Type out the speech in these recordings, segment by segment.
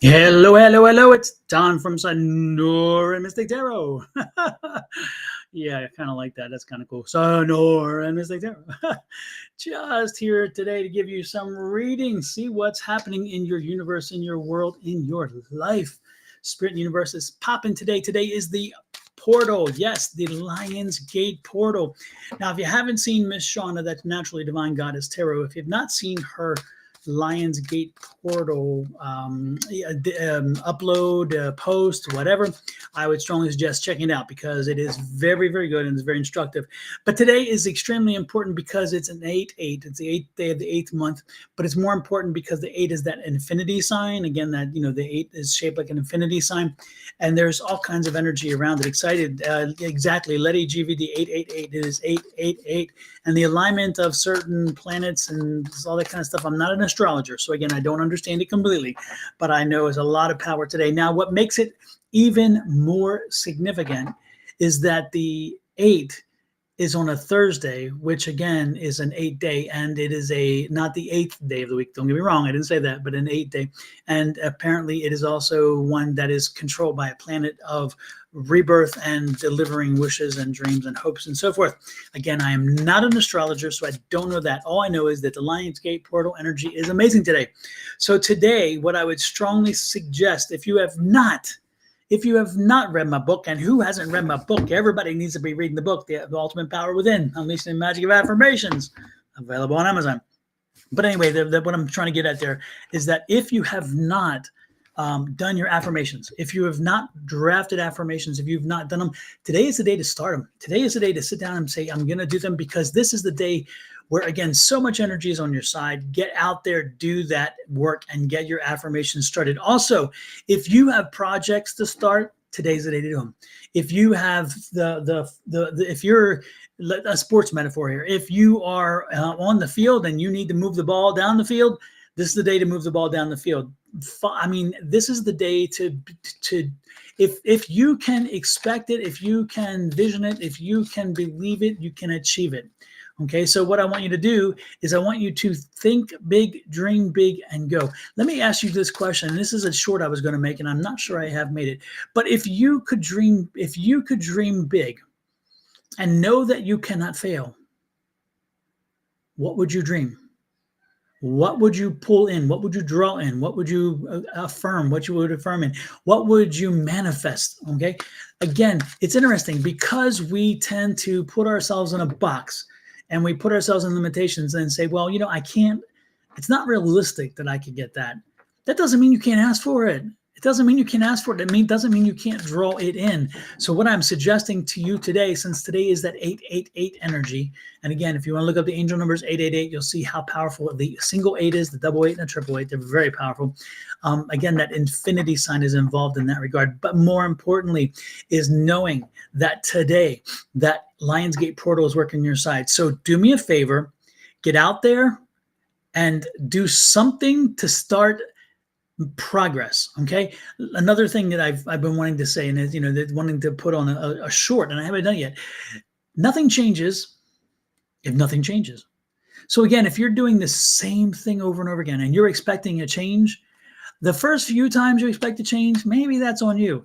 Hello, hello, hello. It's Don from Sonoran Mystic Tarot. Yeah, I kind of like that. That's kind of cool. Sonoran Mystic Tarot. Just here today to give you some readings, see what's happening in your universe, in your world, in your life. Spirit and universe is popping today. Today is the portal. Yes, the Lion's Gate portal. Now, if you haven't seen Miss Shauna, that's Naturally Divine Goddess Tarot, if you've not seen her Lions Gate portal upload, post, whatever, I would strongly suggest checking it out because it is very, very good and it's very instructive. But today is extremely important because it's an 8-8. It's the 8th day of the 8th month, but it's more important because the 8 is that infinity sign. Again, that, the 8 is shaped like an infinity sign, and there's all kinds of energy around it. Excited, exactly. Letty GVD 888. It is 888, and the alignment of certain planets and all that kind of stuff. I'm not an astrologer, so again, I don't understand it completely, but I know there's a lot of power today. Now, what makes it even more significant is that the 8 is on a Thursday, which again is an 8-day, and it is not the 8th day of the week. Don't get me wrong, I didn't say that, but an 8-day. And apparently it is also one that is controlled by a planet of rebirth and delivering wishes and dreams and hopes and so forth. Again, I am not an astrologer, so I don't know that. All I know is that the Lionsgate portal energy is amazing today. So today, what I would strongly suggest, if you have not read my book, and who hasn't read my book? Everybody needs to be reading the book, The Ultimate Power Within, Unleashing the Magic of Affirmations, available on Amazon. But anyway, what I'm trying to get at there is that if you have not done your affirmations, if you have not drafted affirmations, if you've not done them, today is the day to start them. Today is the day to sit down and say, I'm going to do them, because this is the day where, again, so much energy is on your side. Get out there, do that work, and get your affirmations started. Also, if you have projects to start, today's the day to do them. If you have if you're a sports metaphor here, if you are on the field and you need to move the ball down the field, this is the day to move the ball down the field. I mean, this is the day to if you can expect it, if you can vision it, if you can believe it, you can achieve it. Okay, so what I want you to do is I want you to think big, dream big, and go. Let me ask you this question. This is a short I was going to make, and I'm not sure I have made it. But if you could dream big and know that you cannot fail, what would you dream? What would you pull in? What would you draw in? What would you affirm? What you would affirm in? What would you manifest? Okay. Again, it's interesting because we tend to put ourselves in a box and we put ourselves in limitations and say, well, I can't, it's not realistic that I could get that. That doesn't mean you can't ask for it. It doesn't mean you can't ask for it. It doesn't mean you can't draw it in. So what I'm suggesting to you today, since today is that 888 energy, and again, if you want to look up the angel numbers 888, you'll see how powerful the single 8 is, the double 8 and the triple 8. They're very powerful. Again, that infinity sign is involved in that regard. But more importantly is knowing that today, that Lionsgate portal is working your side. So do me a favor, get out there and do something to start progress. Okay. Another thing that I've been wanting to say, and is, wanting to put on a short, and I haven't done it yet. Nothing changes if nothing changes. So again, if you're doing the same thing over and over again, and you're expecting a change, the first few times you expect a change, maybe that's on you.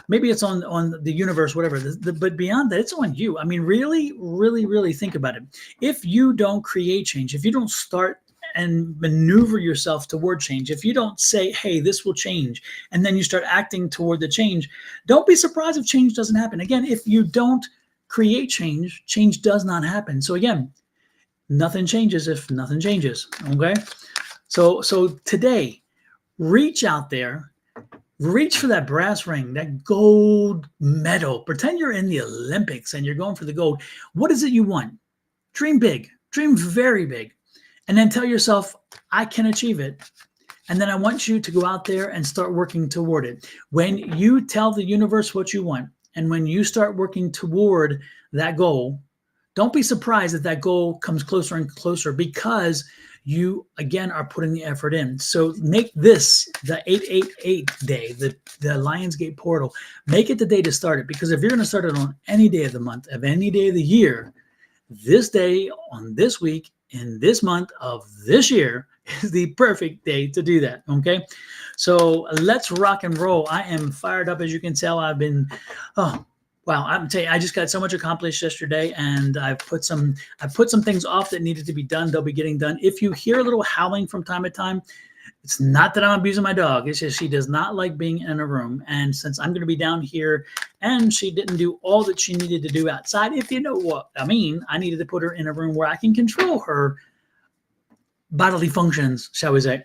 Maybe it's on the universe, whatever. But beyond that, it's on you. I mean, really, really, really think about it. If you don't create change, if you don't start and maneuver yourself toward change, if you don't say, hey, this will change, and then you start acting toward the change, don't be surprised if change doesn't happen. Again, if you don't create change, change does not happen. So again, nothing changes if nothing changes. Okay. So today, reach out there, reach for that brass ring, that gold medal. Pretend you're in the Olympics and you're going for the gold. What is it you want? Dream big, dream very big. And then tell yourself, I can achieve it. And then I want you to go out there and start working toward it. When you tell the universe what you want, and when you start working toward that goal, don't be surprised that that goal comes closer and closer, because you, again, are putting the effort in. So make this the 888 day, the Lionsgate portal. Make it the day to start it, because if you're going to start it on any day of the month, of any day of the year, this day, on this week, in this month of this year, is the perfect day to do that. Okay. So let's rock and roll. I am fired up. As you can tell, I've been, oh, wow. I'm telling you, I just got so much accomplished yesterday, and I put some things off that needed to be done. They'll be getting done. If you hear a little howling from time to time, it's not that I'm abusing my dog. It's just she does not like being in a room. And since I'm going to be down here and she didn't do all that she needed to do outside, if you know what I mean, I needed to put her in a room where I can control her bodily functions, shall we say.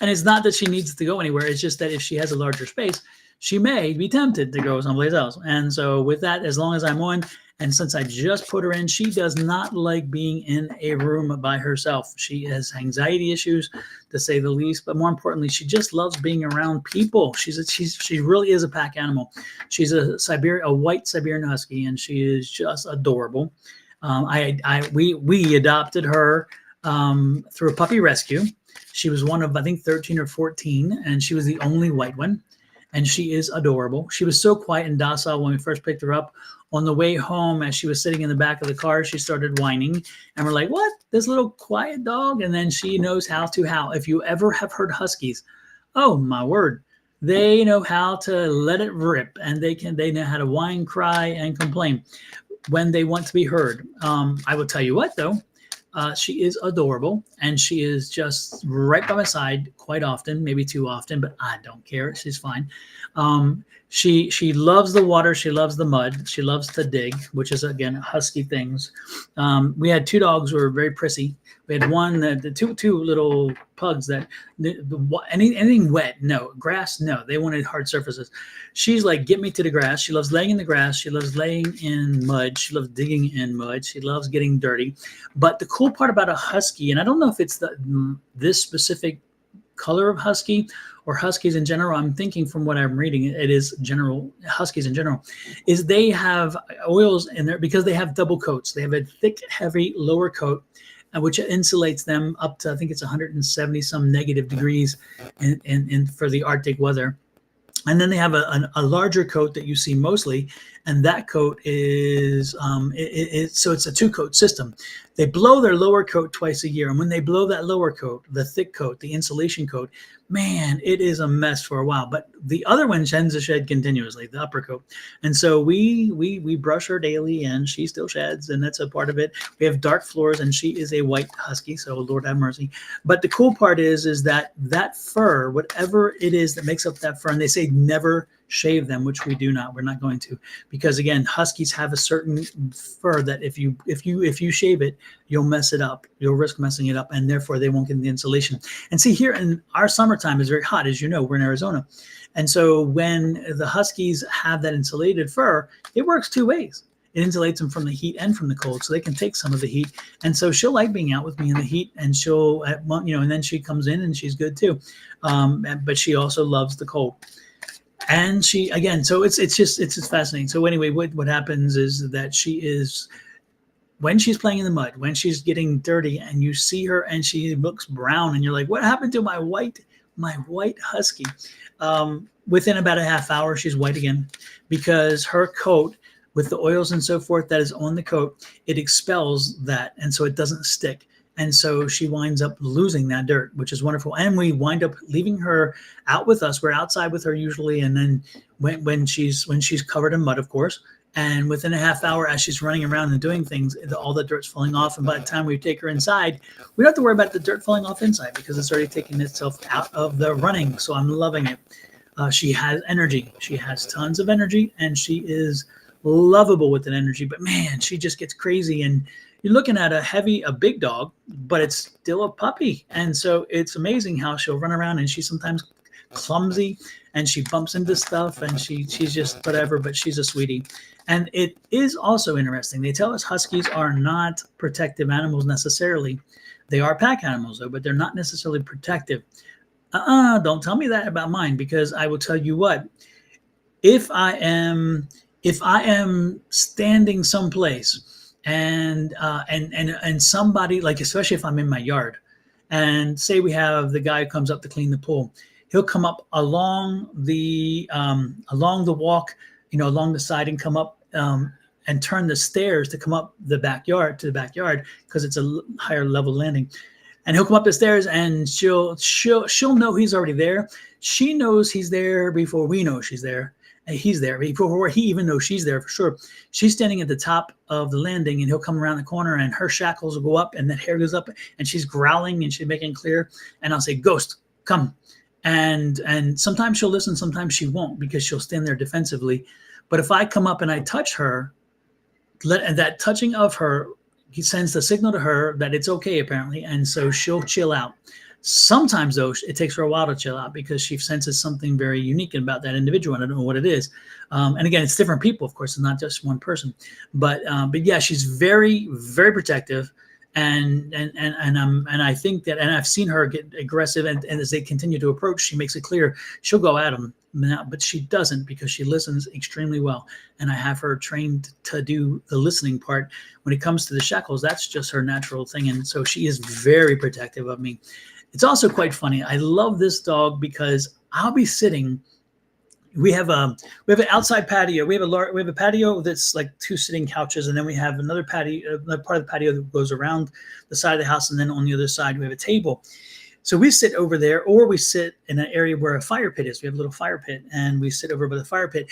And it's not that she needs to go anywhere. It's just that if she has a larger space, she may be tempted to go someplace else. And so with that, as long as I'm on, and since I just put her in, she does not like being in a room by herself. She has anxiety issues, to say the least. But more importantly, she just loves being around people. She really is a pack animal. She's a white Siberian Husky, and she is just adorable. We adopted her through a puppy rescue. She was one of, I think, 13 or 14, and she was the only white one. And she is adorable. She was so quiet and docile when we first picked her up. On the way home, as she was sitting in the back of the car, she started whining. And we're like, what? This little quiet dog? And then she knows how to howl. If you ever have heard Huskies, oh my word, they know how to let it rip. And they know how to whine, cry, and complain when they want to be heard. I will tell you what, though. She is adorable, and she is just right by my side quite often, maybe too often, but I don't care. She's fine. She loves the water. She loves the mud. She loves to dig, which is, again, husky things. We had two dogs who were very prissy. We had one, the two little pugs that anything wet, no. Grass, no. They wanted hard surfaces. She's like, get me to the grass. She loves laying in the grass. She loves laying in mud. She loves digging in mud. She loves getting dirty. But the cool part about a husky, and I don't know if it's this specific color of husky or huskies in general, I'm thinking from what I'm reading, it is general, huskies in general, is they have oils in there because they have double coats. They have a thick, heavy lower coat, which insulates them up to, I think it's 170 some negative degrees in for the Arctic weather. And then they have a larger coat that you see mostly, and that coat is so it's a two-coat system. They blow their lower coat twice a year, and when they blow that lower coat, the thick coat, the insulation coat, man, it is a mess for a while. But the other one tends to shed continuously, the upper coat, and so we brush her daily, and she still sheds, and that's a part of it. We have dark floors, and she is a white husky, so Lord have mercy. But the cool part is that fur, whatever it is that makes up that fur, and they say never shave them, which we do not. We're not going to, because again, huskies have a certain fur that if you shave it, you'll mess it up. You'll risk messing it up, and therefore they won't get the insulation. And see, here in our summertime is very hot, as you know, we're in Arizona, and so when the huskies have that insulated fur, it works two ways. It insulates them from the heat and from the cold, so they can take some of the heat. And so she'll like being out with me in the heat, and she'll, and then she comes in and she's good too. But she also loves the cold. And she, again, so it's just fascinating. So anyway, what happens is that she is, when she's playing in the mud, when she's getting dirty, and you see her and she looks brown, and you're like, what happened to my white husky? Within about a half hour, she's white again, because her coat, with the oils and so forth that is on the coat, it expels that, and so it doesn't stick. And so she winds up losing that dirt, which is wonderful. And we wind up leaving her out with us. We're outside with her usually, and then when she's covered in mud, of course. And within a half hour, as she's running around and doing things, all the dirt's falling off. And by the time we take her inside, we don't have to worry about the dirt falling off inside, because it's already taking itself out of the running. So I'm loving it. She has energy. She has tons of energy, and she is lovable with that energy. But man, she just gets crazy, and you're looking at a big dog, but it's still a puppy. And so it's amazing how she'll run around, and she's sometimes clumsy, and she bumps into stuff, and she's just whatever, but she's a sweetie. And it is also interesting. They tell us huskies are not protective animals necessarily. They are pack animals, though, but they're not necessarily protective. Don't tell me that about mine, because I will tell you what, if I am standing someplace, and somebody, like, especially if I'm in my yard, and say we have the guy who comes up to clean the pool, he'll come up along the walk, along the side, and come up and turn the stairs to come up to the backyard, because it's a higher level landing. and he'll come up the stairs, and she'll know he's already there. She knows he's there before we know she's there. And he's there before he even knows she's there for sure. She's standing at the top of the landing, and he'll come around the corner, and her shackles will go up, and that hair goes up, and she's growling, and she's making clear. And I'll say, "Ghost, come." And sometimes she'll listen, sometimes she won't, because she'll stand there defensively. But if I come up and I touch her, that touching of her, he sends the signal to her that it's okay, apparently, and so she'll chill out. Sometimes, though, it takes her a while to chill out because she senses something very unique about that individual. And I don't know what it is. And again, it's different people, of course. It's not just one person. But yeah, she's very, very protective. And I think that, and I've seen her get aggressive. And as they continue to approach, she makes it clear she'll go at them. But she doesn't, because she listens extremely well. And I have her trained to do the listening part. When it comes to the shackles, that's just her natural thing. And so she is very protective of me. It's also quite funny. I love this dog because I'll be sitting. We have an outside patio. We have a patio that's like 2 sitting couches, and then we have another patio, another part of the patio that goes around the side of the house, and then on the other side we have a table. So we sit over there, or we sit in an area where a fire pit is. We have a little fire pit, and we sit over by the fire pit.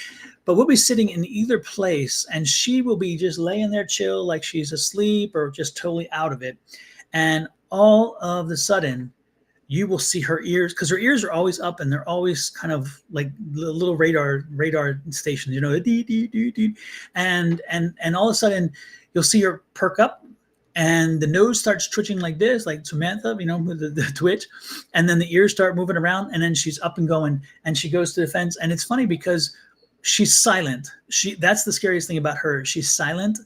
But we'll be sitting in either place, and she will be just laying there chill, like she's asleep or just totally out of it. And all of a sudden, you will see her ears, because her ears are always up, and they're always kind of like little radar stations, dee, dee, dee, dee. And all of a sudden you'll see her perk up, and the nose starts twitching like this, like Samantha, with the twitch, and then the ears start moving around, and then she's up and going, and she goes to the fence. And it's funny because she's silent. That's the scariest thing about her. She's silent.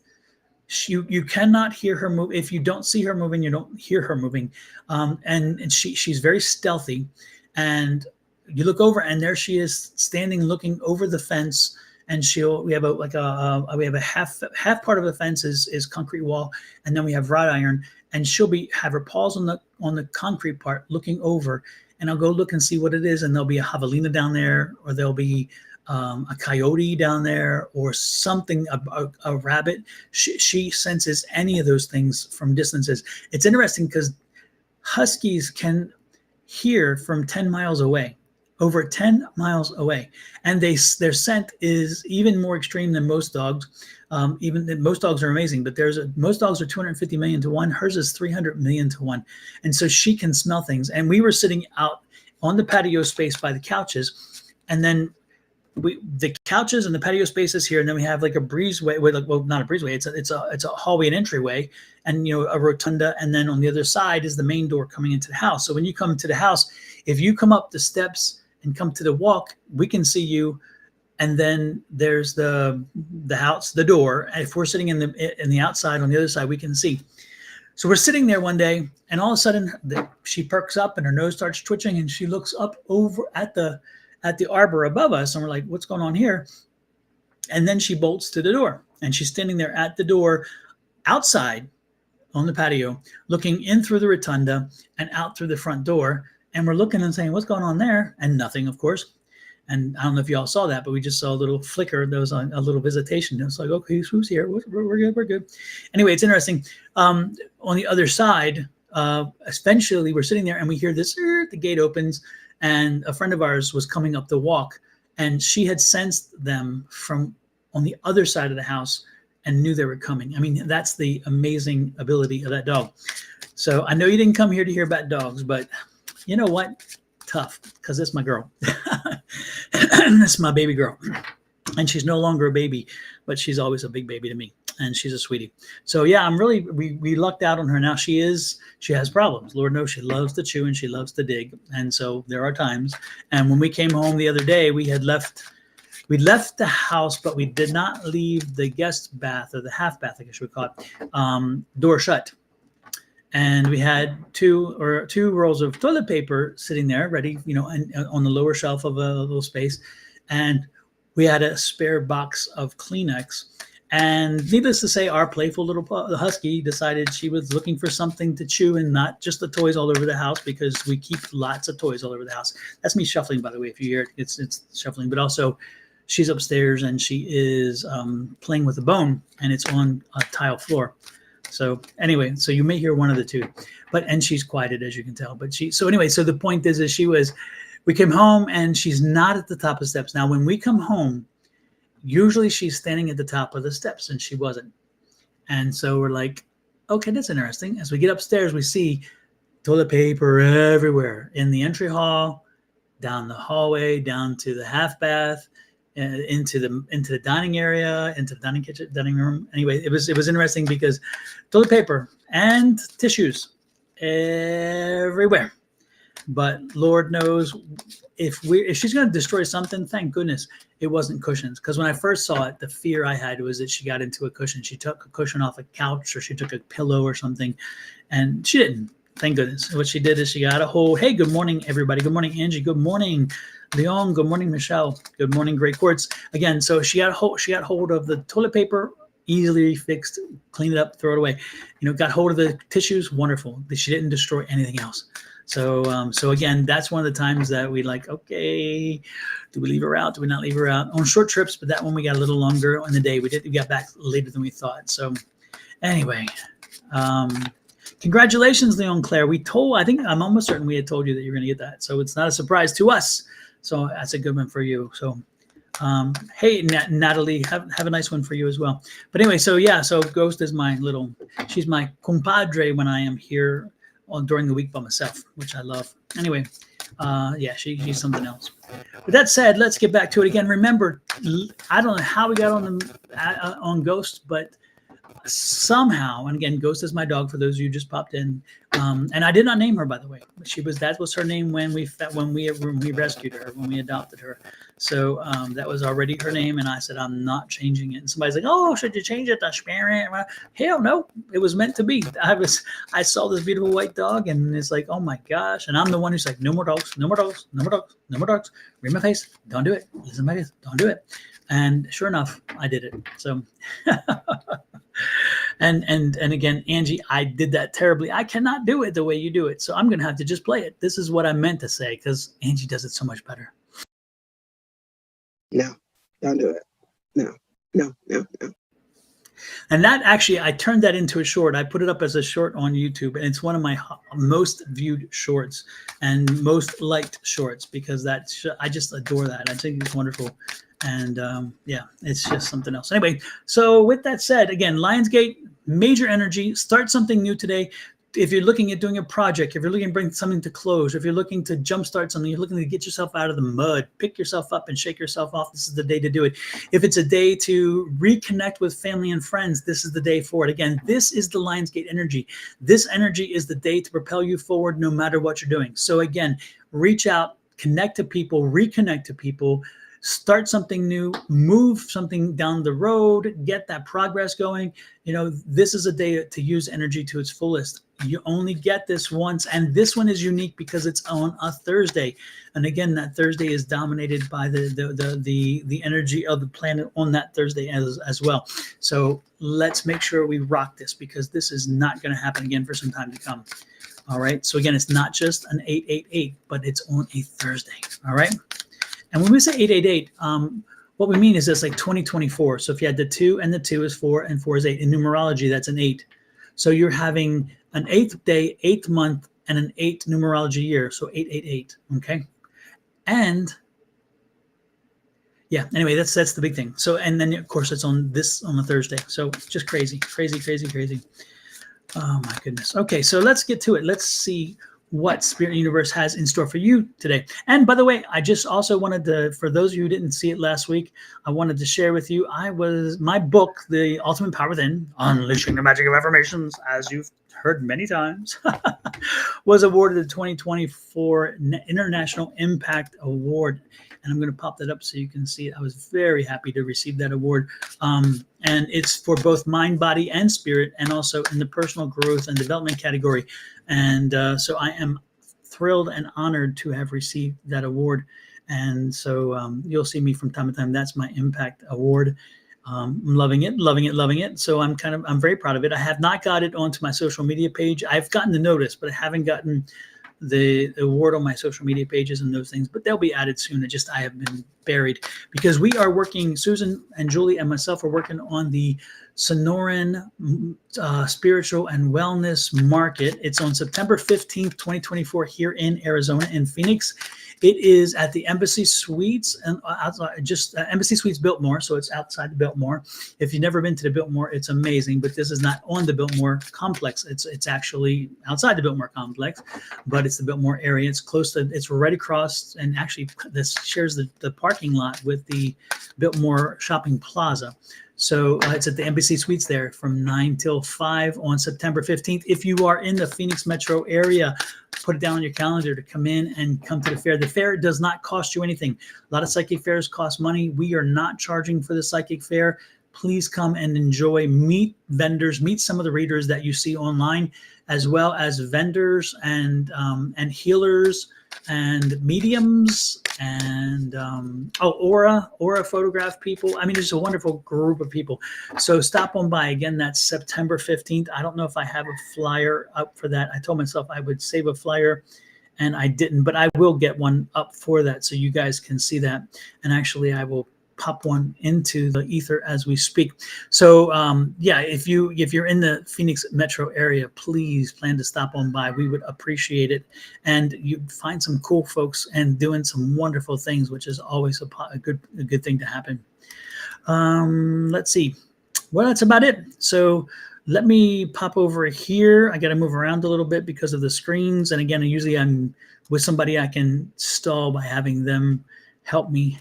You cannot hear her move. If you don't see her moving, you don't hear her moving. And she's very stealthy. And you look over, and there she is standing, looking over the fence. And we have a half part of the fence is concrete wall, and then we have wrought iron. And she'll have her paws on the concrete part, looking over. And I'll go look and see what it is, and there'll be a javelina down there, or there'll be a coyote down there, or something, a rabbit. She senses any of those things from distances. It's interesting because huskies can hear from 10 miles away, over 10 miles away, and their scent is even more extreme than most dogs. Most dogs are amazing, but most dogs are 250 million to 1. Hers is 300 million to 1, and so she can smell things. And we were sitting out on the patio space by the couches, and then the couches and the patio spaces here, and then we have like a breezeway. Well, not a breezeway. It's a hallway and entryway, and a rotunda. And then on the other side is the main door coming into the house. So when you come to the house, if you come up the steps and come to the walk, we can see you. And then there's the house, the door. And if we're sitting in the outside on the other side, we can see. So we're sitting there one day, and all of a sudden she perks up, and her nose starts twitching, and she looks up over at the arbor above us, and we're like, what's going on here? And then she bolts to the door, and she's standing there at the door outside on the patio, looking in through the rotunda and out through the front door. And we're looking and saying, what's going on there? And nothing, of course. And I don't know if you all saw that, but we just saw a little flicker. There was a little visitation. It's like, okay, who's here? We're good. Anyway, it's interesting. On the other side, eventually we're sitting there, and we hear this, the gate opens, and a friend of ours was coming up the walk, and she had sensed them from on the other side of the house and knew they were coming. I mean, that's the amazing ability of that dog. So I know you didn't come here to hear about dogs, but you know what? Tough, because it's my girl. That's my baby girl. And she's no longer a baby, but she's always a big baby to me. And she's a sweetie. So yeah, we lucked out on her. Now she has problems. Lord knows she loves to chew and she loves to dig. And so there are times. And when we came home the other day, we left the house, but we did not leave the guest bath, or the half bath, I guess you would call it, door shut. And we had two rolls of toilet paper sitting there ready, and on the lower shelf of a little space. And we had a spare box of Kleenex. And needless to say, our playful little husky decided she was looking for something to chew, and not just the toys all over the house, because we keep lots of toys all over the house. That's me shuffling, by the way. If you hear it, it's shuffling. But also, she's upstairs, and she is playing with a bone, and it's on a tile floor. So anyway, so you may hear one of the two, and she's quieted, as you can tell. But so anyway, so the point is we came home and she's not at the top of the steps. Now, when we come home, usually she's standing at the top of the steps, and she wasn't. And so we're like, okay, that's interesting. As we get upstairs, we see toilet paper everywhere in the entry hall, down the hallway, down to the half bath, into the dining area, into the dining room. Anyway, it was interesting because toilet paper and tissues everywhere. But Lord knows if she's going to destroy something, thank goodness it wasn't cushions. Because when I first saw it, the fear I had was that she got into a cushion. She took a cushion off a couch, or she took a pillow or something, and she didn't. Thank goodness. What she did is she got a hold. Hey, good morning, everybody. Good morning, Angie. Good morning, Leon. Good morning, Michelle. Good morning, Great Quartz. Again, so she got hold of the toilet paper, easily fixed, clean it up, throw it away. Got hold of the tissues, wonderful. She didn't destroy anything else. So again, that's one of the times that we like, okay, do we leave her out? Do we not leave her out? On short trips, but that one we got a little longer on the day. We got back later than we thought. So anyway, congratulations, Leon Claire. I'm almost certain we had told you that you're going to get that. So it's not a surprise to us. So that's a good one for you. So, hey, Natalie, have a nice one for you as well. But anyway, so Ghost is she's my compadre when I am here during the week by myself, which I love. Anyway, she's something else. With that said, let's get back to it again. Remember, I don't know how we got on Ghost, but somehow, and again, Ghost is my dog for those of you who just popped in, and I did not name her, by the way. That was her name when we rescued her, when we adopted her. So that was already her name, and I said I'm not changing it. And somebody's like, "Oh, should you change it to Spirit?" Hell no, it was meant to be. I saw this beautiful white dog, and it's like, oh my gosh, and I'm the one who's like, no more dogs, no more dogs, no more dogs, no more dogs. Read my face, don't do it. Listen to my face, don't do it. And sure enough, I did it. So. And again, Angie, I did that terribly. I cannot do it the way you do it. So I'm going to have to just play it. This is what I meant to say because Angie does it so much better. No, don't do it. No. And that actually, I turned that into a short. I put it up as a short on YouTube, and it's one of my most viewed shorts and most liked shorts because I just adore that. I think it's wonderful. And it's just something else. Anyway, so with that said, again, Lionsgate, major energy, start something new today. If you're looking at doing a project, if you're looking to bring something to close, if you're looking to jumpstart something, you're looking to get yourself out of the mud, pick yourself up and shake yourself off, this is the day to do it. If it's a day to reconnect with family and friends, this is the day for it. Again, this is the Lionsgate energy. This energy is the day to propel you forward no matter what you're doing. So again, reach out, connect to people, reconnect to people, start something new, move something down the road, get that progress going. This is a day to use energy to its fullest. You only get this once, and this one is unique because it's on a Thursday. And again, that Thursday is dominated by the energy of the planet on that Thursday as well. So let's make sure we rock this because this is not going to happen again for some time to come. All right. So again, it's not just an 888, but it's on a Thursday. All right. And when we say 888, what we mean is it's like 2024. So if you had the 2 and the 2 is 4 and 4 is 8. In numerology, that's an 8. So you're having an 8th day, 8th month, and an 8 numerology year. So 888. Okay. And anyway, that's the big thing. So, and then of course it's on a Thursday. So just crazy. Oh my goodness. Okay. So let's get to it. Let's see what Spirit Universe has in store for you today. And by the way, I just also wanted to, for those of you who didn't see it last week, I wanted to share with you, my book, The Ultimate Power Within, Unleashing the Magic of Affirmations, as you've heard many times, was awarded the 2024 International Impact Award. And I'm going to pop that up so you can see it. I was very happy to receive that award. And it's for both mind, body, and spirit, and also in the personal growth and development category. And so I am thrilled and honored to have received that award. And so you'll see me from time to time. That's my Impact Award. I'm loving it. So I'm very proud of it. I have not got it onto my social media page. I've gotten the notice, but I haven't gotten the award on my social media pages and those things, but they'll be added soon. I have been buried because we are working, Susan and Julie and myself are working on the Sonoran Spiritual and Wellness Market. It's on September 15th, 2024 here in Arizona, in Phoenix. It is at the Embassy Suites and outside, just Embassy Suites Biltmore, so it's outside the Biltmore. If you've never been to the Biltmore, it's amazing, but this is not on the Biltmore complex. It's actually outside the Biltmore complex, but it's the Biltmore area. It's close to, it's right across, and actually this shares the parking lot with the Biltmore Shopping Plaza. So it's at the Embassy Suites there from 9 till 5 on September 15th. If you are in the Phoenix metro area, put it down on your calendar to come in and come to the fair. The fair does not cost you anything. A lot of psychic fairs cost money. We are not charging for the psychic fair. Please come and enjoy, meet vendors, meet some of the readers that you see online, as well as vendors and healers and mediums and aura photograph people. I mean, it's a wonderful group of people. So stop on by. Again, that's September 15th. I don't know if I have a flyer up for that. I told myself I would save a flyer and I didn't, but I will get one up for that so you guys can see that. And actually I will pop one into the ether as we speak. So yeah, if you're in the Phoenix metro area, please plan to stop on by. We would appreciate it, and you find some cool folks and doing some wonderful things, which is always a good thing to happen. Let's see. Well, that's about it. So let me pop over here. I got to move around a little bit because of the screens, and again, usually I'm with somebody I can stall by having them help me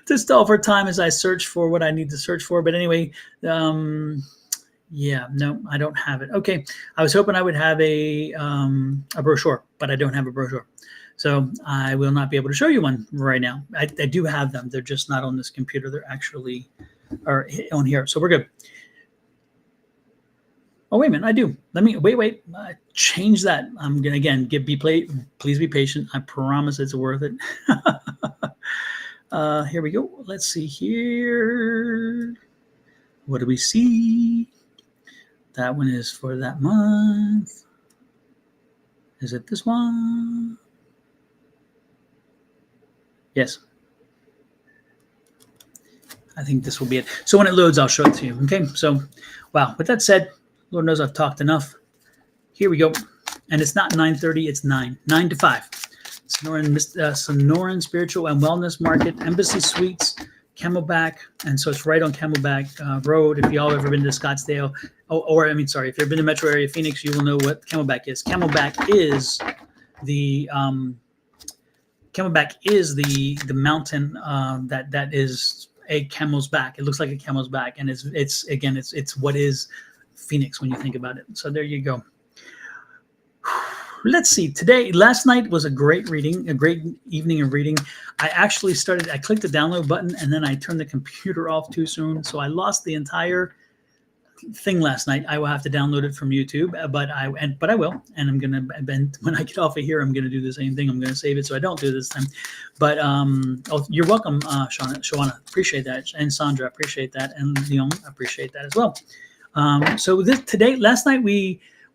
to stall for time as I search for what I need to search for. But anyway, yeah, no, I don't have it. Okay, I was hoping I would have a brochure, but I don't have a brochure. So I will not be able to show you one right now. I do have them. They're just not on this computer. They're actually are on here. So we're good. Oh, wait a minute. I do. Let me wait. Change that. I'm gonna again please be patient. I promise it's worth it. Here we go. Let's see here. What do we see? That one is for that month. Is it this one? Yes. I think this will be it. So when it loads, I'll show it to you. Okay. So, wow. With that said, Lord knows I've talked enough. Here we go. And it's not 9:30, it's 9 to 5. Sonoran Spiritual and Wellness Market, Embassy Suites, Camelback. And so it's right on Camelback Road. If y'all ever been to Scottsdale, if you've been to metro area Phoenix, you will know what Camelback is. Camelback is the mountain that is a camel's back. It looks like a camel's back, and it's what is Phoenix when you think about it. So there you go. Let's see. Last night was a great reading, a great evening of reading. I clicked the download button and then I turned the computer off too soon. So I lost the entire thing last night. I will have to download it from YouTube, but I will. And I'm going to, when I get off of here, I'm going to do the same thing. I'm going to save it so I don't do this time. But you're welcome, Shawana. Appreciate that. And Sandra, appreciate that. And Leon, appreciate that as well. Last night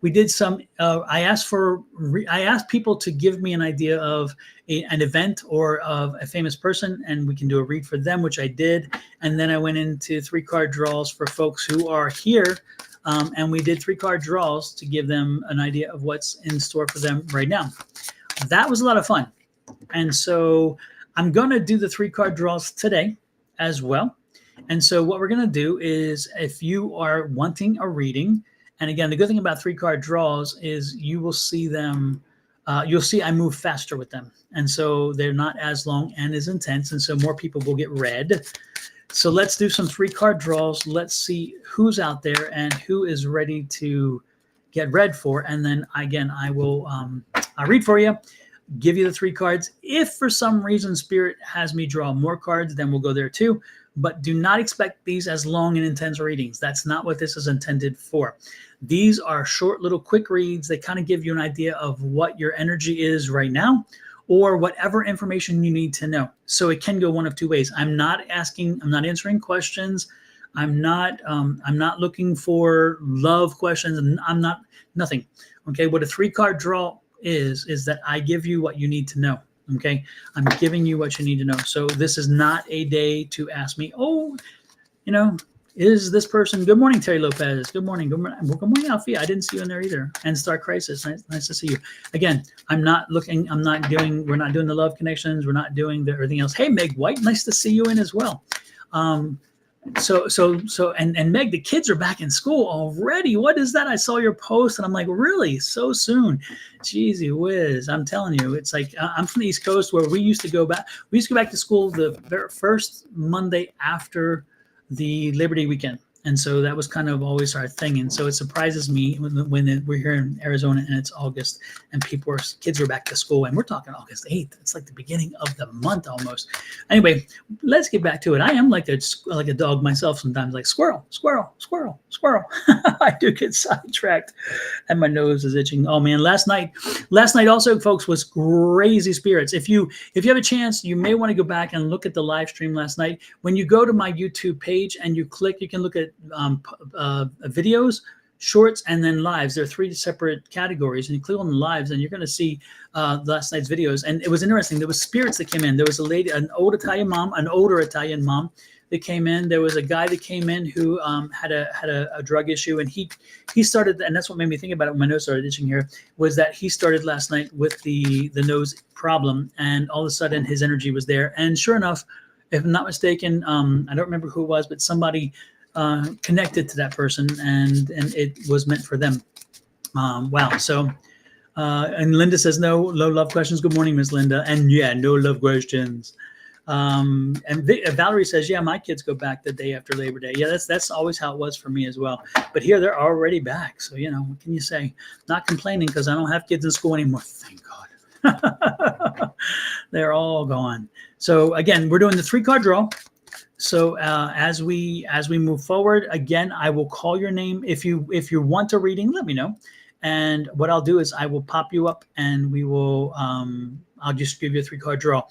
we did some. I asked people to give me an idea of an event or of a famous person, and we can do a read for them, which I did. And then I went into 3-card draws for folks who are here, and we did 3-card draws to give them an idea of what's in store for them right now. That was a lot of fun, and so I'm going to do the 3-card draws today as well. And so what we're going to do is, if you are wanting a reading, and again, the good thing about 3-card draws is you will see them, you'll see I move faster with them. And so they're not as long and as intense. And so more people will get read. So let's do some 3-card draws. Let's see who's out there and who is ready to get read for. And then again, I'll read for you, give you the 3 cards. If for some reason Spirit has me draw more cards, then we'll go there too. But do not expect these as long and intense readings. That's not what this is intended for. These are short, little, quick reads. They kind of give you an idea of what your energy is right now, or whatever information you need to know. So it can go one of 2 ways. I'm not answering questions. I'm not looking for love questions, and I'm not nothing. Okay, what a 3-card draw is that I give you what you need to know. Okay, I'm giving you what you need to know. So this is not a day to ask me, Is this person? Good morning, Terry Lopez. Good morning. Good morning. Well, good morning, Alfia. I didn't see you in there either. And Star Crisis. Nice to see you. Again, we're not doing the love connections. We're not doing everything else. Hey, Meg White. Nice to see you in as well. And Meg, the kids are back in school already. What is that? I saw your post and I'm like, really? So soon? Jeezy whiz. I'm telling you, it's like, I'm from the East Coast where we used to go back to school the first Monday after the Labor Day weekend. And so that was kind of always our thing. And so it surprises me when we're here in Arizona and it's August and kids are back to school, and we're talking August 8th. It's like the beginning of the month almost. Anyway, let's get back to it. I am like a dog myself sometimes, like squirrel, squirrel, squirrel, squirrel. I do get sidetracked and my nose is itching. Oh man, last night also, folks, was crazy spirits. If you have a chance, you may want to go back and look at the live stream last night. When you go to my YouTube page and you can look at videos, shorts, and then lives. There are 3 separate categories, and you click on the lives and you're going to see last night's videos. And it was interesting. There was spirits that came in. There was a lady, an older Italian mom that came in. There was a guy that came in who had a drug issue, and he started, and that's what made me think about it when my nose started itching here, was that he started last night with the nose problem, and all of a sudden his energy was there. And sure enough, if I'm not mistaken, I don't remember who it was, but somebody connected to that person, and it was meant for them. Wow. So, and Linda says, no love questions. Good morning, Miss Linda. And yeah, no love questions. And Valerie says, yeah, my kids go back the day after Labor Day. Yeah, that's always how it was for me as well. But here they're already back. So, what can you say? Not complaining because I don't have kids in school anymore. Thank God. They're all gone. So again, we're doing the 3-card draw. So as we move forward, again, I will call your name. If you want a reading, let me know. And what I'll do is I will pop you up, and we will. I'll just give you a 3-card draw.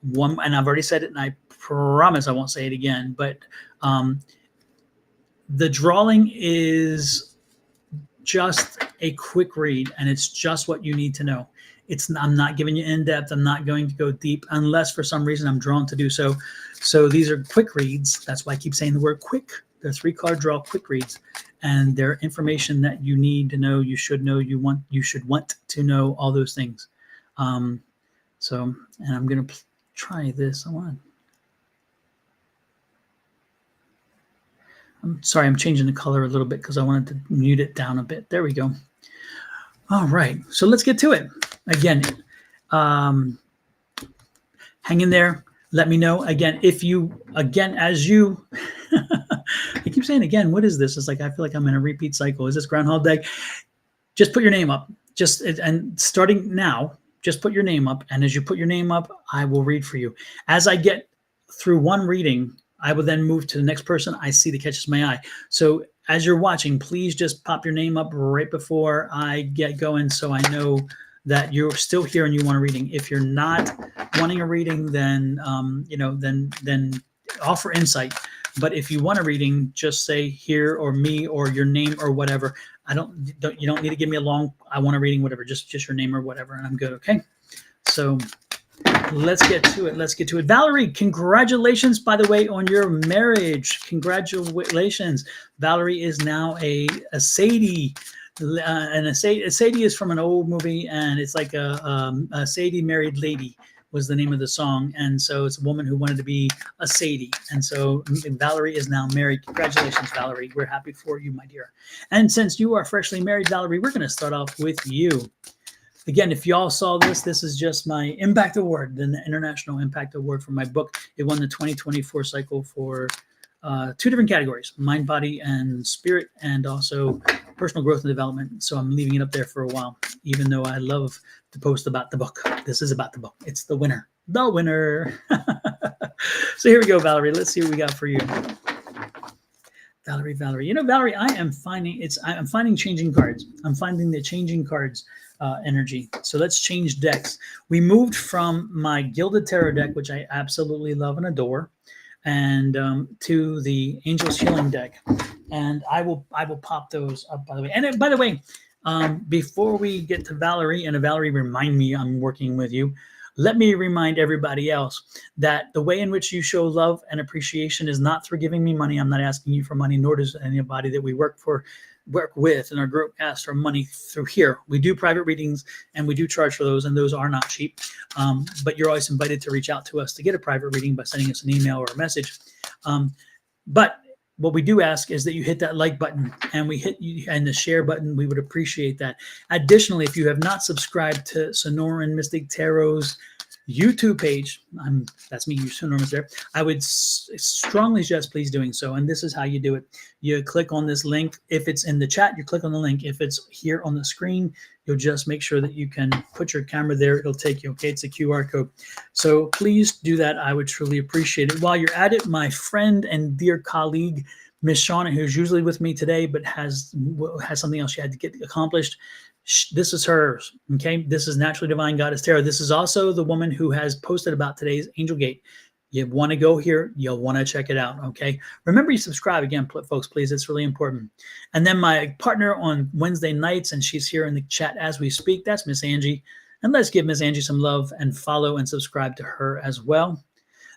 One, and I've already said it, and I promise I won't say it again. But the drawing is just a quick read, and it's just what you need to know. I'm not giving you in depth. I'm not going to go deep unless for some reason I'm drawn to do so. So these are quick reads. That's why I keep saying the word quick. They're 3-card draw quick reads, and they're information that you need to know, you should know, you should want to know, all those things. And I'm going to try this. I'm sorry, I'm changing the color a little bit because I wanted to mute it down a bit. There we go. All right, so let's get to it. Again, hang in there. Let me know. Again, I keep saying again, what is this? It's like I feel like I'm in a repeat cycle. Is this Groundhog Day? Just put your name up. And starting now, just put your name up. And as you put your name up, I will read for you. As I get through one reading, I will then move to the next person I see that catches my eye. So as you're watching, please just pop your name up right before I get going, so I know that you're still here and you want a reading. If you're not wanting a reading, then then offer insight. But if you want a reading, just say here or me or your name or whatever. You don't need to give me a long I want a reading, whatever. Just your name or whatever, and I'm good. Okay. So let's get to it. Valerie, congratulations, by the way, on your marriage. Congratulations. Valerie is now a Sadie. And a Sadie is from an old movie, and it's like a Sadie Married Lady was the name of the song. And so it's a woman who wanted to be a Sadie. And so Valerie is now married. Congratulations, Valerie. We're happy for you, my dear. And since you are freshly married, Valerie, we're going to start off with you. Again, if y'all saw this is just my Impact Award, the International Impact Award for my book. It won the 2024 cycle for 2 different categories, mind, body, and spirit, and also personal growth and development. So I'm leaving it up there for a while, even though I love to post about the book. This is about the book. It's the winner. The winner. So here we go, Valerie. Let's see what we got for you. Valerie. Valerie, I'm finding changing cards. I'm finding the changing cards energy. So let's change decks. We moved from my Gilded Tarot deck, which I absolutely love and adore, and to the Angels Healing deck. And I will pop those up, by the way. And by the way, before we get to Valerie, and Valerie, remind me I'm working with you. Let me remind everybody else that the way in which you show love and appreciation is not through giving me money. I'm not asking you for money, nor does anybody that we work with in our group ask for money through here. We do private readings and we do charge for those, and those are not cheap. But you're always invited to reach out to us to get a private reading by sending us an email or a message. But what we do ask is that you hit that like button and and the share button. We would appreciate that. Additionally, if you have not subscribed to Sonoran Mystic Tarot's YouTube page, that's me, Sonoran Mystic Tarot, I would strongly suggest please doing so. And this is how you do it. You click on this link. If it's in the chat, you click on the link. If it's here on the screen, you'll just make sure that you can put your camera there. It'll take you, okay? It's a QR code. So please do that. I would truly appreciate it. While you're at it, my friend and dear colleague, Miss Shauna, who's usually with me today, but has something else she had to get accomplished. This is hers, okay? This is Naturally Divine Goddess Tarot. This is also the woman who has posted about today's Angel Gate. You want to go here. You'll want to check it out, okay? Remember, you subscribe again, folks, please. It's really important. And then my partner on Wednesday nights, and she's here in the chat as we speak, that's Miss Angie. And let's give Miss Angie some love and follow and subscribe to her as well.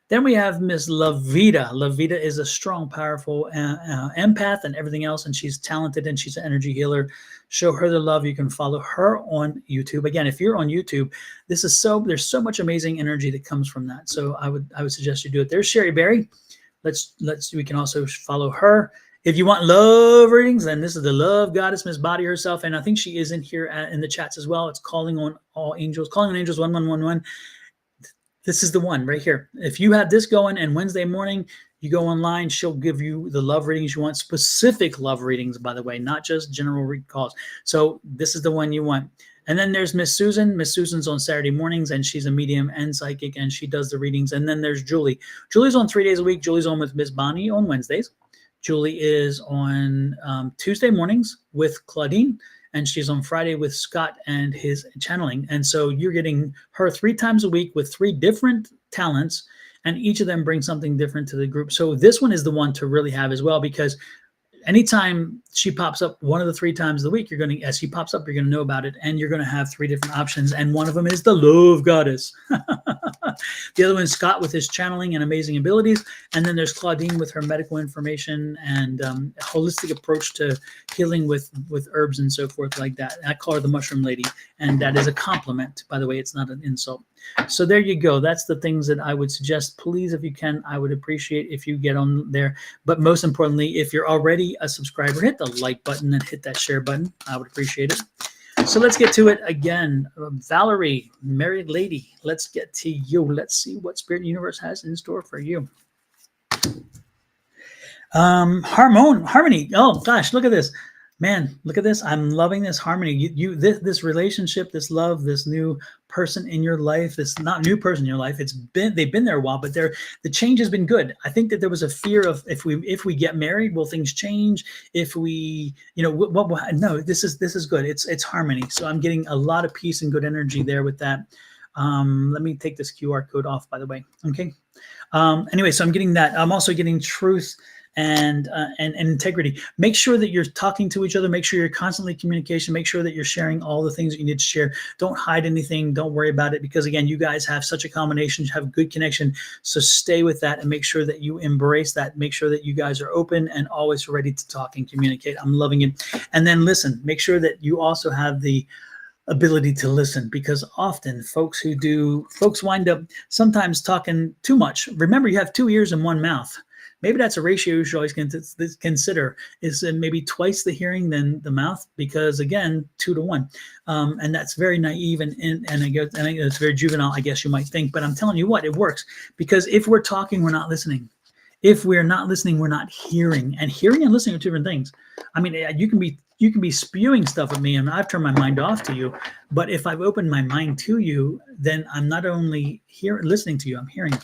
Then we have Miss Lavita. Lavita is a strong, powerful empath and everything else, and she's talented and she's an energy healer. Show her the love. You can follow her on YouTube. Again, if you're on YouTube, there's so much amazing energy that comes from that. So I would suggest you do it. There's Sherry Berry. We can also follow her. If you want love readings, then this is the love goddess, Miss Body herself, and I think she is in here in the chats as well. It's calling on angels 1111. This is the one right here. If you have this going and Wednesday morning, you go online, she'll give you the love readings you want, specific love readings, by the way, not just general calls. So this is the one you want. And then there's Miss Susan. Miss Susan's on Saturday mornings, and she's a medium and psychic, and she does the readings. And then there's Julie. Julie's on 3 days a week. Julie's on with Miss Bonnie on Wednesdays. Julie is on Tuesday mornings with Claudine. And she's on Friday with Scott and his channeling. And so you're getting her 3 times a week with 3 different talents, and each of them brings something different to the group. So this one is the one to really have as well, because anytime she pops up, one of the 3 times of the week, as she pops up, you're going to know about it, and you're going to have 3 different options. And one of them is the love goddess. The other one is Scott with his channeling and amazing abilities. And then there's Claudine with her medical information and holistic approach to healing with herbs and so forth like that. I call her the mushroom lady. And that is a compliment, by the way. It's not an insult. So there you go. That's the things that I would suggest. Please, if you can, I would appreciate if you get on there. But most importantly, if you're already a subscriber, hit the like button and hit that share button. I would appreciate it. So let's get to it again. Valerie, married lady, let's get to you. Let's see what Spirit Universe has in store for you. Harmony. Oh gosh, look at this. Man, look at this. I'm loving this harmony. This relationship, this love, this new person in your life, this not new person in your life. They've been there a while, but the change has been good. I think that there was a fear of if we get married, will things change? If we, no, this is good. It's harmony. So I'm getting a lot of peace and good energy there with that. Let me take this QR code off, by the way. Okay. Anyway, so I'm getting that. I'm also getting truth and integrity. Make sure that you're talking to each other. Make sure you're constantly communication. Make sure that you're sharing all the things that you need to share. Don't hide anything. Don't worry about it, because again, you guys have such a combination, you have good connection. So stay with that and make sure that you embrace that. Make sure that you guys are open and always ready to talk and communicate. I'm loving it. And then listen, make sure that you also have the ability to listen, because often folks wind up sometimes talking too much. Remember, you have 2 ears and 1 mouth. Maybe that's a ratio you should always consider, is maybe twice the hearing than the mouth, because again, 2 to 1. And that's very naive and it's very juvenile, I guess you might think, but I'm telling you what, it works. Because if we're talking, we're not listening. If we're not listening, we're not hearing. And hearing and listening are 2 different things. I mean, you can be spewing stuff at me and I've turned my mind off to you, but if I've opened my mind to you, then I'm not only listening to you, I'm hearing.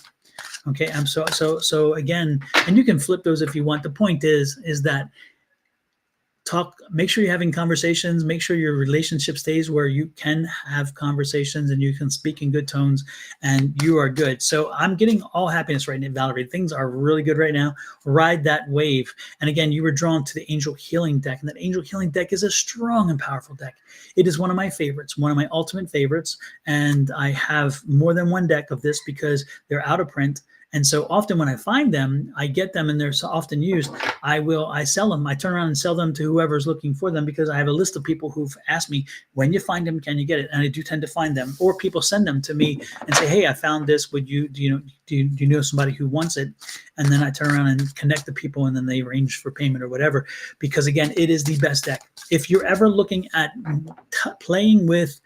Okay, I'm so again, and you can flip those if you want. The point is that make sure you're having conversations, make sure your relationship stays where you can have conversations and you can speak in good tones and you are good. So I'm getting all happiness right now, Valerie. Things are really good right now. Ride that wave. And again, you were drawn to the Angel Healing deck, and that Angel Healing deck is a strong and powerful deck. It is one of my favorites, one of my ultimate favorites. And I have more than one deck of this because they're out of print. And so often when I find them, I get them and they're so often used, I sell them. I turn around and sell them to whoever's looking for them because I have a list of people who've asked me, when you find them, can you get it? And I do tend to find them. Or people send them to me and say, hey, I found this. Do you know somebody who wants it? And then I turn around and connect the people and then they arrange for payment or whatever. Because again, it is the best deck. If you're ever looking at playing with,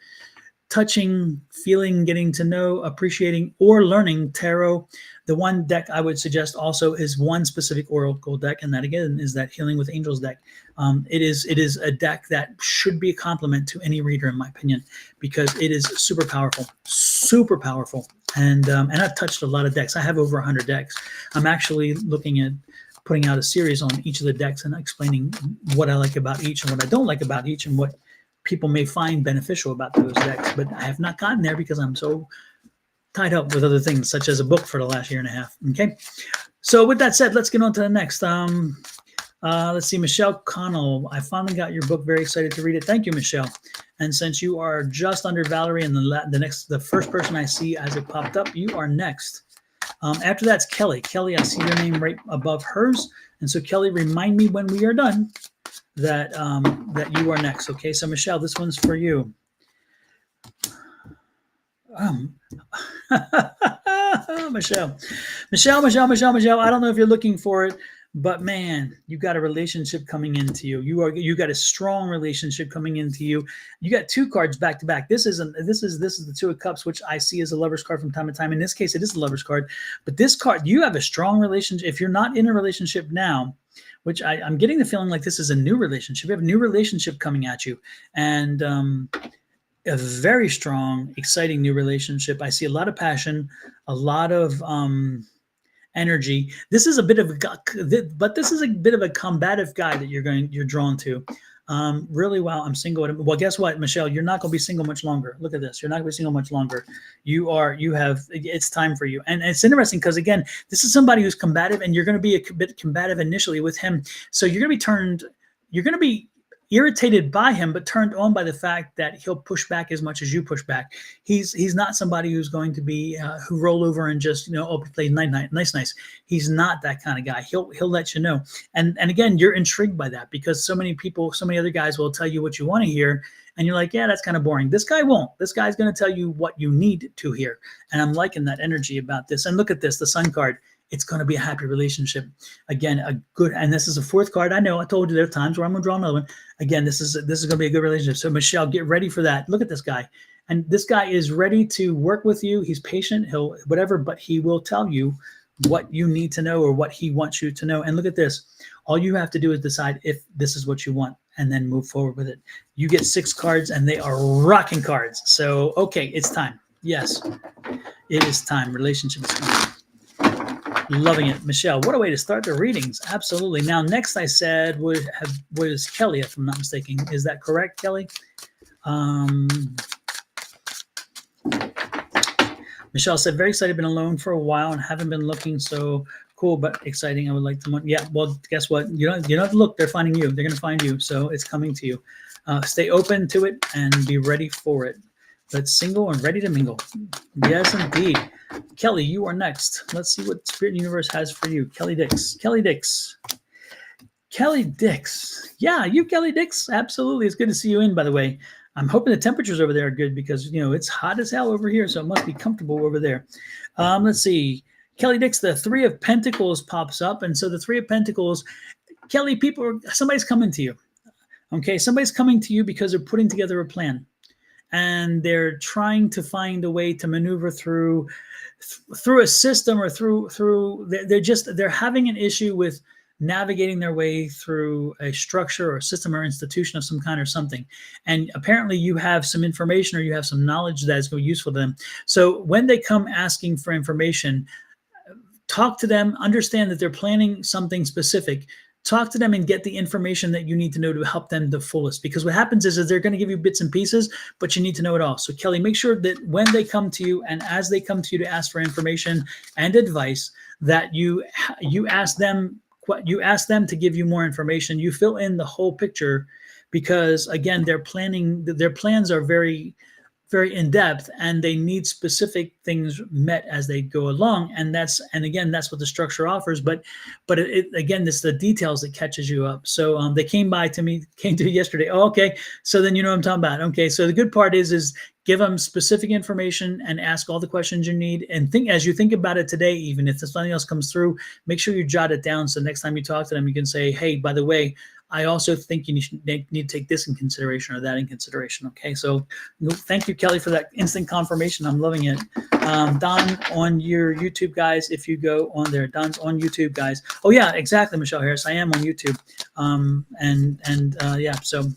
touching, feeling, getting to know, appreciating, or learning tarot, the one deck I would suggest also is one specific oracle deck, and that again is that Healing with Angels deck. It is a deck that should be a compliment to any reader, in my opinion, because it is super powerful, super powerful. And I've touched a lot of decks. I have over 100 decks. I'm actually looking at putting out a series on each of the decks and explaining what I like about each and what I don't like about each and what people may find beneficial about those decks, but I have not gotten there because I'm so tied up with other things, such as a book for the last year and a half. Okay. So with that said, let's get on to the next. Let's see, Michelle Connell. I finally got your book. Very excited to read it. Thank you, Michelle. And since you are just under Valerie and the first person I see as it popped up, you are next. After that's Kelly. Kelly, I see your name right above hers. And so Kelly, remind me when we are done that you are next. Okay, so Michelle, this one's for you. Michelle. I don't know if you're looking for it, but man, you got a relationship coming into you. You got a strong relationship coming into you. You got two cards back to back. This is the Two of Cups, which I see as a lover's card from time to time. In this case, it is a lover's card, but this card, you have a strong relationship. If you're not in a relationship now, which I'm getting the feeling like this is a new relationship. You have a new relationship coming at you, and a very strong, exciting new relationship. I see a lot of passion, a lot of energy. This is a bit of a combative guy that you're drawn to. Really, wow, I'm single. Well, guess what, Michelle? You're not going to be single much longer. Look at this. You're not going to be single much longer. It's time for you. And it's interesting because, again, this is somebody who's combative, and you're going to be a bit combative initially with him. So you're going to be irritated by him, but turned on by the fact that he'll push back as much as you push back. He's not somebody who's going to be who roll over and just play nice. He's not that kind of guy. He'll let you know. And again, you're intrigued by that because so many other guys will tell you what you want to hear, and you're like, yeah, that's kind of boring. This guy won't. This guy's going to tell you what you need to hear, and I'm liking that energy about this. And look at this, the Sun card. It's going to be a happy relationship. Again, and this is a fourth card. I know I told you there are times where I'm going to draw another one. Again, this is going to be a good relationship. So Michelle, get ready for that. Look at this guy. And this guy is ready to work with you. He's patient. He'll whatever, but he will tell you what you need to know or what he wants you to know. And look at this. All you have to do is decide if this is what you want and then move forward with it. You get 6 cards and they are rocking cards. So, okay, it's time. Yes, it is time. Relationship is coming. Loving it. Michelle, what a way to start the readings. Absolutely. Now, next I said was Kelly, if I'm not mistaken. Is that correct, Kelly? Michelle said, very excited, been alone for a while and haven't been looking, so cool, but exciting. I would like to, yeah, well, guess what? You don't have to look. They're finding you. They're going to find you. So it's coming to you. Stay open to it and be ready for it. But single and ready to mingle. Yes, indeed. Kelly, you are next. Let's see what Spirit Universe has for you. Kelly Dix. Yeah, you, Kelly Dix. Absolutely. It's good to see you in, by the way. I'm hoping the temperatures over there are good because, it's hot as hell over here, so it must be comfortable over there. Let's see. Kelly Dix, the 3 of Pentacles pops up. And so the 3 of Pentacles, Kelly, somebody's coming to you. Okay, somebody's coming to you because they're putting together a plan. And they're trying to find a way to maneuver through a system or they're having an issue with navigating their way through a structure or a system or institution of some kind or something. And apparently you have some information or you have some knowledge that is going to be useful to them. So when they come asking for information, talk to them, understand that they're planning something specific. talk to them and get the information that you need to know to help them the fullest. Because what happens is they're going to give you bits and pieces, but you need to know it all. So Kelly, make sure that when they come to you and as they come to you to ask for information and advice, that you ask them to give you more information. You fill in the whole picture, because again, their plans are very in depth, and they need specific things met as they go along, and again that's what the structure offers. But again, it's the details that catches you up. So they came to me yesterday. Oh, okay, so then you know what I'm talking about. Okay, so the good part is give them specific information and ask all the questions you need, and think as you think about it today. Even if something else comes through, make sure you jot it down, so next time you talk to them you can say, hey, by the way, I also think you need to take this in consideration or that in consideration. Okay, so thank you, Kelly, for that instant confirmation. I'm loving it. Don, on your YouTube, guys, if you go on there, Don's on YouTube, guys. Oh yeah, exactly, Michelle Harris. I am on YouTube. Yeah, so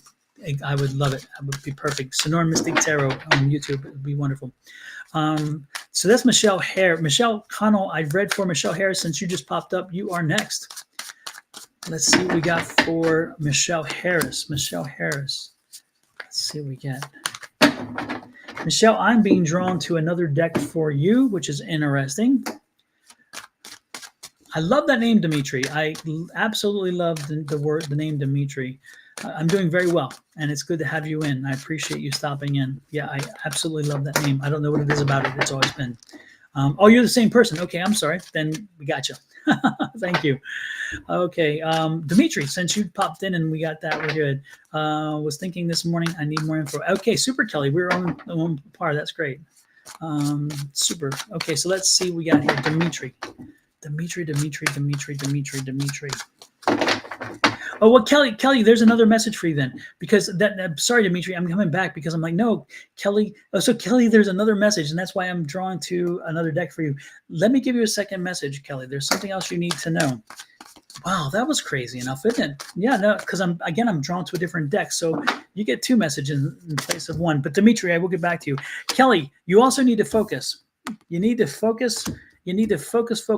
I would love it. That would be perfect. Sonoran Mystic Tarot on YouTube. It would be wonderful. So that's Michelle Harris. Michelle Connell, I've read for Michelle Harris. Since you just popped up, you are next. Let's see what we got for Michelle Harris. Michelle Harris. Let's see what we get. Michelle, I'm being drawn to another deck for you, which is interesting. I love that name, Dimitri. I absolutely love the name Dimitri. I'm doing very well, and it's good to have you in. I appreciate you stopping in. Yeah, I absolutely love that name. I don't know what it is about it. It's always been. Oh, you're the same person. Okay, I'm sorry. Then we got you. Thank you. Okay, Dimitri, since you popped in and we got that, we're good. Was thinking this morning, I need more info. Okay, super, Kelly. We're on one par. That's great. Super. Okay, so let's see what we got here. Dimitri. Oh, well, Kelly, there's another message for you then, because sorry, Dimitri, I'm coming back because I'm like, no, Kelly. Oh, so Kelly, there's another message, and that's why I'm drawn to another deck for you. Let me give you a second message, Kelly. There's something else you need to know. Wow, that was crazy enough, isn't it? Yeah, no, because I'm drawn to a different deck, so you get two messages in place of one. But Dimitri, I will get back to you. Kelly, you also need to focus. You need to focus. You need to focus.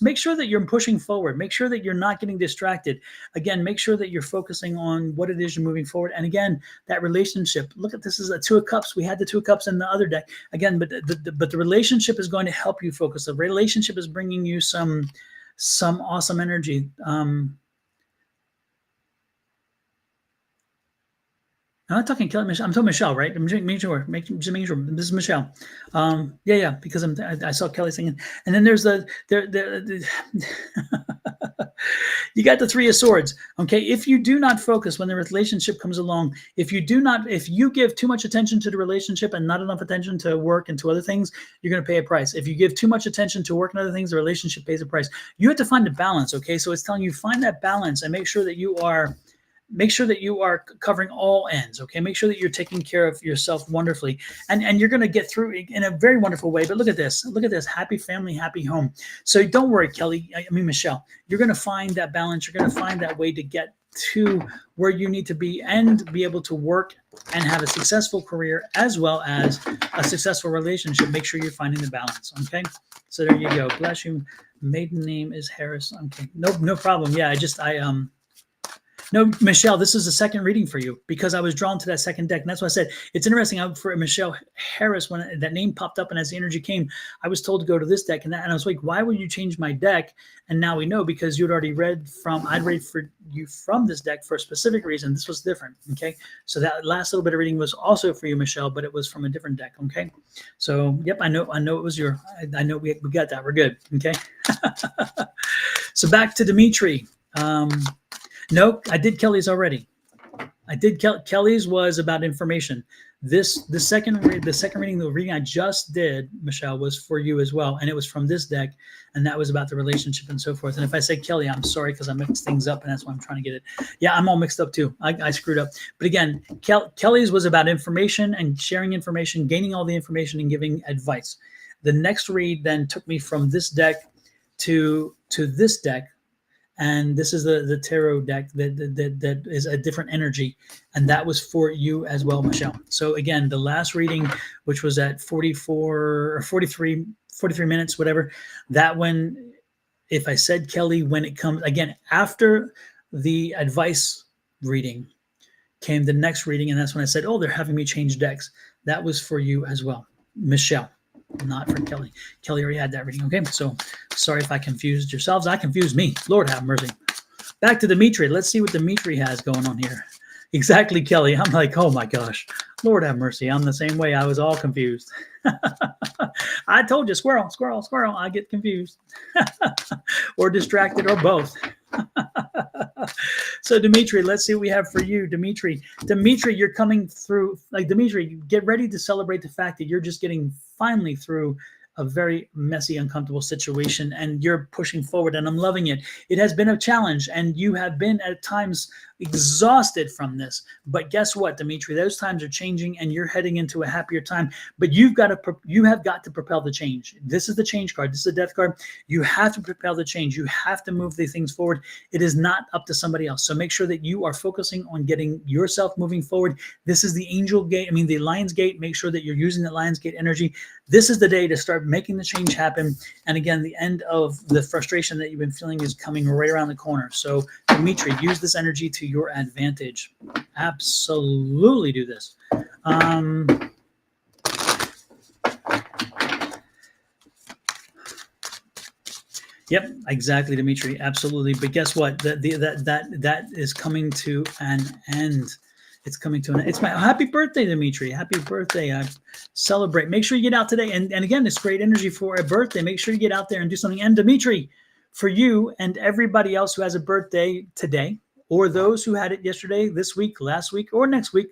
Make sure that you're pushing forward. Make sure that you're not getting distracted. Again, make sure that you're focusing on what it is you're moving forward. And again, that relationship. Look at this is a Two of Cups. We had the Two of Cups in the other deck. Again, but the relationship is going to help you focus. The relationship is bringing you some awesome energy. I'm not talking Kelly. I'm talking Michelle, right? I'm making sure. Making sure. This is Michelle. Yeah, because I saw Kelly singing, and then there's the you got the Three of Swords. Okay, if you do not focus when the relationship comes along, if you give too much attention to the relationship and not enough attention to work and to other things, you're going to pay a price. If you give too much attention to work and other things, the relationship pays a price. You have to find a balance. Okay, so it's telling you find that balance and make sure that you are covering all ends. Okay, make sure that you're taking care of yourself wonderfully, and you're going to get through in a very wonderful way. But look at this, happy family, happy home. So don't worry, Kelly. Michelle, you're going to find that balance. You're going to find that way to get to where you need to be and be able to work and have a successful career as well as a successful relationship. Make sure you're finding the balance. Okay, so there you go. Bless you. Maiden name is Harris. Okay, no problem. Yeah, No, Michelle, this is the second reading for you because I was drawn to that second deck. And that's why I said it's interesting for Michelle Harris, when that name popped up and as the energy came, I was told to go to this deck. And I was like, why would you change my deck? And now we know because you'd already I'd read for you from this deck for a specific reason. This was different. Okay. So that last little bit of reading was also for you, Michelle, but it was from a different deck. Okay. So, yep, I know it was I know we got that. We're good. Okay. So back to Dimitri. No, I did Kelly's already. Kelly's was about information. The second reading, the reading I just did, Michelle, was for you as well, and it was from this deck, and that was about the relationship and so forth. And if I say Kelly, I'm sorry because I mixed things up, and that's why I'm trying to get it. Yeah, I'm all mixed up too. I screwed up. But again, Kelly's was about information and sharing information, gaining all the information, and giving advice. The next read then took me from this deck to this deck. And this is the tarot deck that is a different energy. And that was for you as well, Michelle. So again, the last reading, which was at 44 or 43 minutes, whatever, that one, if I said Kelly, when it comes, again, after the advice reading came the next reading, and that's when I said, oh, they're having me change decks. That was for you as well, Michelle, not for Kelly. Kelly already had that reading. Okay, so sorry if I confused yourselves. I confused me. Lord have mercy. Back to Dimitri. Let's see what Dimitri has going on here. Exactly, Kelly. I'm like, oh my gosh, Lord have mercy. I'm the same way. I was all confused. I told you, squirrel, squirrel, squirrel. I get confused or distracted or both. So Dimitri, let's see what we have for you. Dimitri, you're coming through. Like Dimitri, get ready to celebrate the fact that you're just getting finally through a very messy, uncomfortable situation, and you're pushing forward, and I'm loving it. It has been a challenge, and you have been at times exhausted from this. But guess what, Dimitri? Those times are changing, and you're heading into a happier time. But you have got to propel the change. This is the change card. This is the death card. You have to propel the change. You have to move the things forward. It is not up to somebody else. So make sure that you are focusing on getting yourself moving forward. This is the angel gate. The lion's gate. Make sure that you're using the lion's gate energy. This is the day to start making the change happen. And again, the end of the frustration that you've been feeling is coming right around the corner. So Dimitri, use this energy to your advantage. Absolutely do this. Yep, exactly, Dimitri. Absolutely. But guess what? That is coming to an end. It's coming to an end. It's my happy birthday, Dimitri. Happy birthday. I celebrate. Make sure you get out today. And again, it's great energy for a birthday. Make sure you get out there and do something. And Dimitri, for you and everybody else who has a birthday today, or those who had it yesterday, this week, last week, or next week,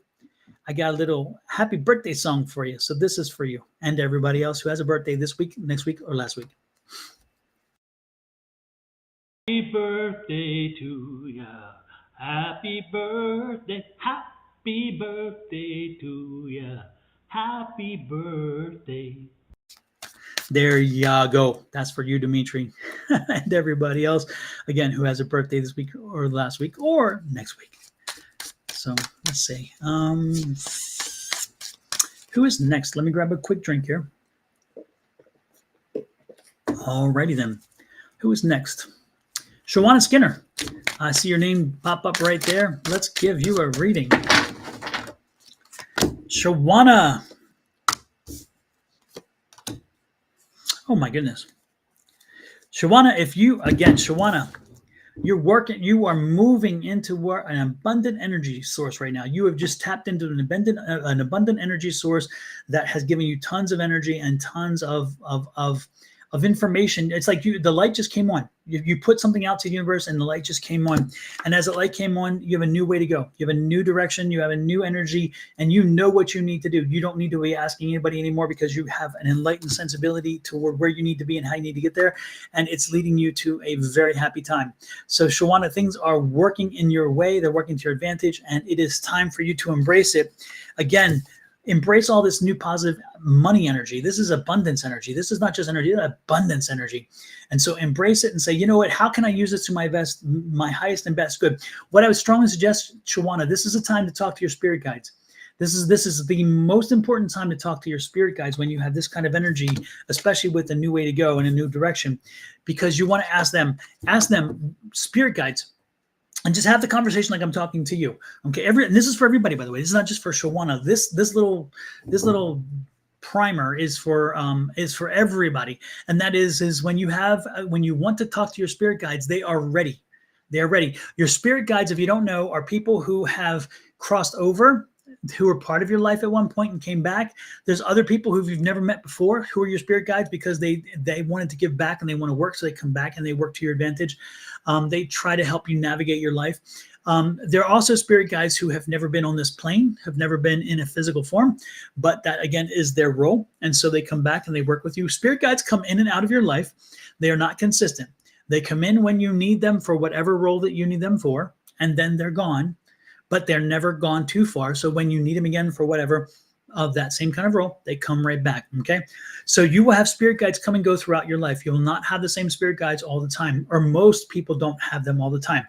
I got a little happy birthday song for you. So this is for you and everybody else who has a birthday this week, next week, or last week. Happy birthday to ya. Happy birthday. Happy birthday to ya. Happy birthday. There ya go. That's for you, Dimitri, and everybody else, again, who has a birthday this week or last week or next week. So let's see. Who is next? Let me grab a quick drink here. Alrighty then. Who is next? Shawana Skinner. I see your name pop up right there. Let's give you a reading. Shawana. Oh my goodness. Shawana, Shawana, you are moving into an abundant energy source right now. You have just tapped into an abundant energy source that has given you tons of energy and tons of information. It's like the light just came on. You put something out to the universe and the light just came on. And as the light came on, you have a new way to go. You have a new direction. You have a new energy, and you know what you need to do. You don't need to be asking anybody anymore because you have an enlightened sensibility toward where you need to be and how you need to get there. And it's leading you to a very happy time. So Shawana, things are working in your way. They're working to your advantage, and it is time for you to embrace it. Again, embrace all this new positive money energy. This is abundance energy. This is not just energy, it's abundance energy. And so embrace it and say, you know what, how can I use this to my highest and best good? What I would strongly suggest, Shawana, this is a time to talk to your spirit guides. This is the most important time to talk to your spirit guides when you have this kind of energy, especially with a new way to go in a new direction, because you want to ask them, spirit guides, and just have the conversation like I'm talking to you. Okay, and this is for everybody, by the way. This is not just for Shawana. This little primer is for everybody, and that is when you want to talk to your spirit guides, they are ready. They are ready. Your spirit guides, if you don't know, are people who have crossed over, who were part of your life at one point and came back. There's other people who you've never met before who are your spirit guides because they wanted to give back and they want to work, so they come back and they work to your advantage. They try to help you navigate your life. There are also spirit guides who have never been on this plane, have never been in a physical form, but that again is their role. And so they come back and they work with you. Spirit guides come in and out of your life. They are not consistent. They come in when you need them for whatever role that you need them for, and then they're gone, but they're never gone too far. So when you need them again for whatever of that same kind of role, they come right back. Okay. So you will have spirit guides come and go throughout your life. You will not have the same spirit guides all the time, or most people don't have them all the time.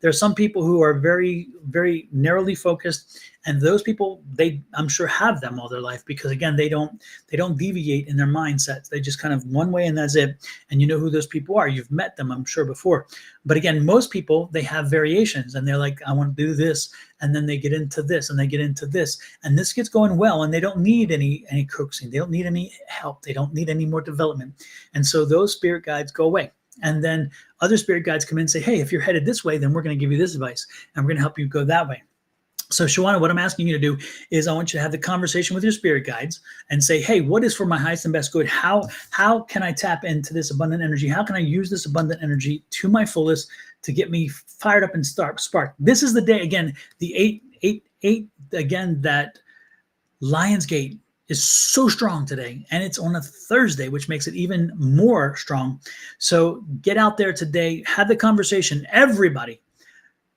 There are some people who are very, very narrowly focused And those people, I'm sure have them all their life, because again, they don't deviate in their mindsets. They just kind of one way and that's it. And you know who those people are. You've met them, I'm sure, before. But again, most people, they have variations, and they're like, I want to do this, and then they get into this, and they get into this, and this gets going well, and they don't need any coaxing. They don't need any help. They don't need any more development. And so those spirit guides go away. And then other spirit guides come in and say, hey, if you're headed this way, then we're going to give you this advice, and we're going to help you go that way. So Shawana, what I'm asking you to do is I want you to have the conversation with your spirit guides and say, hey, what is for my highest and best good? How can I tap into this abundant energy? How can I use this abundant energy to my fullest to get me fired up and spark? This is the day, again, the 8, again, that Lionsgate is so strong today, and it's on a Thursday, which makes it even more strong. So get out there today, have the conversation. Everybody,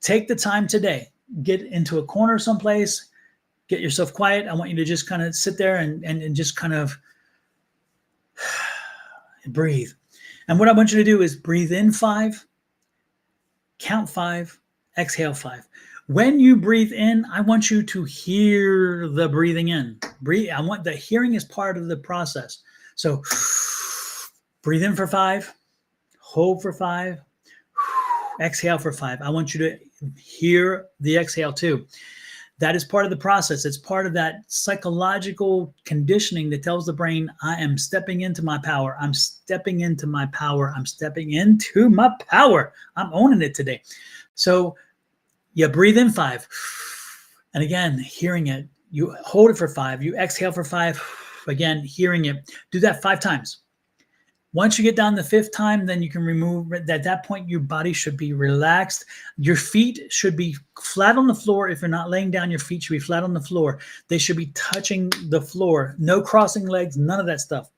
take the time today. Get into a corner someplace, get yourself quiet. I want you to just kind of sit there and just kind of breathe. And what I want you to do is breathe in 5, count 5, exhale 5. When you breathe in, I want you to hear the breathing in. I want the hearing is part of the process. So breathe in for 5, hold for 5, exhale for 5. I want you to hear the exhale too. That is part of the process. It's part of that psychological conditioning that tells the brain, I am stepping into my power. I'm stepping into my power. I'm stepping into my power. I'm owning it today. So you breathe in 5. And again, hearing it. You hold it for 5. You exhale for 5. Again, hearing it. Do that 5 times. Once you get down the 5th time, then you can remove. At that point, your body should be relaxed. Your feet should be flat on the floor. If you're not laying down, your feet should be flat on the floor. They should be touching the floor. No crossing legs, none of that stuff.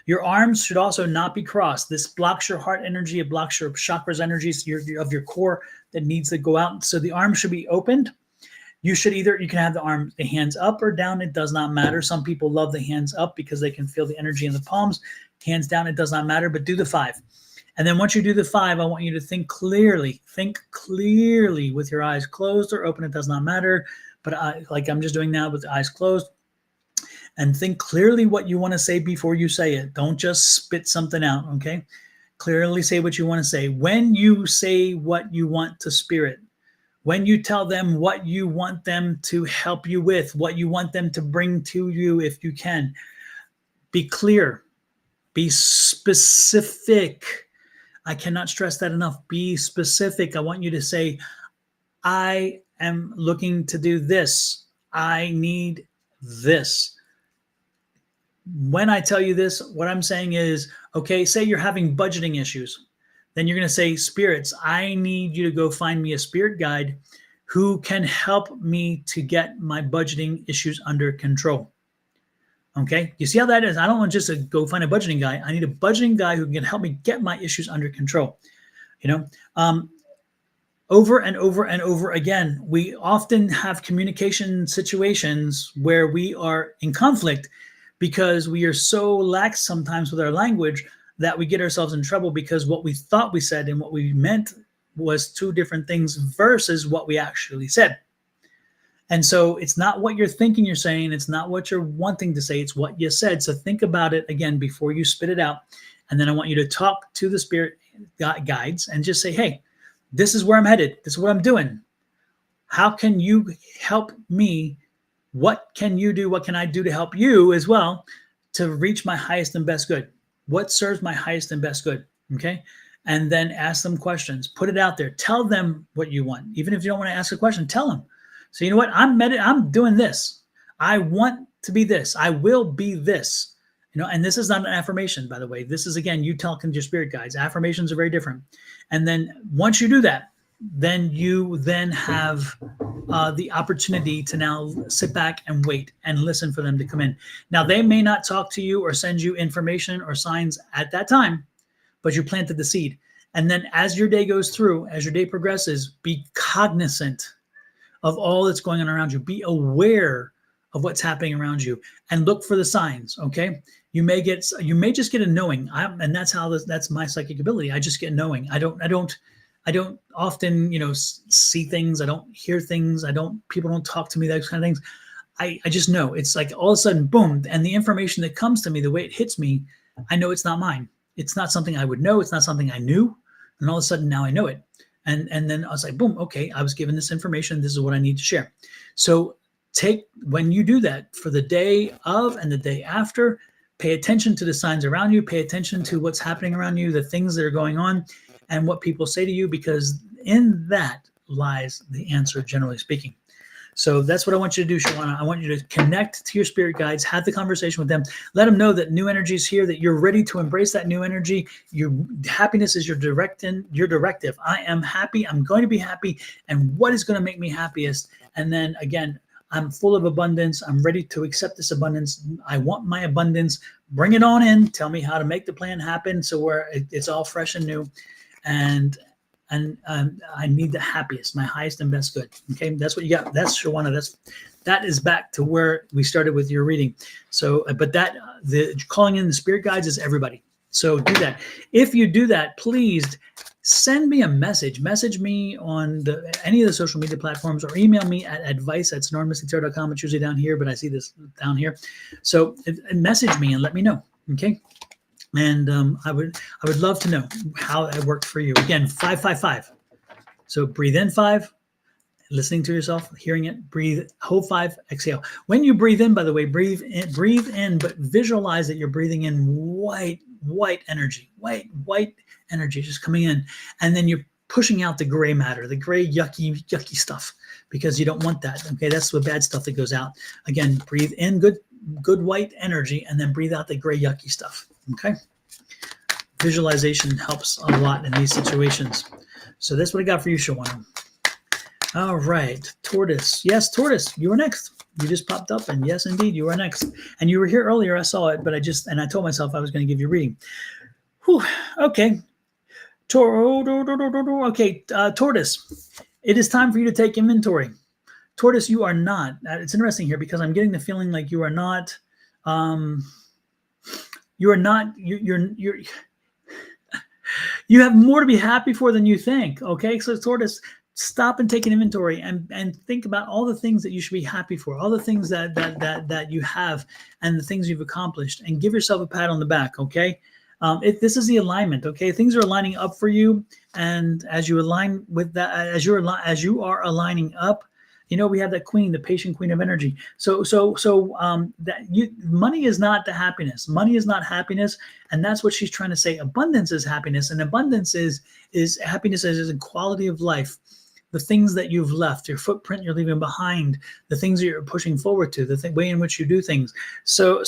Your arms should also not be crossed. This blocks your heart energy. It blocks your chakras energies of your core that needs to go out. So the arms should be opened. You can have the hands up or down. It does not matter. Some people love the hands up because they can feel the energy in the palms. Hands down, it does not matter, but do the 5. And then once you do the 5, I want you to think clearly. Think clearly with your eyes closed or open. It does not matter. But like I'm just doing now with the eyes closed. And think clearly what you want to say before you say it. Don't just spit something out, okay? Clearly say what you want to say. When you say what you want to spirit, when you tell them what you want them to help you with, what you want them to bring to you if you can, be clear. Be specific. I cannot stress that enough. Be specific. I want you to say, I am looking to do this. I need this. When I tell you this, what I'm saying is, okay, say you're having budgeting issues. Then you're going to say, spirits, I need you to go find me a spirit guide who can help me to get my budgeting issues under control. Okay, you see how that is? I don't want just to go find a budgeting guy. I need a budgeting guy who can help me get my issues under control. Over and over and over again, we often have communication situations where we are in conflict because we are so lax sometimes with our language that we get ourselves in trouble because what we thought we said and what we meant was 2 different things versus what we actually said. And so it's not what you're thinking you're saying. It's not what you're wanting to say. It's what you said. So think about it again before you spit it out. And then I want you to talk to the spirit guides and just say, hey, this is where I'm headed. This is what I'm doing. How can you help me? What can you do? What can I do to help you as well to reach my highest and best good? What serves my highest and best good? Okay. And then ask them questions. Put it out there. Tell them what you want. Even if you don't want to ask a question, tell them. So you know what? I'm doing this. I want to be this. I will be this. And this is not an affirmation, by the way. This is, again, you talking to your spirit guides. Affirmations are very different. And then once you do that, then you then have the opportunity to now sit back and wait and listen for them to come in. Now, they may not talk to you or send you information or signs at that time, but you planted the seed. And then as your day goes through, as your day progresses, be cognizant of all that's going on around you. Be aware of what's happening around you and look for the signs. Okay. You may just get a knowing. And that's my psychic ability. I just get knowing. I don't I don't often, see things. I don't hear things. People don't talk to me, those kind of things. I just know. It's like all of a sudden, boom. And the information that comes to me, the way it hits me, I know it's not mine. It's not something I would know. It's not something I knew. And all of a sudden now I know it. And then I was like, boom, okay, I was given this information. This is what I need to share. So when you do that for the day of and the day after, pay attention to the signs around you, pay attention to what's happening around you, the things that are going on, and what people say to you, because in that lies the answer, generally speaking. So that's what I want you to do, Shawana. I want you to connect to your spirit guides, have the conversation with them, let them know that new energy is here, that you're ready to embrace that new energy. Your happiness is your directive. I am happy. I'm going to be happy. And what is going to make me happiest? And then again, I'm full of abundance. I'm ready to accept this abundance. I want my abundance. Bring it on in. Tell me how to make the plan happen so it's all fresh and new. And I need the happiest, my highest and best good. Okay, that's what you got. That's Shawana. That is back to where we started with your reading. So, but the calling in the spirit guides is everybody. So do that. If you do that, please send me a message. Message me on any of the social media platforms, or email me at advice@sonoranmystictarot.com. It's usually down here, but I see this down here. So message me and let me know. Okay. And I would love to know how that worked for you. Again, 555. So breathe in 5, listening to yourself, hearing it. Breathe, hold 5, exhale. When you breathe in, by the way, breathe in, but visualize that you're breathing in white energy, white energy just coming in, and then you're pushing out the gray matter, the gray yucky stuff, because you don't want that. Okay, that's the bad stuff that goes out. Again, breathe in good white energy, and then breathe out the gray yucky stuff. Okay, visualization helps a lot in these situations. So that's what I got for you, Shawana. All right, Tortoise. Yes, Tortoise, you were next. You just popped up, and yes, indeed, you are next. And you were here earlier. I saw it, but I told myself I was going to give you a reading. Whew, okay. Tortoise. It is time for you to take inventory. Tortoise, you are not. It's interesting here because I'm getting the feeling like you are not. You are not. You have more to be happy for than you think. Okay, so Tortoise, stop and take an inventory and think about all the things that you should be happy for, all the things that you have, and the things you've accomplished, and give yourself a pat on the back. Okay, this is the alignment. Okay, things are aligning up for you, and as you align with that, as you are aligning up. We have that queen, the patient queen of energy. So money is not the happiness. Money is not happiness, and that's what she's trying to say. Abundance is happiness, and abundance is happiness is a quality of life. The things that you've left, your footprint you're leaving behind, the things that you're pushing forward to, the way in which you do things. So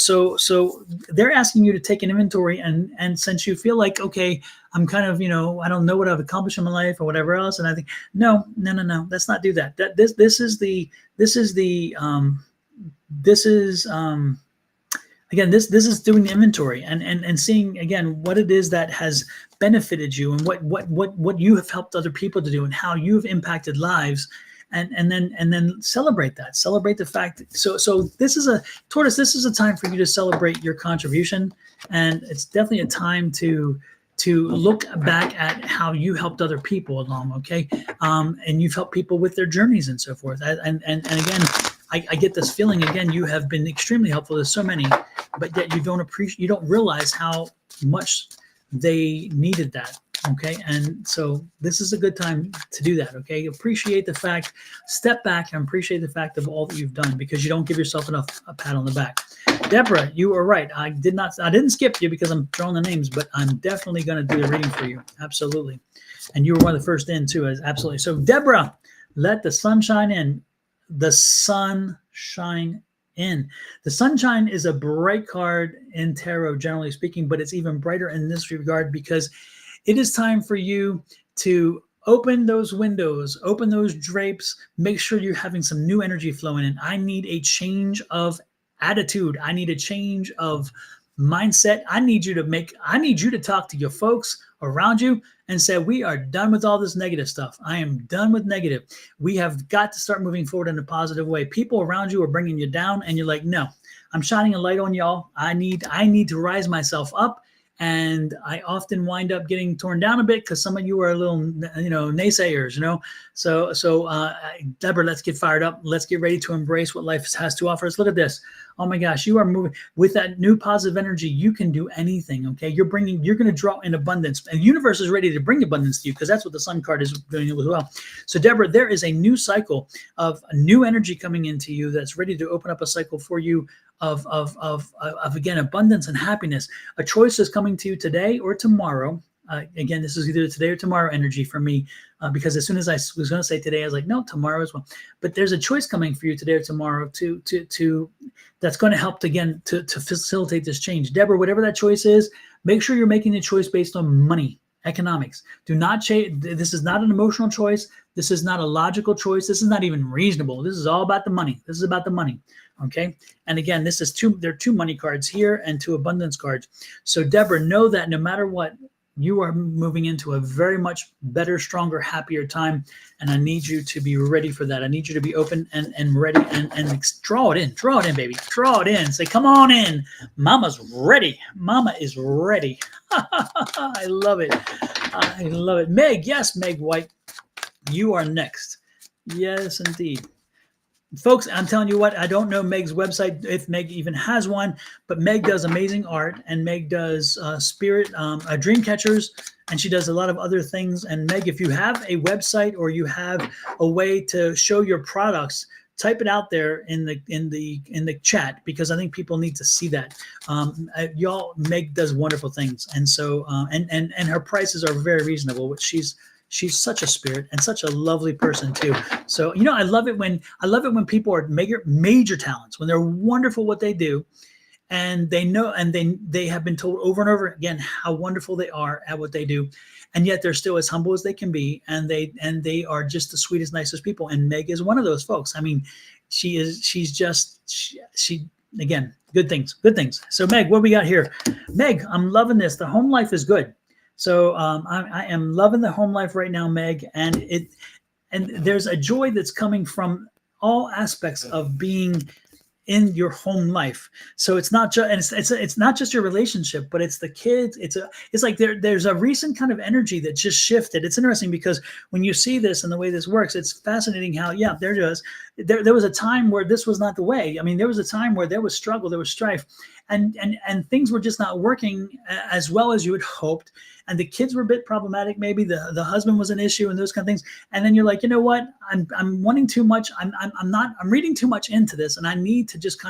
they're asking you to take an inventory, and since you feel like, okay, I'm kind of, I don't know what I've accomplished in my life or whatever else, and I think, no, let's not do that. This is doing the inventory and seeing again what it is that has benefited you, and what you have helped other people to do, and how you've impacted lives, and then celebrate the fact. So this is a Tortoise. This is a time for you to celebrate your contribution, and it's definitely a time to look back at how you helped other people along. Okay, and you've helped people with their journeys and so forth. And again, I get this feeling again. You have been extremely helpful to so many, but yet you don't realize how much they needed that. Okay, and so this is a good time to do that. Okay, appreciate the fact, step back and appreciate the fact of all that you've done, because you don't give yourself enough a pat on the back. Deborah, you are right. I didn't skip you because I'm drawing the names, but I'm definitely going to do the reading for you. Absolutely, and you were one of the first in too. Absolutely. So Deborah, let the sunshine in. The sun shine in. The sunshine is a bright card in tarot, generally speaking, but it's even brighter in this regard because it is time for you to open those windows, open those drapes, make sure you're having some new energy flowing in. I need a change of attitude. I need a change of mindset. I need you to talk to your folks around you and say, we are done with all this negative stuff. I am done with negative. We have got to start moving forward in a positive way. People around you are bringing you down, and you're like, no, I'm shining a light on y'all. I need to rise myself up And I often wind up getting torn down a bit because some of you are a little, naysayers, So, Deborah, let's get fired up. Let's get ready to embrace what life has to offer us. Look at this. Oh my gosh, you are moving with that new positive energy. You can do anything. Okay, you're going to draw in abundance, and the universe is ready to bring abundance to you because that's what the Sun card is doing as well. So, Deborah, there is a new cycle of new energy coming into you that's ready to open up a cycle for you of again, abundance and happiness. A choice is coming to you today or tomorrow. Again, this is either today or tomorrow energy for me, because as soon as I was going to say today, I was like, no, tomorrow as well. But there's a choice coming for you today or tomorrow to that's going to help again to facilitate this change. Deborah, whatever that choice is, make sure you're making the choice based on money, economics. Do not change. This is not an emotional choice. This is not a logical choice. This is not even reasonable. This is all about the money. This is about the money. Okay. And again, there are 2 money cards here and 2 abundance cards. So Deborah, know that no matter what, you are moving into a very much better, stronger, happier time. And I need you to be ready for that. I need you to be open and ready and draw it in, baby. Draw it in. Say, come on in. Mama's ready. Mama is ready. I love it. I love it. Meg, yes, Meg White, you are next. Yes, indeed. Folks, I'm telling you what, I don't know Meg's website, if Meg even has one, but Meg does amazing art, and Meg does spirit dream catchers, and she does a lot of other things. And Meg, if you have a website or you have a way to show your products, type it out there in the chat, because I think people need to see that. Y'all, Meg does wonderful things, and so and her prices are very reasonable, which she's such a spirit and such a lovely person too. So, I love it when people are major talents, when they're wonderful what they do, and they know, and they have been told over and over again how wonderful they are at what they do, and yet they're still as humble as they can be, and they are just the sweetest, nicest people. And Meg is one of those folks. I mean, she's again, good things. So Meg, what we got here? Meg, I'm loving this. The home life is good. So I am loving the home life right now, Meg, and there's a joy that's coming from all aspects of being in your home life. So it's not just, and it's not just your relationship, but it's the kids. It's like there's a recent kind of energy that just shifted. It's interesting because when you see this and the way this works, it's fascinating how, there was a time where this was not the way. I mean, there was a time where there was struggle, there was strife, and things were just not working as well as you had hoped. And the kids were a bit problematic. Maybe the husband was an issue and those kind of things. And then you're like, you know what? I'm wanting too much. I'm reading too much into this. And I need to just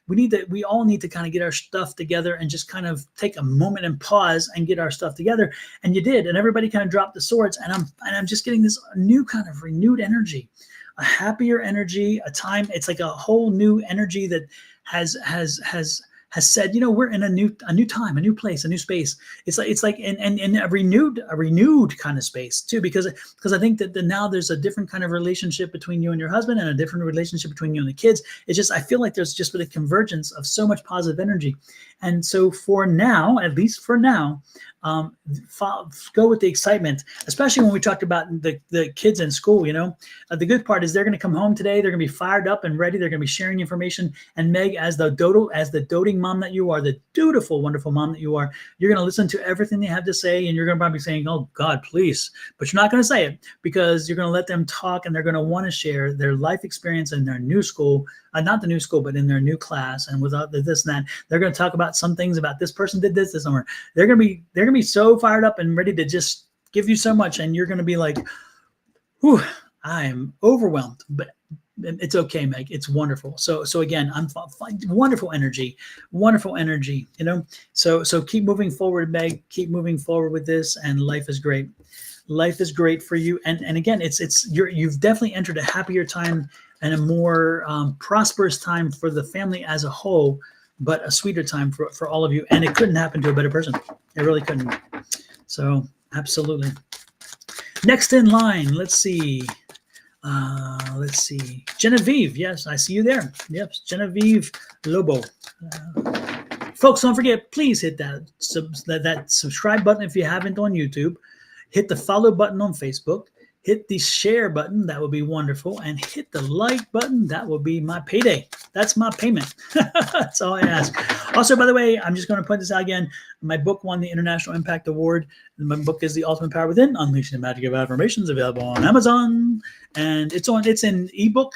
we all need to kind of get our stuff together and just kind of take a moment and pause and get our stuff together. And you did. And everybody kind of dropped the swords. And I'm just getting this new kind of renewed energy, a happier energy, a time. It's like a whole new energy that has said, we're in a new time, a new place, a new space. It's like in a renewed kind of space too, because I think that now there's a different kind of relationship between you and your husband, and a different relationship between you and the kids. It's just, I feel like there's just been a convergence of so much positive energy. And so for now, at least for now, go with the excitement, especially when we talked about the kids in school. The good part is they're going to come home today. They're going to be fired up and ready. They're going to be sharing information. And Meg, as the doting mom that you are, the dutiful, wonderful mom that you are, you're going to listen to everything they have to say, and you're going to probably be saying, "Oh God, please," but you're not going to say it, because you're going to let them talk, and they're going to want to share their life experience in their new school. Not the new school, but in their new class, and without this and that. They're going to talk about some things about this person did this summer. They're going to be so fired up and ready to just give you so much, and you're going to be like, "Whew, I am overwhelmed." But it's okay, Meg. It's wonderful. So again, I'm wonderful energy. So keep moving forward, Meg. Keep moving forward with this, and life is great. Life is great for you, and again, you've definitely entered a happier time and a more prosperous time for the family as a whole, but a sweeter time for all of you. And it couldn't happen to a better person. It really couldn't. So absolutely. Next in line, let's see. Genevieve. Yes, I see you there. Yep, Genevieve Lobo. Folks, don't forget, please hit that subscribe button if you haven't on YouTube. Hit the follow button on Facebook. hit the share button. That would be wonderful. And hit the like button. That will be my payday. That's my payment. That's all I ask. Also, by the way, I'm just going to point this out again. My book won the International Impact Award. My book is The Ultimate Power Within, Unleashing the Magic of Affirmations, available on Amazon. And it's in ebook.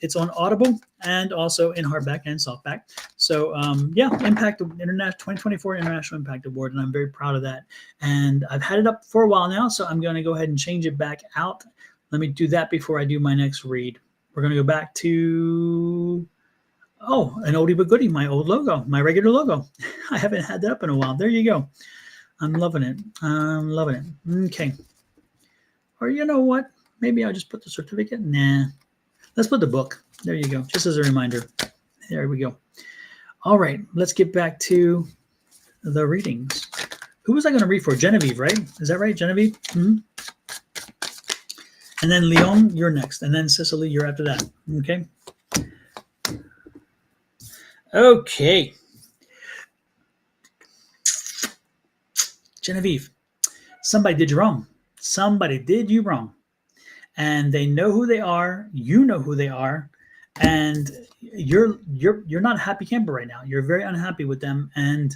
It's on Audible and also in hardback and softback. So yeah, Impact International 2024 International Impact Award, and I'm very proud of that. And I've had it up for a while now, so I'm going to go ahead and change it back out. Let me do that before I do my next read. We're going to go back to an oldie but goodie, my old logo, my regular logo. I haven't had that up in a while. There you go. I'm loving it. I'm loving it. Okay. Or you know what? Maybe I'll just put the certificate. Nah. Let's put the book. There you go. Just as a reminder. There we go. All right. Let's get back to the readings. Who was I going to read for? Genevieve, right? Is that right, Genevieve? Mm-hmm. And then Leon, you're next. And then Cicely, you're after that. Okay. Okay. Genevieve, somebody did you wrong. Somebody did you wrong. And they know who they are, you know who they are, and you're not a happy camper right now. You're very unhappy with them, and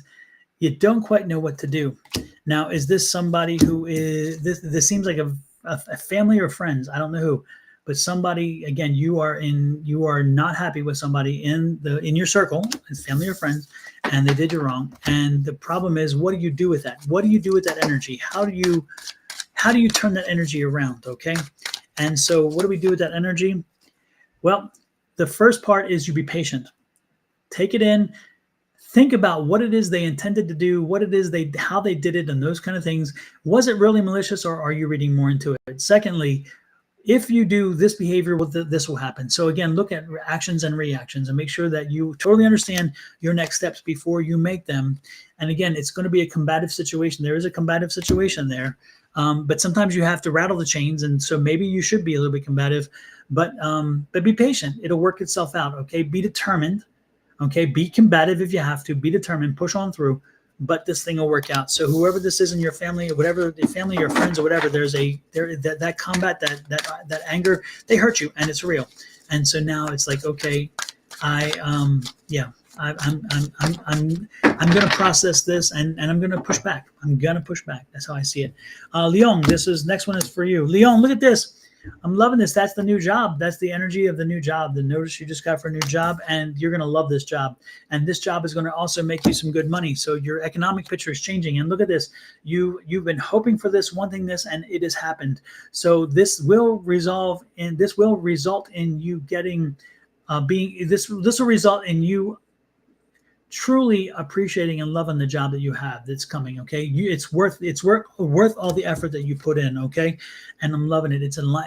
you don't quite know what to do. Now, is this somebody who is this seems like a family or friends? I don't know who, but somebody, again, you are not happy with somebody in your circle, it's family or friends, and they did you wrong. And the problem is, what do you do with that? What do you do with that energy? How do you turn that energy around? Okay. And so what do we do with that energy? Well, the first part is you be patient. Take it in. Think about what it is they intended to do, how they did it, and those kind of things. Was it really malicious, or are you reading more into it? Secondly, if you do this behavior, this will happen. So again, look at actions and reactions and make sure that you totally understand your next steps before you make them. And again, it's going to be a combative situation. There is a combative situation there. But sometimes you have to rattle the chains, and so maybe you should be a little bit combative, but be patient. It'll work itself out. Okay, be determined. Okay, be combative if you have to. Be determined. Push on through. But this thing will work out. So whoever this is in your family, or whatever the family, your friends, or whatever, that combat, that anger, they hurt you, and it's real. And so now it's like, okay, I'm going to process this, and I'm going to push back. I'm going to push back. That's how I see it. Leon, next one is for you. Leon, look at this. I'm loving this. That's the new job. That's the energy of the new job. The notice you just got for a new job, and you're going to love this job. And this job is going to also make you some good money. So your economic picture is changing. And look at this. You've been hoping for this, wanting this, and it has happened. So this will result in you getting this will result in you truly appreciating and loving the job that you have that's coming. Okay, it's worth all the effort that you put in. Okay, and I'm loving it.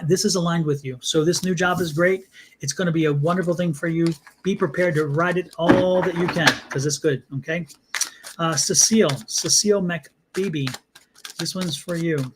This is aligned with you. So this new job is great. It's going to be a wonderful thing for you. Be prepared to ride it all that you can, because it's good. Okay, Cecile McBeebe, this one's for you.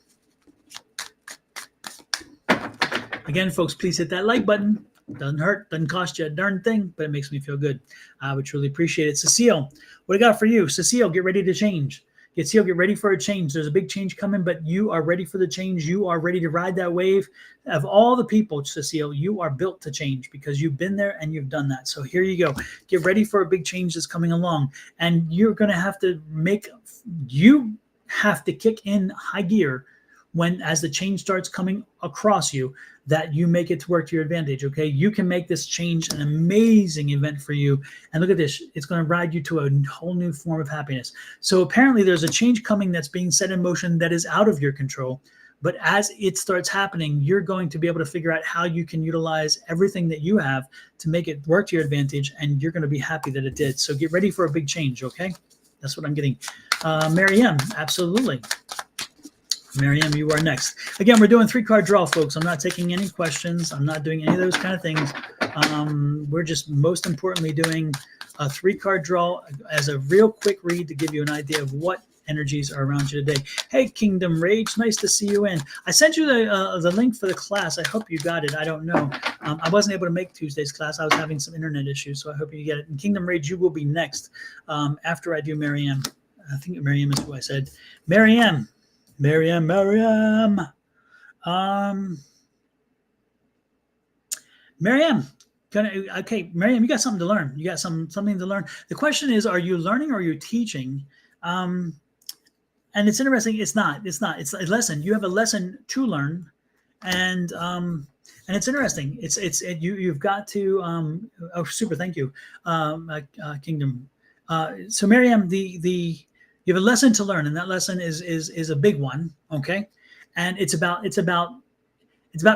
Again, folks, please hit that like button. Doesn't hurt, doesn't cost you a darn thing, but it makes me feel good. I would truly appreciate it. Cecile, what I got for you? Cecile, get ready to change. Cecile, get ready for a change. There's a big change coming, but you are ready for the change. You are ready to ride that wave. Of all the people, Cecile, you are built to change because you've been there and you've done that. So here you go. Get ready for a big change that's coming along. And you're going to have to kick in high gear as the change starts coming across you, that you make it to work to your advantage. Okay, you can make this change an amazing event for you. And look at this, it's going to ride you to a whole new form of happiness. So apparently there's a change coming that's being set in motion that is out of your control. But as it starts happening, you're going to be able to figure out how you can utilize everything that you have to make it work to your advantage, and you're going to be happy that it did. So get ready for a big change. Okay, that's what I'm getting. Mary M, absolutely. Miriam, you are next. Again, we're doing 3-card draw, folks. I'm not taking any questions. I'm not doing any of those kind of things. We're just most importantly doing a 3-card draw as a real quick read to give you an idea of what energies are around you today. Hey, Kingdom Rage, nice to see you in. I sent you the link for the class. I hope you got it. I don't know. I wasn't able to make Tuesday's class. I was having some internet issues, so I hope you get it. And Kingdom Rage, you will be next after I do Miriam. I think Miriam is who I said. Miriam. Um, Marianne, okay, Marianne, you got something to learn. You got something to learn. The question is, are you learning or are you teaching? And it's interesting. It's not. It's a lesson. You have a lesson to learn, and it's interesting. You've got to. Oh, super! Thank you, Kingdom. So, Miriam, the you have a lesson to learn, and that lesson is a big one. Okay, and it's about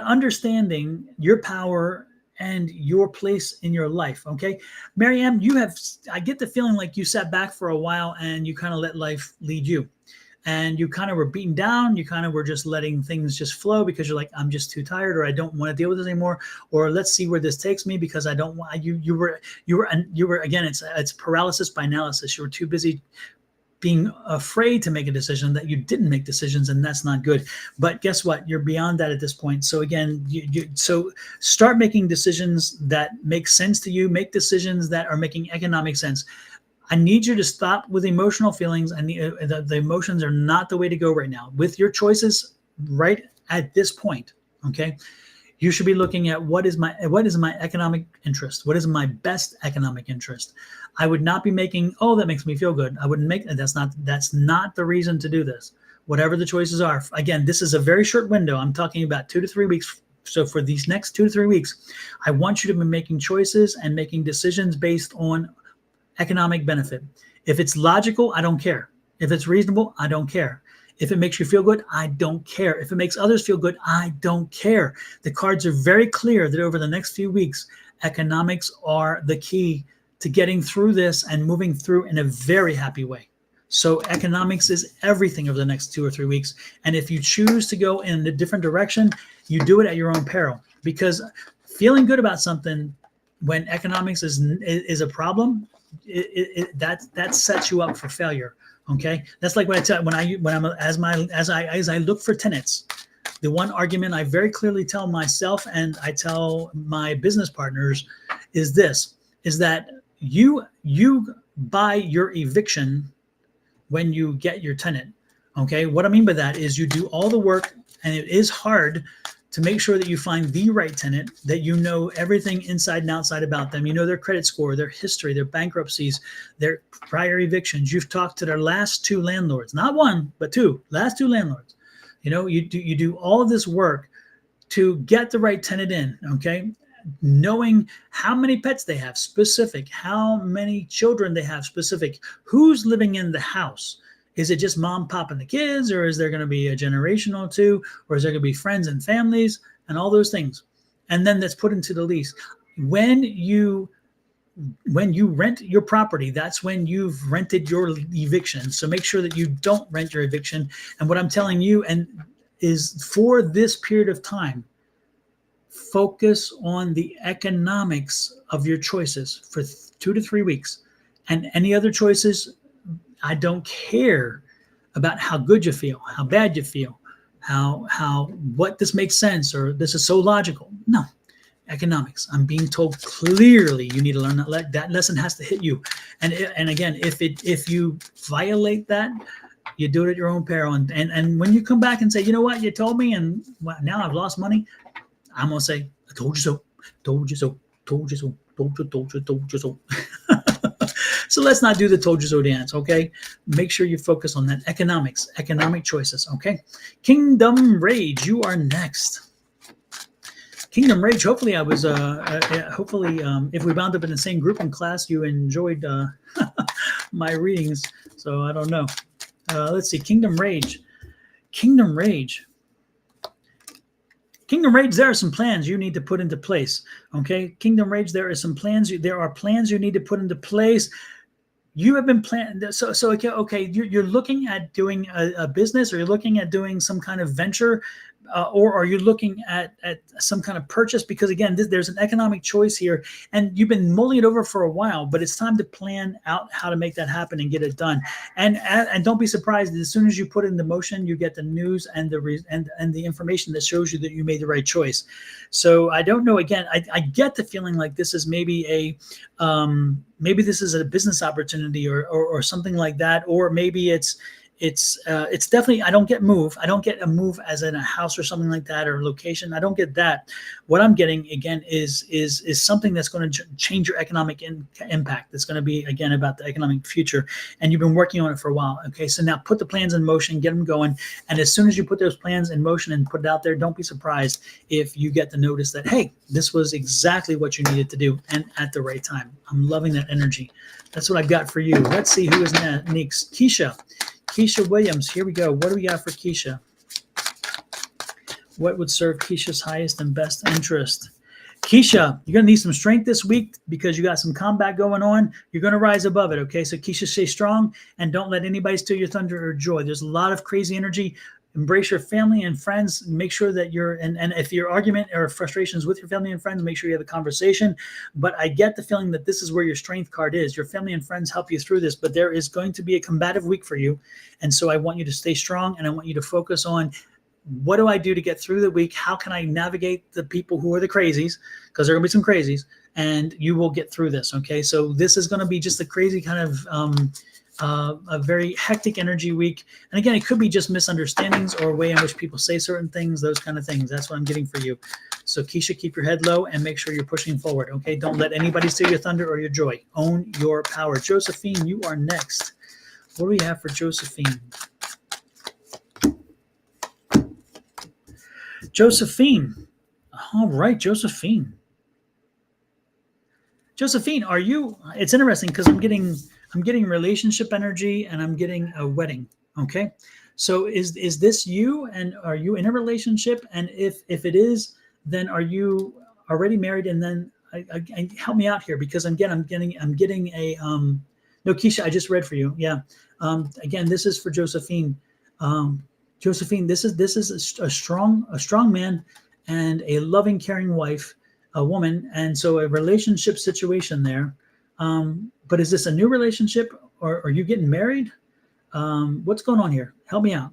understanding your power and your place in your life. Okay, Marianne, I get the feeling like you sat back for a while and you kind of let life lead you, and you kind of were beaten down. You kind of were just letting things just flow because you're like, I'm just too tired, or I don't want to deal with this anymore, or let's see where this takes me because I don't want you were again, it's paralysis by analysis. You were too busy being afraid to make a decision that you didn't make decisions, and that's not good. But guess what? You're beyond that at this point. So again, so start making decisions that make sense to you. Make decisions that are making economic sense. I need you to stop with emotional feelings, and the emotions are not the way to go right now. With your choices right at this point, okay? You should be looking at what is my economic interest? What is my best economic interest? I would not be making, oh, that makes me feel good. I wouldn't make that's not the reason to do this. Whatever the choices are. Again, this is a very short window. I'm talking about 2 to 3 weeks. So for these next 2 to 3 weeks, I want you to be making choices and making decisions based on economic benefit. If it's logical, I don't care. If it's reasonable, I don't care. If it makes you feel good, I don't care. If it makes others feel good, I don't care. The cards are very clear that over the next few weeks, economics are the key to getting through this and moving through in a very happy way. So economics is everything over the next 2 or 3 weeks. And if you choose to go in a different direction, you do it at your own peril, because feeling good about something when economics is a problem, that sets you up for failure. Okay, that's like what I tell as I look for tenants. The one argument I very clearly tell myself and I tell my business partners is that you buy your eviction when you get your tenant. Okay, what I mean by that is you do all the work, and it is hard to make sure that you find the right tenant, that you know everything inside and outside about them. You know their credit score, their history, their bankruptcies, their prior evictions. You've talked to their last 2 landlords, not one, but 2, last 2 landlords. You know, you do all of this work to get the right tenant in, okay? Knowing how many pets they have, specific, how many children they have, specific, who's living in the house. Is it just mom, pop, and the kids, or is there going to be a generation or 2, or is there going to be friends and families and all those things? And then that's put into the lease. When you rent your property, that's when you've rented your eviction. So make sure that you don't rent your eviction. And what I'm telling you is for this period of time, focus on the economics of your choices for 2 to 3 weeks. And any other choices, I don't care about how good you feel, how bad you feel, what this makes sense, or this is so logical. No, economics. I'm being told clearly you need to learn that lesson has to hit you. And again, if you violate that, you do it at your own peril. And when you come back and say, you know what, you told me, and now I've lost money, I'm gonna say, I told you so, told you so, told you so, told you so. So let's not do the told you so dance, okay? Make sure you focus on that economic choices, okay? Kingdom Rage, you are next. Kingdom Rage, hopefully if we wound up in the same group in class, you enjoyed my readings. So I don't know. Let's see, Kingdom Rage. Kingdom Rage, there are some plans you need to put into place, okay? Kingdom Rage, there are plans you need to put into place. You have been planning. So okay. You're looking at doing a business, or you're looking at doing some kind of venture, or are you looking at some kind of purchase? Because again, there's an economic choice here, and you've been mulling it over for a while. But it's time to plan out how to make that happen and get it done. And don't be surprised, as soon as you put it into motion, you get the news and the information that shows you that you made the right choice. So I don't know. Again, I get the feeling like this is maybe maybe this is a business opportunity or something like that, or maybe it's it's definitely, I don't get move. I don't get a move as in a house or something like that, or a location. I don't get that. What I'm getting again is something that's going to change your economic impact. It's going to be again about the economic future, and you've been working on it for a while. Okay, so now put the plans in motion, get them going, and as soon as you put those plans in motion and put it out there, don't be surprised if you get the notice that, hey, this was exactly what you needed to do and at the right time. I'm loving that energy. That's what I've got for you. Let's see who is next. Keisha Williams. Here we go. What do we got for Keisha? What would serve Keisha's highest and best interest? Keisha, you're going to need some strength this week because you got some combat going on. You're going to rise above it, okay? So Keisha, stay strong and don't let anybody steal your thunder or joy. There's a lot of crazy energy. Embrace your family and friends. Make sure that and if your argument or frustrations with your family and friends, make sure you have a conversation. But I get the feeling that this is where your strength card is. Your family and friends help you through this, but there is going to be a combative week for you. And so I want you to stay strong, and I want you to focus on, what do I do to get through the week? How can I navigate the people who are the crazies? Because there are going to be some crazies, and you will get through this, okay? So this is going to be just a crazy kind of a very hectic energy week. And again, it could be just misunderstandings or a way in which people say certain things, those kind of things. That's what I'm getting for you. So Keisha, keep your head low and make sure you're pushing forward, okay? Don't let anybody steal your thunder or your joy. Own your power. Josephine, you are next. What do we have for Josephine? Josephine. All right, Josephine. Josephine, are you, it's interesting because I'm getting relationship energy and I'm getting a wedding. Okay. So is this you, and are you in a relationship? And if it is, then are you already married? And then I help me out here, because I'm getting a no, Keisha, I just read for you. Yeah. Again, this is for Josephine. Josephine, this is a strong man and a loving, caring wife, a woman. And so a relationship situation there. But is this a new relationship, or are you getting married? What's going on here? Help me out.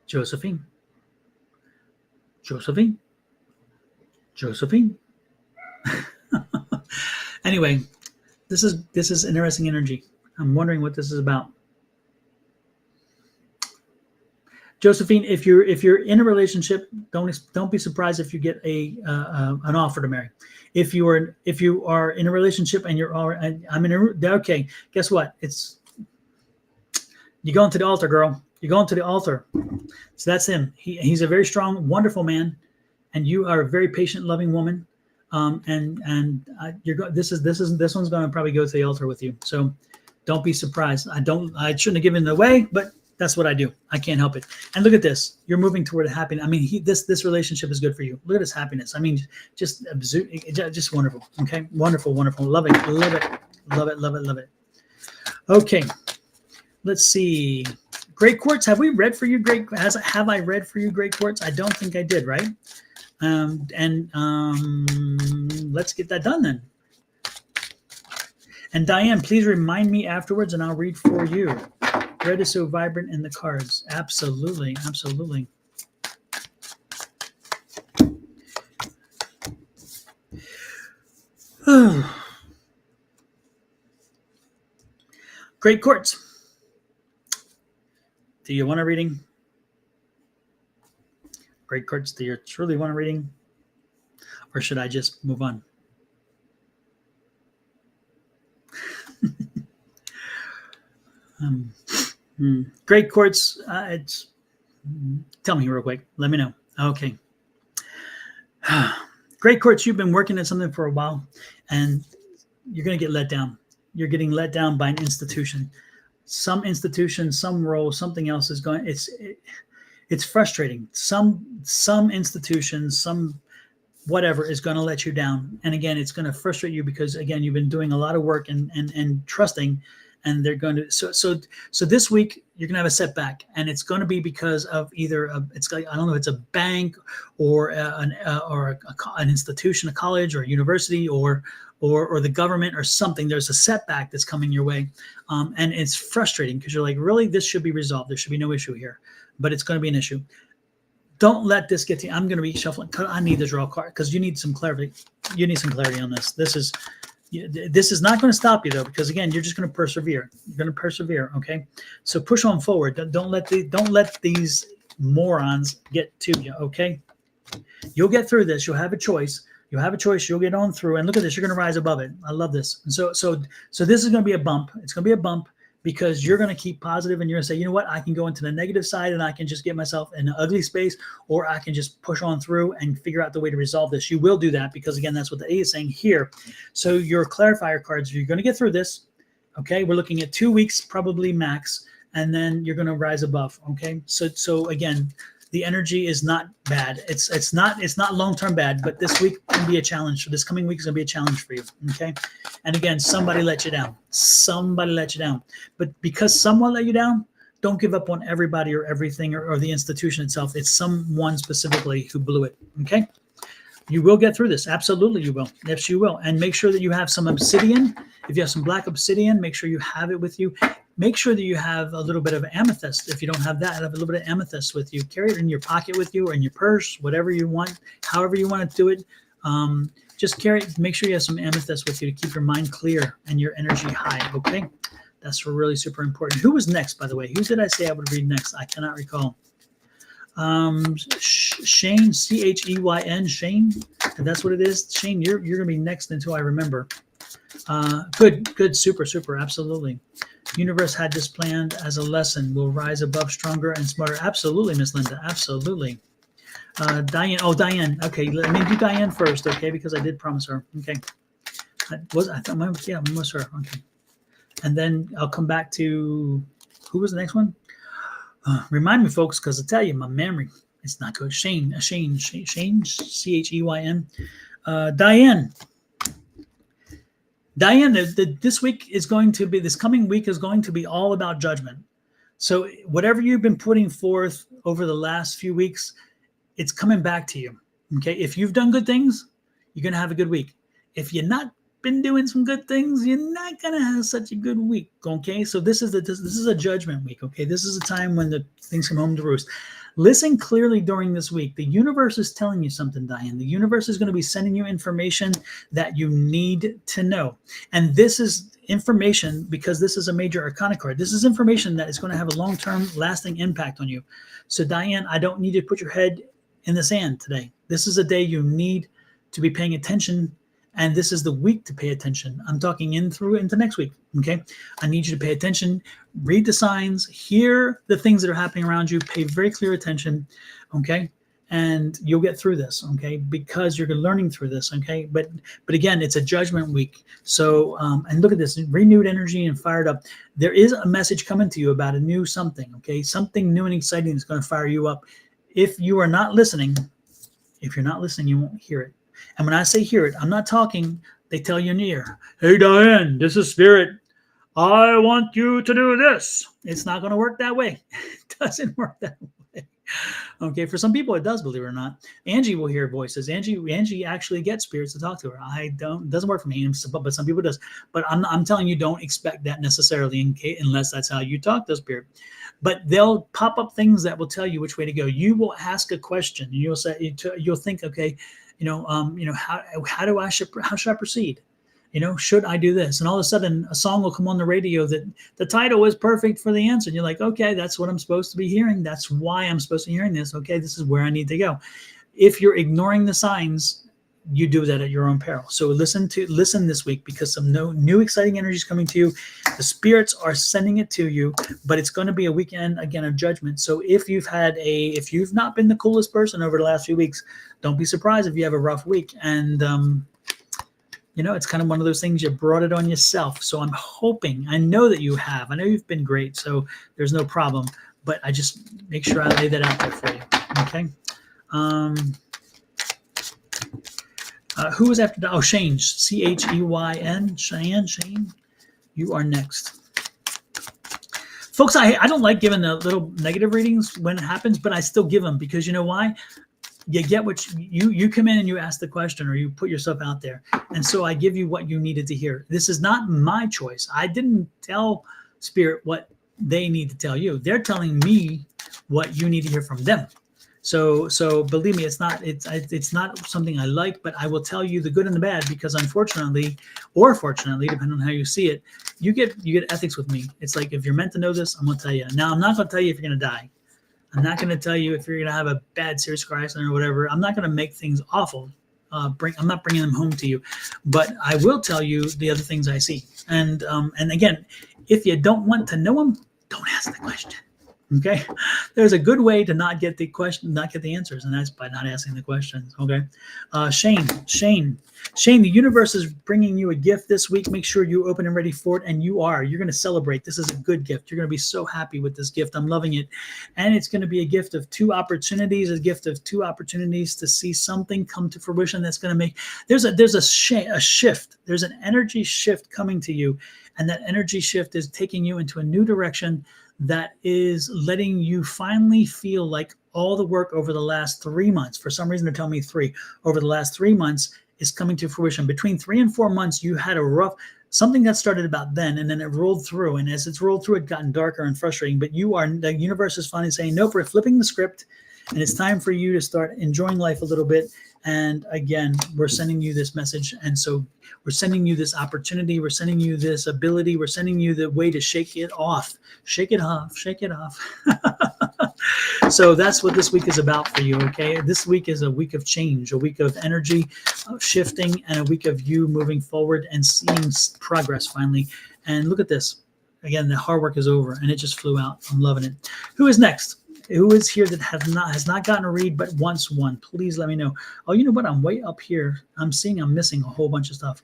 Josephine. Anyway, this is interesting energy. I'm wondering what this is about. Josephine, if you're in a relationship, don't be surprised if you get an offer to marry. If you are in a relationship and okay, guess what? You're going to the altar, girl. You're going to the altar. So that's him. He's a very strong, wonderful man, and you are a very patient, loving woman. This one's going to probably go to the altar with you. So don't be surprised. I shouldn't have given it away, but that's what I do. I can't help it. And look at this. You're moving toward happiness. I mean, this relationship is good for you. Look at his happiness. I mean, just wonderful. Okay, wonderful. Love it. Okay, let's see. Great Quartz. Have I read for you, Great Quartz? I don't think I did, right? Let's get that done then. And Diane, please remind me afterwards, and I'll read for you. Red is so vibrant in the cards. Absolutely. Great Quartz. Do you want a reading? Great Quartz, do you truly want a reading? Or should I just move on? Great Quartz, tell me real quick. Let me know. Okay. Great Quartz, you've been working at something for a while, and you're going to get let down. You're getting let down by an institution. Some institution, some role, something else is going. It's frustrating. Some institution, some whatever is going to let you down. And again, it's going to frustrate you because, again, you've been doing a lot of work and trusting. And they're going to so this week you're going to have a setback, and it's going to be because of either I don't know if it's a bank or an institution, a college or a university or the government or something. There's a setback that's coming your way, and it's frustrating because you're like, really, this should be resolved. There should be no issue here, but it's going to be an issue. Don't let this get to you. I'm going to be shuffling because I need to draw a card because you need some clarity. You need some clarity on this. This is This is not going to stop you though, because again, you're just going to persevere. You're going to persevere. Okay. So push on forward. Don't let these morons get to you. Okay. You'll get through this. You'll have a choice. You'll have a choice. You'll get on through. And look at this. You're going to rise above it. I love this. And so this is going to be a bump. It's going to be a bump because you're going to keep positive and you're going to say, you know what? I can go into the negative side and I can just get myself in an ugly space, or I can just push on through and figure out the way to resolve this. You will do that because again, that's what the A is saying here. So your clarifier cards, you're going to get through this. Okay. We're looking at 2 weeks, probably max. And then you're going to rise above. Okay. So again, the energy is not bad. It's not long-term bad, but this week can be a challenge. So this coming week is going to be a challenge for you. Okay. And again, somebody let you down. Somebody let you down. But because someone let you down, don't give up on everybody or everything or the institution itself. It's someone specifically who blew it. Okay. You will get through this. Absolutely, you will. Yes, you will. And make sure that you have some obsidian. If you have some black obsidian, make sure you have it with you. Make sure that you have a little bit of amethyst. If you don't have that, have a little bit of amethyst with you. Carry it in your pocket with you or in your purse, whatever you want, however you want to do it. Just carry it. Make sure you have some amethyst with you to keep your mind clear and your energy high. Okay. That's really super important. Who was next, by the way? Who did I say I would read next? I cannot recall. Shane, Cheyn, Shane. And that's what it is. Shane, you're gonna be next until I remember. Good, super, absolutely. Universe had this planned as a lesson. We'll rise above, stronger and smarter. Absolutely, Miss Linda. Absolutely. Diane. Oh, Diane. Okay, let me do Diane first, okay? Because I did promise her. Okay. I thought, yeah, it was her. Okay. And then I'll come back to who was the next one? Remind me, folks, because I tell you, my memory is not good. Shane, Cheyn, Diane. Diane, this coming week is going to be all about judgment. So whatever you've been putting forth over the last few weeks, it's coming back to you. Okay. If you've done good things, you're going to have a good week. If you're not been doing some good things, you're not going to have such a good week. Okay. So this is a judgment week. Okay. This is a time when the things come home to roost. Listen clearly during this week. The universe is telling you something, Diane. The universe is going to be sending you information that you need to know. And this is information, because this is a major arcana card. This is information that is going to have a long-term lasting impact on you. So Diane, I don't need you to put your head in the sand today. This is a day you need to be paying attention. And this is the week to pay attention. I'm talking into next week. Okay. I need you to pay attention, read the signs, hear the things that are happening around you, pay very clear attention. Okay. And you'll get through this. Okay. Because you're learning through this. Okay. But again, it's a judgment week. So, and look at this, renewed energy and fired up. There is a message coming to you about a new something. Okay. Something new and exciting is going to fire you up. If you're not listening, you won't hear it. And when I say hear it, I'm not talking, they tell you in your ear, hey, Diane, this is Spirit. I want you to do this. It's not going to work that way. It doesn't work that way. Okay, for some people it does, believe it or not. Angie will hear voices. Angie actually gets spirits to talk to her. It doesn't work for me, but some people does. But I'm telling you, don't expect that necessarily unless that's how you talk to spirit. But they'll pop up things that will tell you which way to go. You will ask a question. You'll think, okay, how should I proceed? Should I do this? And all of a sudden a song will come on the radio that the title is perfect for the answer. And you're like, okay, that's what I'm supposed to be hearing. That's why I'm supposed to be hearing this. Okay, this is where I need to go. If you're ignoring the signs, you do that at your own peril. So listen this week, because some new exciting energy is coming to you. The spirits are sending it to you, but it's going to be a weekend again of judgment. So if you've not been the coolest person over the last few weeks, don't be surprised if you have a rough week. And it's kind of one of those things, you brought it on yourself. So I'm hoping, I know that you have. I know you've been great, so there's no problem. But I just make sure I lay that out there for you. Okay. Who was after that? Oh, Shane, Cheyn. Shane, you are next. Folks, I don't like giving the little negative readings when it happens, but I still give them, because you know why? You get what you come in and you ask the question, or you put yourself out there. And so I give you what you needed to hear. This is not my choice. I didn't tell Spirit what they need to tell you. They're telling me what you need to hear from them. So believe me, it's not something I like, but I will tell you the good and the bad, because unfortunately, or fortunately, depending on how you see it, you get ethics with me. It's like, if you're meant to know this, I'm gonna tell you. Now, I'm not gonna tell you if you're gonna die. I'm not gonna tell you if you're gonna have a bad serious car accident or whatever. I'm not gonna make things awful. I'm not bringing them home to you, but I will tell you the other things I see. And again, if you don't want to know them, don't ask the question. Okay, there's a good way to not get the question, not get the answers, and that's by not asking the questions. Okay, Shane, the universe is bringing you a gift this week. Make sure you open and ready for it, and you're going to celebrate. This is a good gift. You're going to be so happy with this gift. I'm loving it, and it's going to be a gift of two opportunities. A gift of two opportunities to see something come to fruition. That's going to make there's a shift. There's an energy shift coming to you, and that energy shift is taking you into a new direction that is letting you finally feel like all the work over the last 3 months, for some reason they're telling me 3, over the last 3 months is coming to fruition. Between 3 and 4 months, you had a rough, something that started about then, and then it rolled through. And as it's rolled through, it gotten darker and frustrating. But the universe is finally saying, nope, we're flipping the script, and it's time for you to start enjoying life a little bit. And again, we're sending you this message. And so we're sending you this opportunity. We're sending you this ability. We're sending you the way to shake it off. Shake it off. Shake it off. So that's what this week is about for you, okay? This week is a week of change, a week of energy shifting, and a week of you moving forward and seeing progress finally. And look at this. Again, the hard work is over, and it just flew out. I'm loving it. Who is next? Who is here that has not gotten a read but wants one? Please let me know. Oh, you know what? I'm way up here. I'm missing a whole bunch of stuff.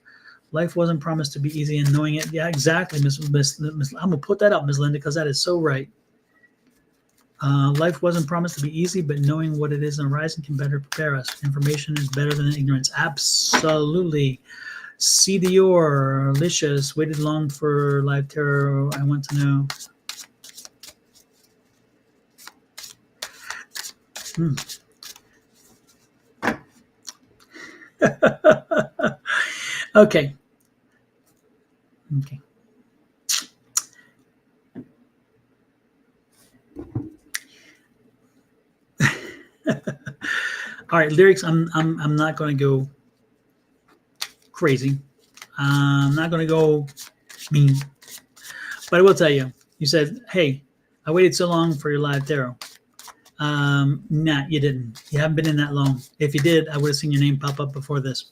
Life wasn't promised to be easy, and knowing it. Yeah, exactly, Miss. I'm gonna put that up, Miss Linda, because that is so right. Life wasn't promised to be easy, but knowing what it is on the horizon can better prepare us. Information is better than ignorance. Absolutely. C. Dior, Licious, waited long for live tarot. I want to know. Okay. All right, lyrics. I'm not going to go crazy. I'm not going to go mean, but I will tell you. You said, "Hey, I waited so long for your live tarot." Nah, you didn't. You haven't been in that long. If you did, I would have seen your name pop up before this.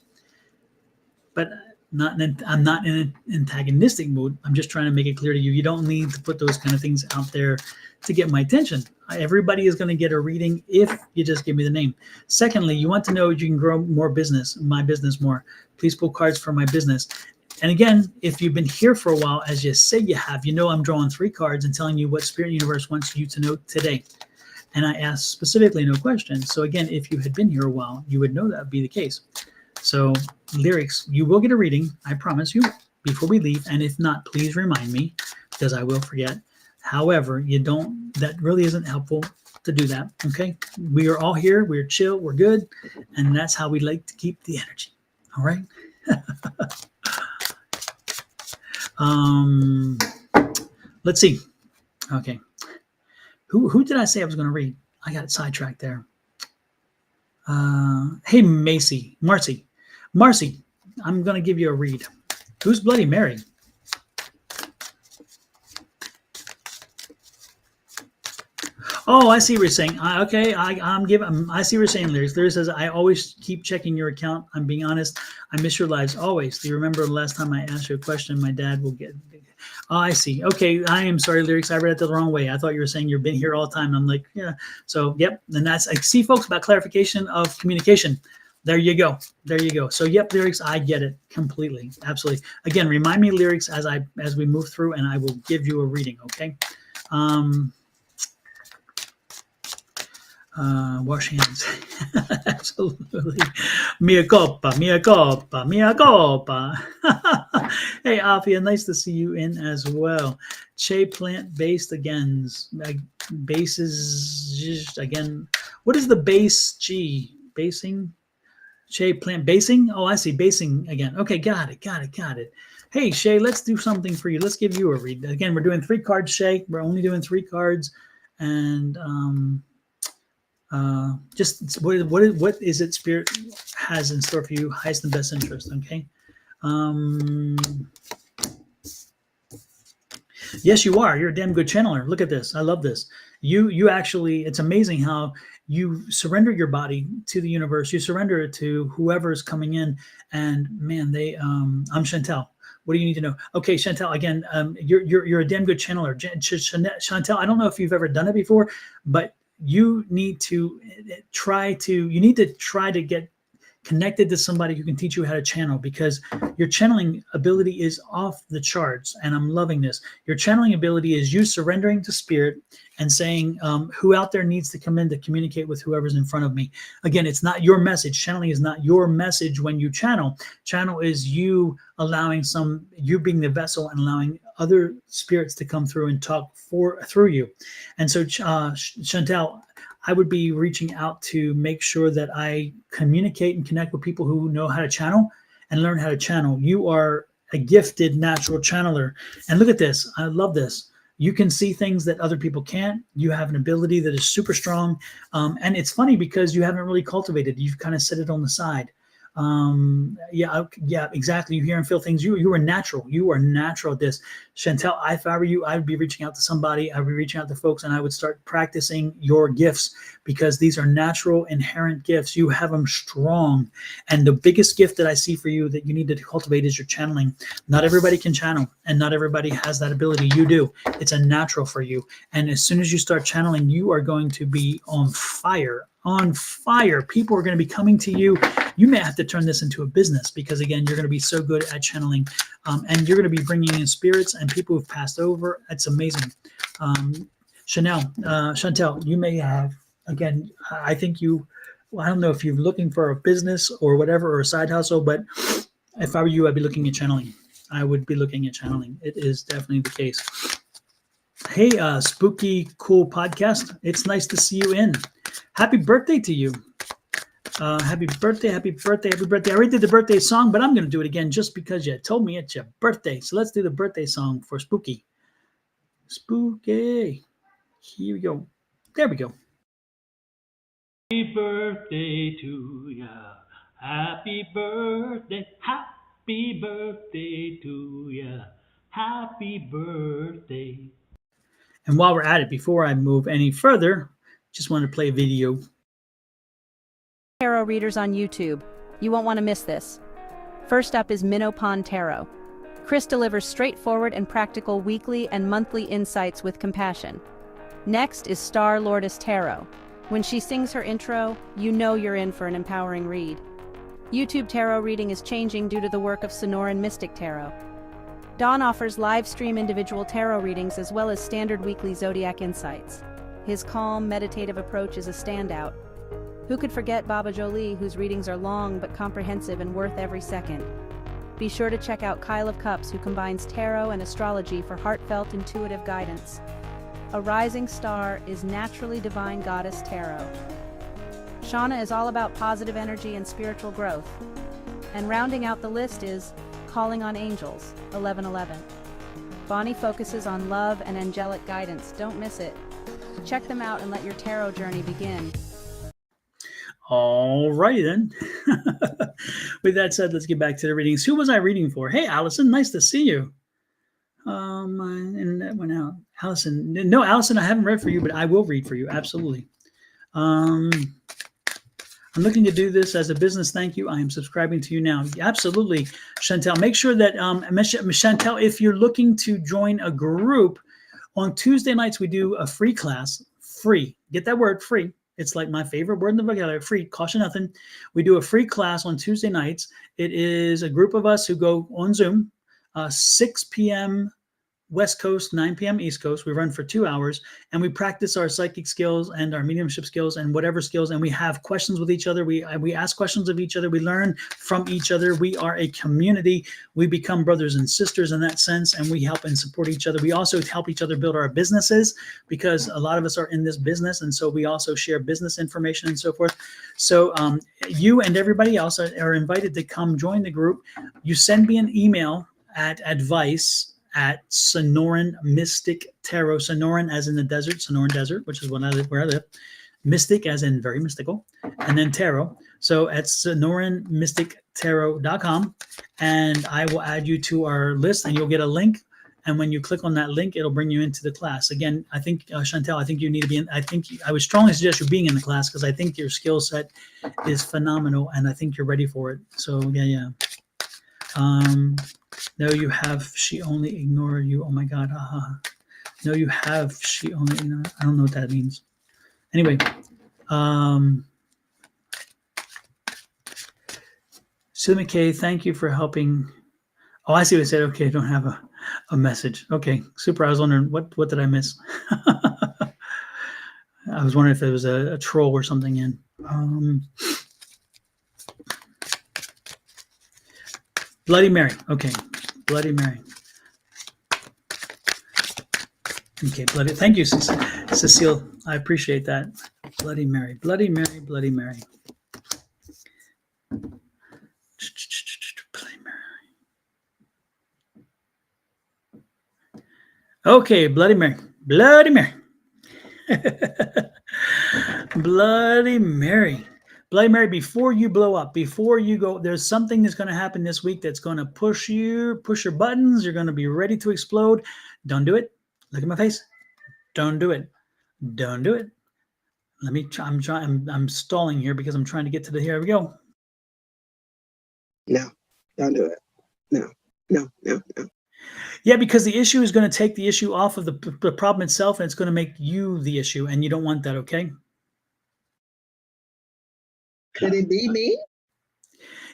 But I'm not in an antagonistic mood. I'm just trying to make it clear to you. You don't need to put those kind of things out there to get my attention. Everybody is going to get a reading if you just give me the name. Secondly, you want to know if you can grow my business more. Please pull cards for my business. And again, if you've been here for a while, as you say you have, you know I'm drawing 3 cards and telling you what Spirit Universe wants you to know today. And I asked specifically no questions. So again, if you had been here a while, you would know that would be the case. So lyrics, you will get a reading, I promise you, before we leave. And if not, please remind me, because I will forget. However, that really isn't helpful to do that, okay? We are all here, we're chill, we're good, and that's how we like to keep the energy, all right? Let's see. Okay. Who did I say I was going to read? I got sidetracked there. Hey, Marcy, I'm going to give you a read. Who's Bloody Mary? Oh, I see what you're saying. Okay, I see what you're saying, Lyrics. Lyrics says, I always keep checking your account. I'm being honest. I miss your lives always. Do you remember the last time I asked you a question? My dad will get. Oh, I see. Okay, I am sorry, Lyrics. I read it the wrong way. I thought you were saying you've been here all the time. I'm like, yeah. So, yep. And that's, I see, folks, about clarification of communication. There you go. There you go. So, yep, Lyrics, I get it completely. Absolutely. Again, remind me, Lyrics, as we move through, and I will give you a reading, okay? Wash hands. Absolutely. Mia culpa, mia culpa, mia culpa. Hey, Afia, nice to see you in as well. Che plant based again. Bases again. What is the base G? Basing? Che plant basing? Oh, I see. Basing again. Okay, got it. Hey, Shay, let's do something for you. Let's give you a read. Again, we're doing 3 cards, Shay. We're only doing 3 cards. And Just what is it Spirit has in store for you, highest and best interest, okay? Yes, you are. You're a damn good channeler. Look at this. I love this. You actually, it's amazing how you surrender your body to the universe. You surrender it to whoever is coming in. And man, I'm Chantel. What do you need to know? Okay, Chantel, again, you're a damn good channeler. Chantel, I don't know if you've ever done it before, but you need to try to get connected to somebody who can teach you how to channel, because your channeling ability is off the charts. And I'm loving this. Your channeling ability is you surrendering to spirit and saying, who out there needs to come in to communicate with whoever's in front of me. Again, it's not your message. Channeling is not your message when you channel. Channel is you allowing you being the vessel and allowing other spirits to come through and talk through you. And so, Chantel, I would be reaching out to make sure that I communicate and connect with people who know how to channel and learn how to channel. You are a gifted natural channeler. And look at this. I love this. You can see things that other people can't. You have an ability that is super strong. And it's funny because you haven't really cultivated. You've kind of set it on the side. Yeah, exactly. You hear and feel things. You are natural. You are natural at this. Chantel, if I were you, I would be reaching out to somebody. I would be reaching out to folks, and I would start practicing your gifts, because these are natural, inherent gifts. You have them strong. And the biggest gift that I see for you that you need to cultivate is your channeling. Not everybody can channel, and not everybody has that ability. You do. It's a natural for you. And as soon as you start channeling, you are going to be on fire. On fire. People are going to be coming to you. You may have to turn this into a business, because again, you're going to be so good at channeling, and you're going to be bringing in spirits and people who've passed over. It's amazing. Chantel, you may have, again, I think I don't know if you're looking for a business or whatever, or a side hustle, but if I were you, I'd be looking at channeling. I would be looking at channeling. It is definitely the case. Hey, spooky, cool podcast. It's nice to see you in. Happy birthday to you. Happy birthday, happy birthday, happy birthday. I already did the birthday song, but I'm going to do it again just because you told me it's your birthday. So let's do the birthday song for Spooky. Spooky. Here we go. There we go. Happy birthday to ya. Happy birthday. Happy birthday to ya. Happy birthday. And while we're at it, before I move any further, just want to play a video. Tarot readers on YouTube. You won't want to miss this. First up is Minopan Tarot. Chris delivers straightforward and practical weekly and monthly insights with compassion. Next is Star Lourdes Tarot. When she sings her intro, you know you're in for an empowering read. YouTube tarot reading is changing due to the work of Sonoran Mystic Tarot. Don offers live stream individual tarot readings as well as standard weekly zodiac insights. His calm, meditative approach is a standout. Who could forget Baba Jolie, whose readings are long but comprehensive and worth every second? Be sure to check out Kyle of Cups, who combines tarot and astrology for heartfelt, intuitive guidance. A Rising Star is Naturally Divine Goddess Tarot. Shauna is all about positive energy and spiritual growth. And rounding out the list is Calling on Angels, 1111. Bonnie focuses on love and angelic guidance. Don't miss it. Check them out and let your tarot journey begin. All righty then. With that said, let's get back to the readings. Who was I reading for? Hey, Allison, nice to see you. My internet went out. Allison, no, Allison, I haven't read for you, but I will read for you. Absolutely. I'm looking to do this as a business. Thank you. I am subscribing to you now. Absolutely, Chantel. Make sure that, Chantel, if you're looking to join a group, on Tuesday nights, we do a free class. Free. Get that word, free. It's like my favorite word in the vocabulary, free, cost you nothing. We do a free class on Tuesday nights. It is a group of us who go on Zoom, 6 p.m. West Coast, 9 p.m. East Coast. We run for 2 hours, and we practice our psychic skills and our mediumship skills and whatever skills, and we have questions with each other. We ask questions of each other. We learn from each other. We are a community. We become brothers and sisters in that sense, and we help and support each other. We also help each other build our businesses, because a lot of us are in this business, and so we also share business information and so forth. So you and everybody else are invited to come join the group. You send me an email at advice@Sonoran Mystic Tarot. Sonoran as in the desert, Sonoran Desert, which is where I live. mystic as in very mystical, and then tarot. So at sonoranmystictarot.com, and I will add you to our list, and you'll get a link. And when you click on that link, it'll bring you into the class. Again, I think, Chantel, I think you need to be in. I would strongly suggest you being in the class because I think your skill set is phenomenal, and I think you're ready for it. So yeah. No, you have. She only ignored you. Oh my God. No, you have. She only ignored. I don't know what that means. Anyway, Sue McKay, thank you for helping. Oh, I see what it said. Okay, don't have a message. Okay, super. I was wondering what did I miss? I was wondering if there was a troll or something in. Bloody Mary. Okay, Bloody Mary. Okay, bloody. Thank you, Cecile. I appreciate that. Bloody Mary. Bloody Mary. Bloody Mary. Bloody Mary. Okay, Bloody Mary. Bloody Mary. Bloody Mary. Bloody Mary, before you blow up, before you go, there's something that's going to happen this week that's going to push your buttons. You're going to be ready to explode. Don't do it. Look at my face. Don't do it. Don't do it. Let me try. I'm stalling here because I'm trying to get to the, here we go. No, don't do it. No. Yeah, because the issue is going to take the issue off of the problem itself, and it's going to make you the issue, and you don't want that, okay? Could it be me?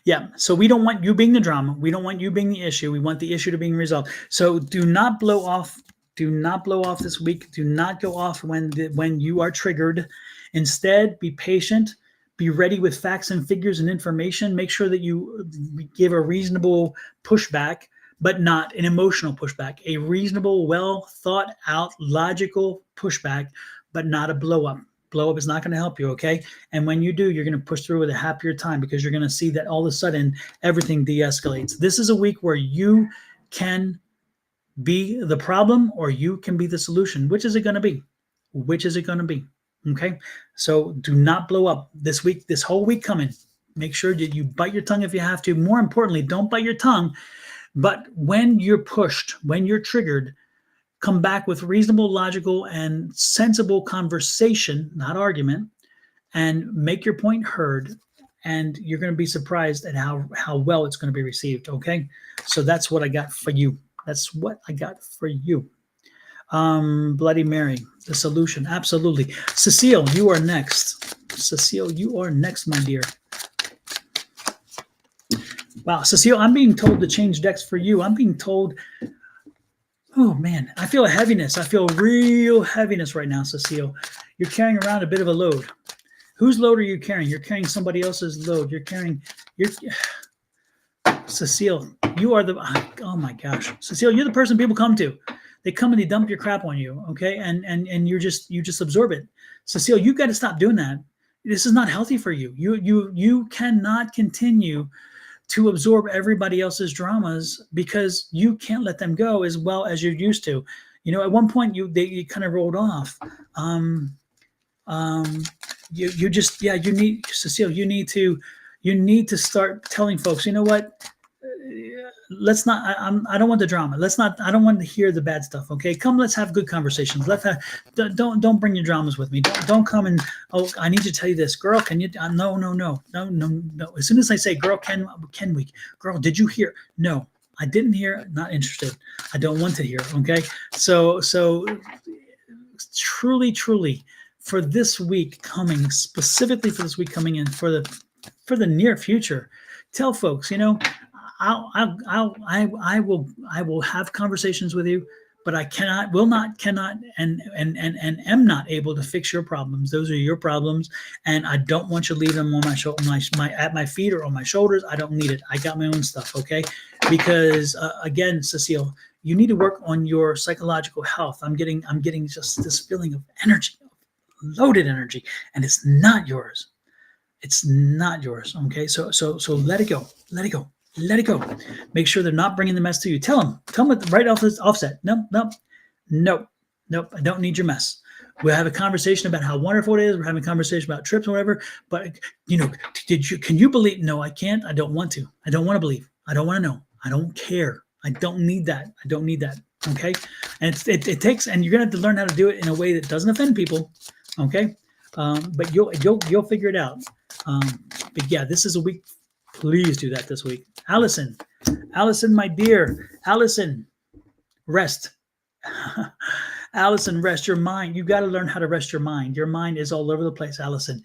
Yeah, so we don't want you being the drama. We don't want you being the issue. We want the issue to being resolved. So do not blow off. Do not blow off this week. Do not go off when you are triggered. Instead, be patient. Be ready with facts and figures and information. Make sure that you give a reasonable pushback, but not an emotional pushback. A reasonable, well thought out, logical pushback, but not a blow up. Blow up is not going to help you, okay? And when you do, you're going to push through with a happier time because you're going to see that all of a sudden everything de-escalates. This is a week where you can be the problem or you can be the solution. Which is it going to be? Which is it going to be? Okay? So do not blow up this week, this whole week coming. Make sure that you bite your tongue if you have to. More importantly, don't bite your tongue. But when you're pushed, when you're triggered, come back with reasonable, logical, and sensible conversation, not argument, and make your point heard. And you're going to be surprised at how well it's going to be received. Okay, so that's what I got for you. That's what I got for you. Bloody Mary, the solution. Absolutely. Cecile, you are next. Cecile, you are next, my dear. Wow, Cecile, I'm being told to change decks for you. I'm being told, oh man, I feel a heaviness. I feel real heaviness right now, Cecile. You're carrying around a bit of a load. Whose load are you carrying? You're carrying somebody else's load. Cecile, you are the, oh my gosh. Cecile, you're the person people come to. They come and they dump your crap on you, okay? And you just absorb it. Cecile, you got to stop doing that. This is not healthy for you. You cannot continue to absorb everybody else's dramas because you can't let them go as well as you're used to. You know, at one point you kind of rolled off. You just, yeah, you need, Cecile, you need to start telling folks, you know what? Let's not, I don't want the drama. I don't want to hear the bad stuff. Okay. Come, let's have good conversations. Don't bring your dramas with me. Don't come and, oh, I need to tell you this, girl. Can you, no. As soon as I say, girl, can we, girl, did you hear? No, I didn't hear. Not interested. I don't want to hear. Okay. So truly for this week coming, specifically for this week coming in for the near future, tell folks, you know, I will have conversations with you, but I cannot, and am not able to fix your problems. Those are your problems, and I don't want you to leave them on at my feet or on my shoulders. I don't need it. I got my own stuff, okay? Because again, Cecile, you need to work on your psychological health. I'm getting just this feeling of energy, loaded energy, and it's not yours. It's not yours, okay? So let it go. Let it go. Make sure they're not bringing the mess to you. Tell them it right off this offset. Nope. I don't need your mess. we'll have a conversation about how wonderful it is. We're having a conversation about trips or whatever. But, can you believe? No, I can't. I don't want to. I don't want to believe. I don't want to know. I don't care. I don't need that. I don't need that. Okay. And it takes, and you're going to have to learn how to do it in a way that doesn't offend people. Okay. But you'll figure it out. But yeah, this is a week. Please do that this week. Allison, my dear, Allison, rest. Allison, rest your mind. You got to learn how to rest your mind. Your mind is all over the place, Allison.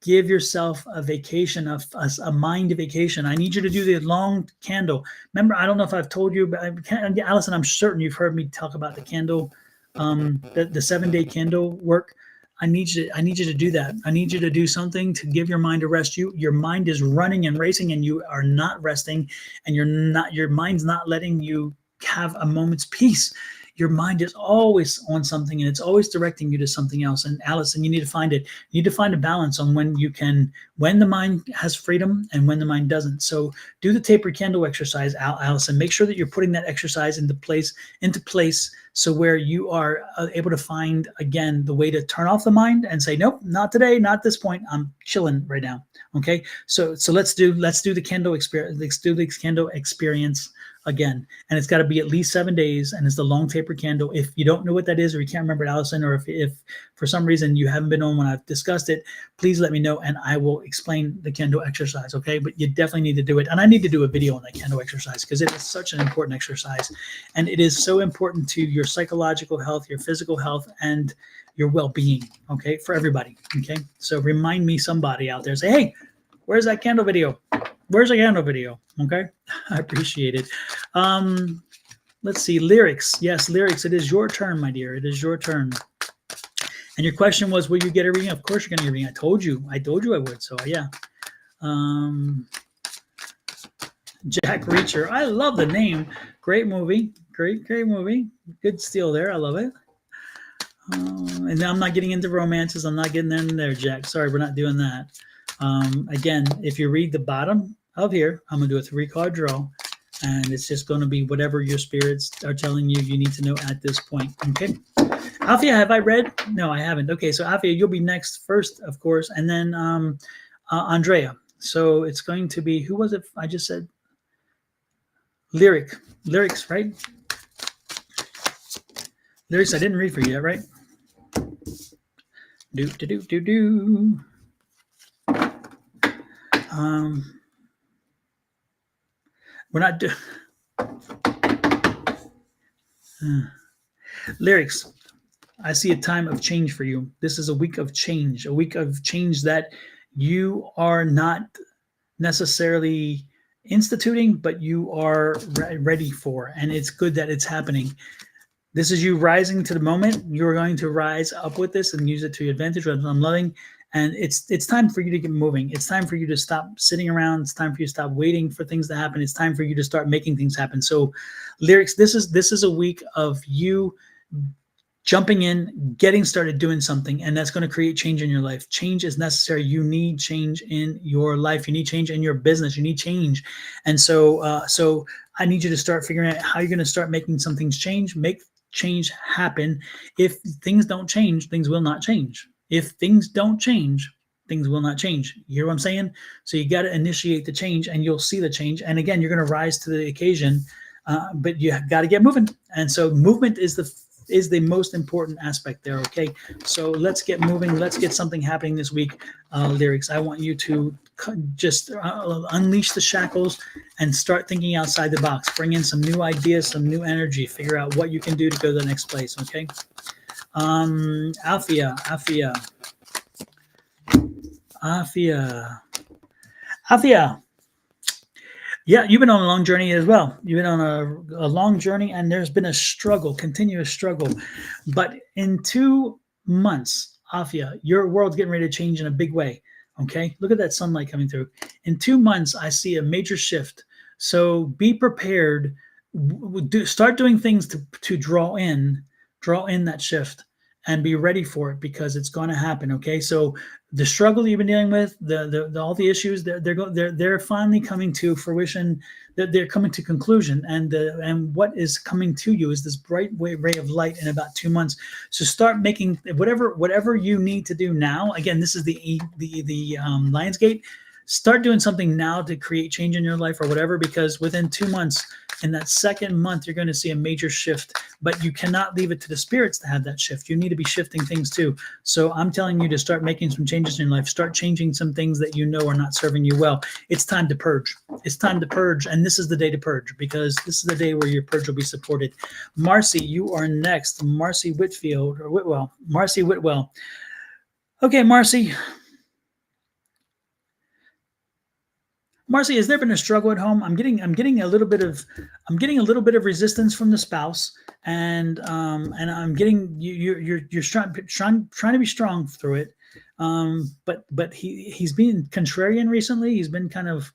Give yourself a vacation, a mind vacation. I need you to do the long candle. Remember, I don't know if I've told you, but Allison, I'm certain you've heard me talk about the candle, the 7-day candle work. I need you to do that. I need you to do something to give your mind a rest. Your mind is running and racing, and you are not resting, and your mind's not letting you have a moment's peace. Your mind is always on something, and it's always directing you to something else. And Allison, you need to find it. You need to find a balance on when the mind has freedom and when the mind doesn't. So do the tapered candle exercise, Allison. Make sure that you're putting that exercise into place. So where you are able to find, again, the way to turn off the mind and say, nope, not today, not this point. I'm chilling right now. Okay. So let's do the candle experience. Let's do the candle experience again. And it's got to be at least 7 days. And it's the long taper candle. If you don't know what that is, or you can't remember it, Allison, or if for some reason you haven't been on when I've discussed it, please let me know and I will explain the candle exercise. Okay. But you definitely need to do it. And I need to do a video on that candle exercise because it is such an important exercise. And it is so important to your psychological health, your physical health, and your well-being. Okay. For everybody. Okay. So remind me, somebody out there, say, hey, where's that candle video? Where's the candle video? Okay. I appreciate it. Let's see. Lyrics. Yes, lyrics. It is your turn, my dear. It is your turn. And your question was, will you get a reading? Of course you're going to get a reading. I told you I would. So yeah. Jack Reacher. I love the name. Great movie. Great movie. Good steal there. I love it. And I'm not getting into romances. I'm not getting in there, Jack. Sorry, we're not doing that. Again, if you read the bottom of here, I'm going to do a 3-card draw, and it's just going to be whatever your spirits are telling you need to know at this point. Okay. Althea, have I read? No, I haven't. Okay. So Althea, you'll be next first, of course. And then, Andrea. So it's going to be, who was it? I just said lyrics, right? Lyrics. I didn't read for you yet, right? Do. We're not doing lyrics. I see a time of change for you. This is a week of change that you are not necessarily instituting, but you are ready for, and it's good that it's happening. This is you rising to the moment. You're going to rise up with this and use it to your advantage, which I'm loving. And it's time for you to get moving. It's time for you to stop sitting around. It's time for you to stop waiting for things to happen. It's time for you to start making things happen. So lyrics, this is a week of you jumping in, getting started doing something, and that's going to create change in your life. Change is necessary. You need change in your life. You need change in your business. You need change. And so I need you to start figuring out how you're going to start making some things change, make change happen. If things don't change, things will not change. If things don't change, things will not change. You hear what I'm saying? So you got to initiate the change, and you'll see the change. And again, you're going to rise to the occasion, but you got to get moving. And so movement is the most important aspect there. Okay. So let's get moving. Let's get something happening this week. Lyrics. I want you to just unleash the shackles and start thinking outside the box. Bring in some new ideas, some new energy. Figure out what you can do to go to the next place. Okay. Althea. Yeah, you've been on a long journey as well. You've been on a long journey, and there's been a struggle, continuous struggle. But in 2 months, Althea, your world's getting ready to change in a big way. Okay, look at that sunlight coming through. In 2 months, I see a major shift. So be prepared. Start doing things to draw in that shift. and be ready for it because it's going to happen. Okay, so the struggle you've been dealing with, the all the issues, they're finally coming to fruition. They're coming to conclusion, and what is coming to you is this bright ray of light in about 2 months. So start making whatever you need to do now. Again, this is the Lionsgate. Start doing something now to create change in your life or whatever, because within 2 months, in that second month, you're going to see a major shift, but you cannot leave it to the spirits to have that shift. You need to be shifting things too. So I'm telling you to start making some changes in your life. Start changing some things that you know are not serving you well. It's time to purge. It's time to purge. And this is the day to purge, because this is the day where your purge will be supported. Marcy, you are next. Marcy Whitfield or Whitwell. Marcy Whitwell. Okay, Marcy. Marcy, has there been a struggle at home? I'm getting a little bit of resistance from the spouse, and I'm getting you're trying to be strong through it, but he's been contrarian recently. He's been kind of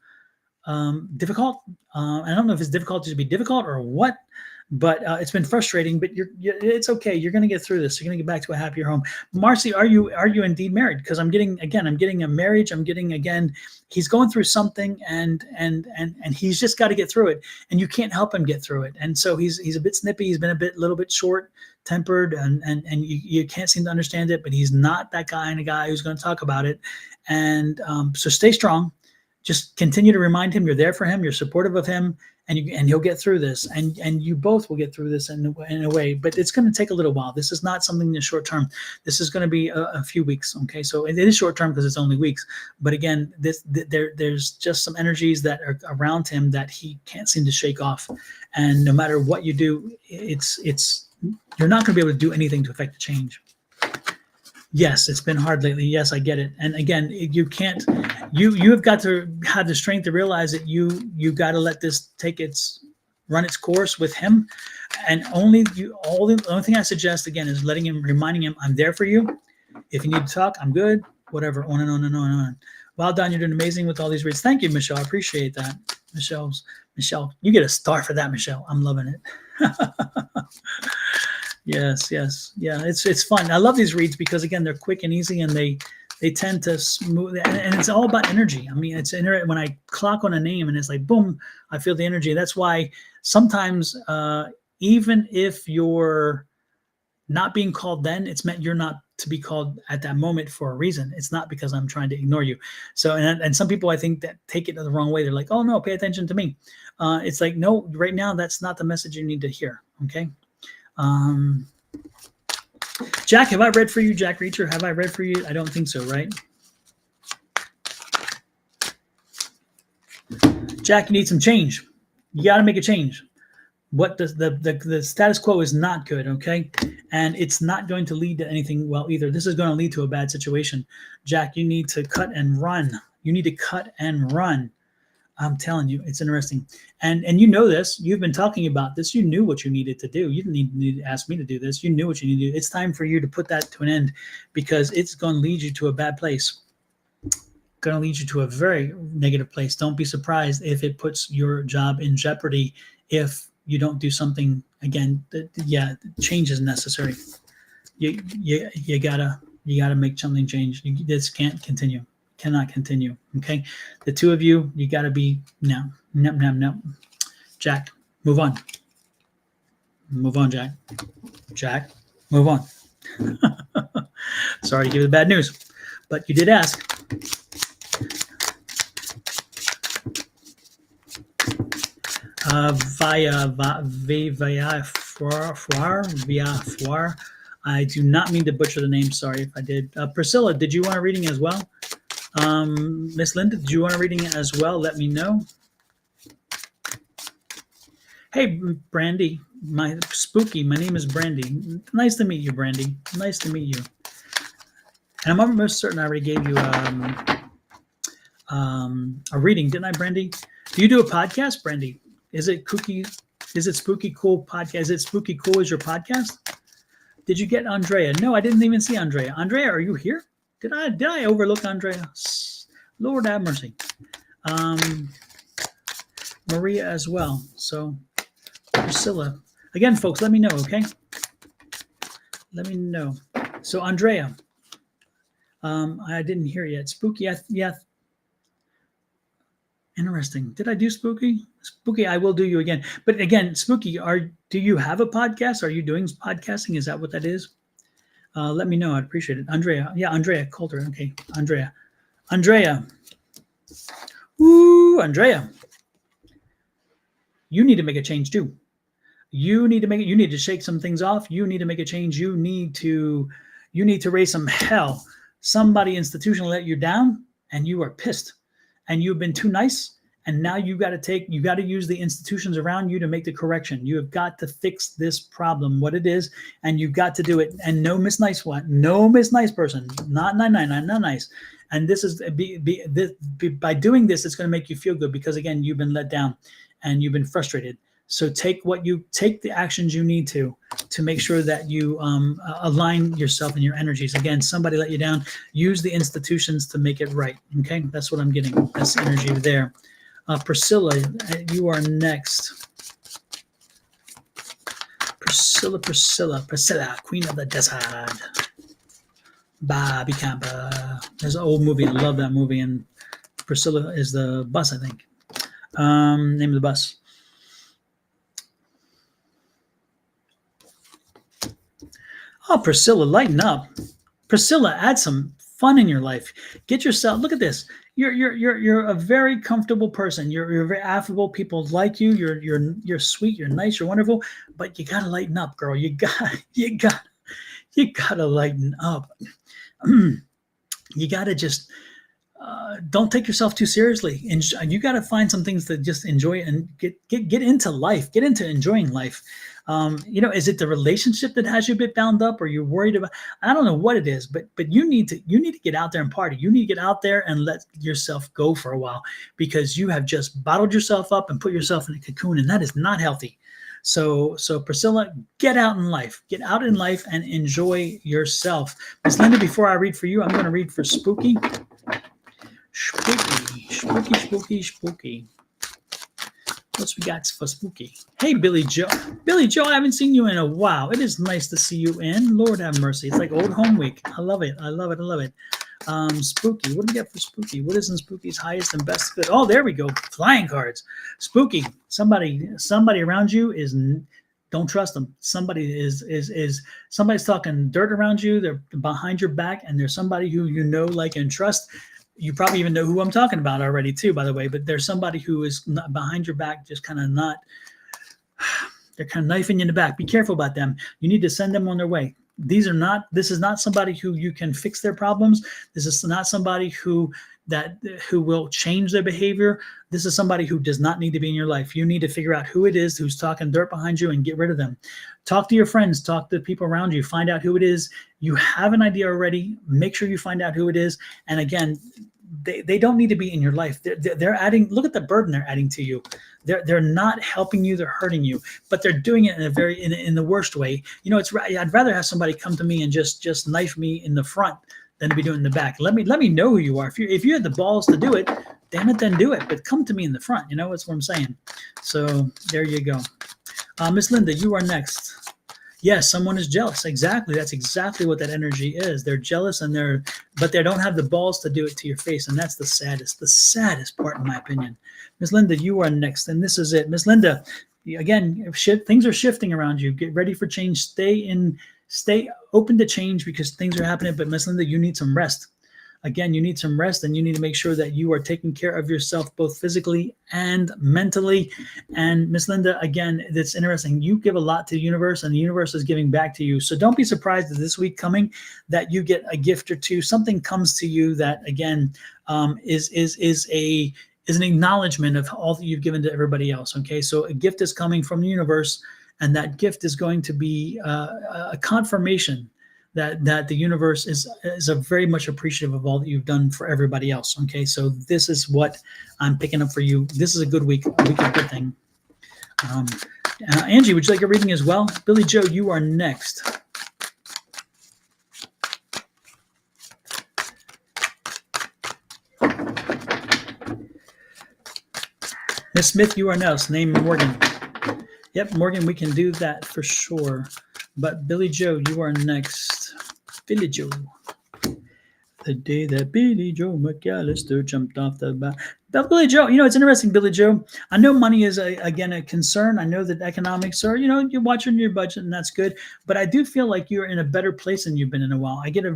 difficult. I don't know if it's difficult to be difficult or what, but it's been frustrating. But it's okay. You're going to get through this. You're going to get back to a happier home. Marcy, are you indeed married? Because I'm getting a marriage. I'm getting again. He's going through something, and he's just got to get through it, and you can't help him get through it. And so he's a bit snippy. He's been little bit short tempered, and you can't seem to understand it. But he's not that kind of guy who's going to talk about it. And so stay strong. Just continue to remind him you're there for him, you're supportive of him, and he'll get through this, and you both will get through this in a way. But it's going to take a little while. This is not something in short term. This is going to be a few weeks. Okay, so it is short term because it's only weeks. But again, there's just some energies that are around him that he can't seem to shake off. And no matter what you do, it's you're not going to be able to do anything to affect the change. Yes, it's been hard lately. Yes, I get it. And again, you can't. You have got to have the strength to realize that you got to let this run its course with him. And the only thing I suggest again is reminding him, I'm there for you. If you need to talk, I'm good. Whatever. On and on and on and on. Well done. You're doing amazing with all these reads. Thank you, Michelle. I appreciate that. Michelle, you get a star for that, Michelle. I'm loving it. Yes. Yeah, it's fun. I love these reads because again, they're quick and easy, and they tend to smooth, and it's all about energy. I mean, it's when I clock on a name and it's like, boom, I feel the energy. That's why sometimes, even if you're not being called then, it's meant you're not to be called at that moment for a reason. It's not because I'm trying to ignore you. So, and some people I think that take it the wrong way. They're like, oh no, pay attention to me. It's like, no, right now, that's not the message you need to hear. Okay. Jack, have I read for you? Jack Reacher, have I read for you? I don't think so, right? Jack, you need some change. You got to make a change. What the status quo is not good, okay? And it's not going to lead to anything well either. This is going to lead to a bad situation. Jack, you need to cut and run. You need to cut and run. I'm telling you, it's interesting. And you know this. You've been talking about this. You knew what you needed to do. You didn't need to ask me to do this. You knew what you needed to do. It's time for you to put that to an end, because it's going to lead you to a bad place. Going to lead you to a very negative place. Don't be surprised if it puts your job in jeopardy if you don't do something. Again, change is necessary. You gotta make something change. This can't continue. Cannot continue. Okay, the two of you got to be no. Jack, move on. Move on, Jack. Jack, move on. Sorry to give you the bad news, but you did ask. Via foire. I do not mean to butcher the name. Sorry if I did. Priscilla, did you want a reading as well? Miss Linda, did you want a reading as well? Let me know. Hey, Brandy, my name is Brandy. Nice to meet you, Brandy. Nice to meet you. And I'm almost certain I already gave you a reading, didn't I, Brandy? Do you do a podcast, Brandy? Is it Spooky Cool Podcast? Is it Spooky Cool as your podcast? Did you get Andrea? No, I didn't even see Andrea. Andrea, are you here? Did I overlook Andrea? Lord have mercy. Maria as well. So Priscilla. Again, folks, let me know, okay? Let me know. So Andrea, I didn't hear it yet. Spooky, yeah. Interesting. Did I do Spooky? Spooky, I will do you again. But again, Spooky, do you have a podcast? Are you doing podcasting? Is that what that is? Let me know. I'd appreciate it. Andrea. Yeah, Andrea Coulter. Okay. Andrea. Ooh, Andrea. You need to make a change too. You need to shake some things off. You need to make a change. You need to raise some hell. Somebody institutionally let you down and you are pissed and you've been too nice. And now you got to use the institutions around you to make the correction. You have got to fix this problem, what it is, and you've got to do it. And no Miss Nice one, no Miss Nice person, not nice. And this is by doing this, it's going to make you feel good because again, you've been let down and you've been frustrated. So take the actions you need to make sure that you align yourself and your energies. Again, somebody let you down. Use the institutions to make it right. Okay, that's what I'm getting. That's the energy there. Priscilla, you are next. Priscilla, Queen of the Desert. Bobby Campa. There's an old movie. I love that movie. And Priscilla is the bus, I think. Name of the bus. Oh, Priscilla, lighten up. Priscilla, add some fun in your life. Get yourself. Look at this. You're a very comfortable person. You're very affable. People like you. You're sweet. You're nice. You're wonderful. But you gotta lighten up, girl. You gotta lighten up. You gotta just don't take yourself too seriously. And you gotta find some things to just enjoy and get into life. Get into enjoying life. Is it the relationship that has you a bit bound up, or you're worried about? I don't know what it is, but you need to get out there and party. You need to get out there and let yourself go for a while because you have just bottled yourself up and put yourself in a cocoon, and that is not healthy. So Priscilla, get out in life and enjoy yourself. Miss Linda, before I read for you, I'm going to read for Spooky. Spooky. What's we got for Spooky? Hey, Billy Joe. Billy Joe, I haven't seen you in a while. It is nice to see you in. Lord have mercy. It's like old home week. I love it. Spooky. What do we got for Spooky? What is in Spooky's highest and best good? Oh, there we go. Flying cards. Spooky. Somebody around you is. Don't trust them. Somebody's talking dirt around you. They're behind your back, and there's somebody who you know, like, and trust. You probably even know who I'm talking about already too, by the way, but there's somebody who is not behind your back, just kind of they're kind of knifing you in the back. Be careful about them. You need to send them on their way. This is not somebody who you can fix their problems. This is not somebody who will change their behavior. This is somebody who does not need to be in your life. You need to figure out who it is who's talking dirt behind you and get rid of them. Talk to your friends, talk to the people around you, find out who it is. You have an idea already. Make sure you find out who it is. And again, they don't need to be in your life. They're adding. Look at the burden they're adding to you. They're not helping you. They're hurting you. But they're doing it in the worst way. I'd rather have somebody come to me and just knife me in the front than to be doing in the back. Let me know who you are. If you had the balls to do it, damn it, then do it. But come to me in the front. That's what I'm saying. So there you go. Miss Linda, you are next. Yes, someone is jealous. Exactly. That's exactly what that energy is. They're jealous but they don't have the balls to do it to your face. And that's the saddest part, in my opinion. Miss Linda, you are next. And this is it. Miss Linda, again, things are shifting around you. Get ready for change. Stay open to change because things are happening. But Miss Linda, you need some rest. Again, you need some rest, and you need to make sure that you are taking care of yourself both physically and mentally. And Miss Linda, again, that's interesting. You give a lot to the universe, and the universe is giving back to you. So don't be surprised that this week coming that you get a gift or two. Something comes to you that, again, is an acknowledgement of all that you've given to everybody else. Okay, so a gift is coming from the universe, and that gift is going to be a confirmation that the universe is a very much appreciative of all that you've done for everybody else. Okay, so this is what I'm picking up for you. This is a good week, a good thing. Angie, would you like a reading as well? Billy Joe, you are next. Miss Smith, you are next. Name Morgan. Yep, Morgan, we can do that for sure. But Billy Joe, you are next. Billy Joe. The day that Billy Joe McAllister jumped off the bat. Billy Joe, it's interesting, Billy Joe. I know money is, again, a concern. I know that economics are, you're watching your budget and that's good. But I do feel like you're in a better place than you've been in a while. I get a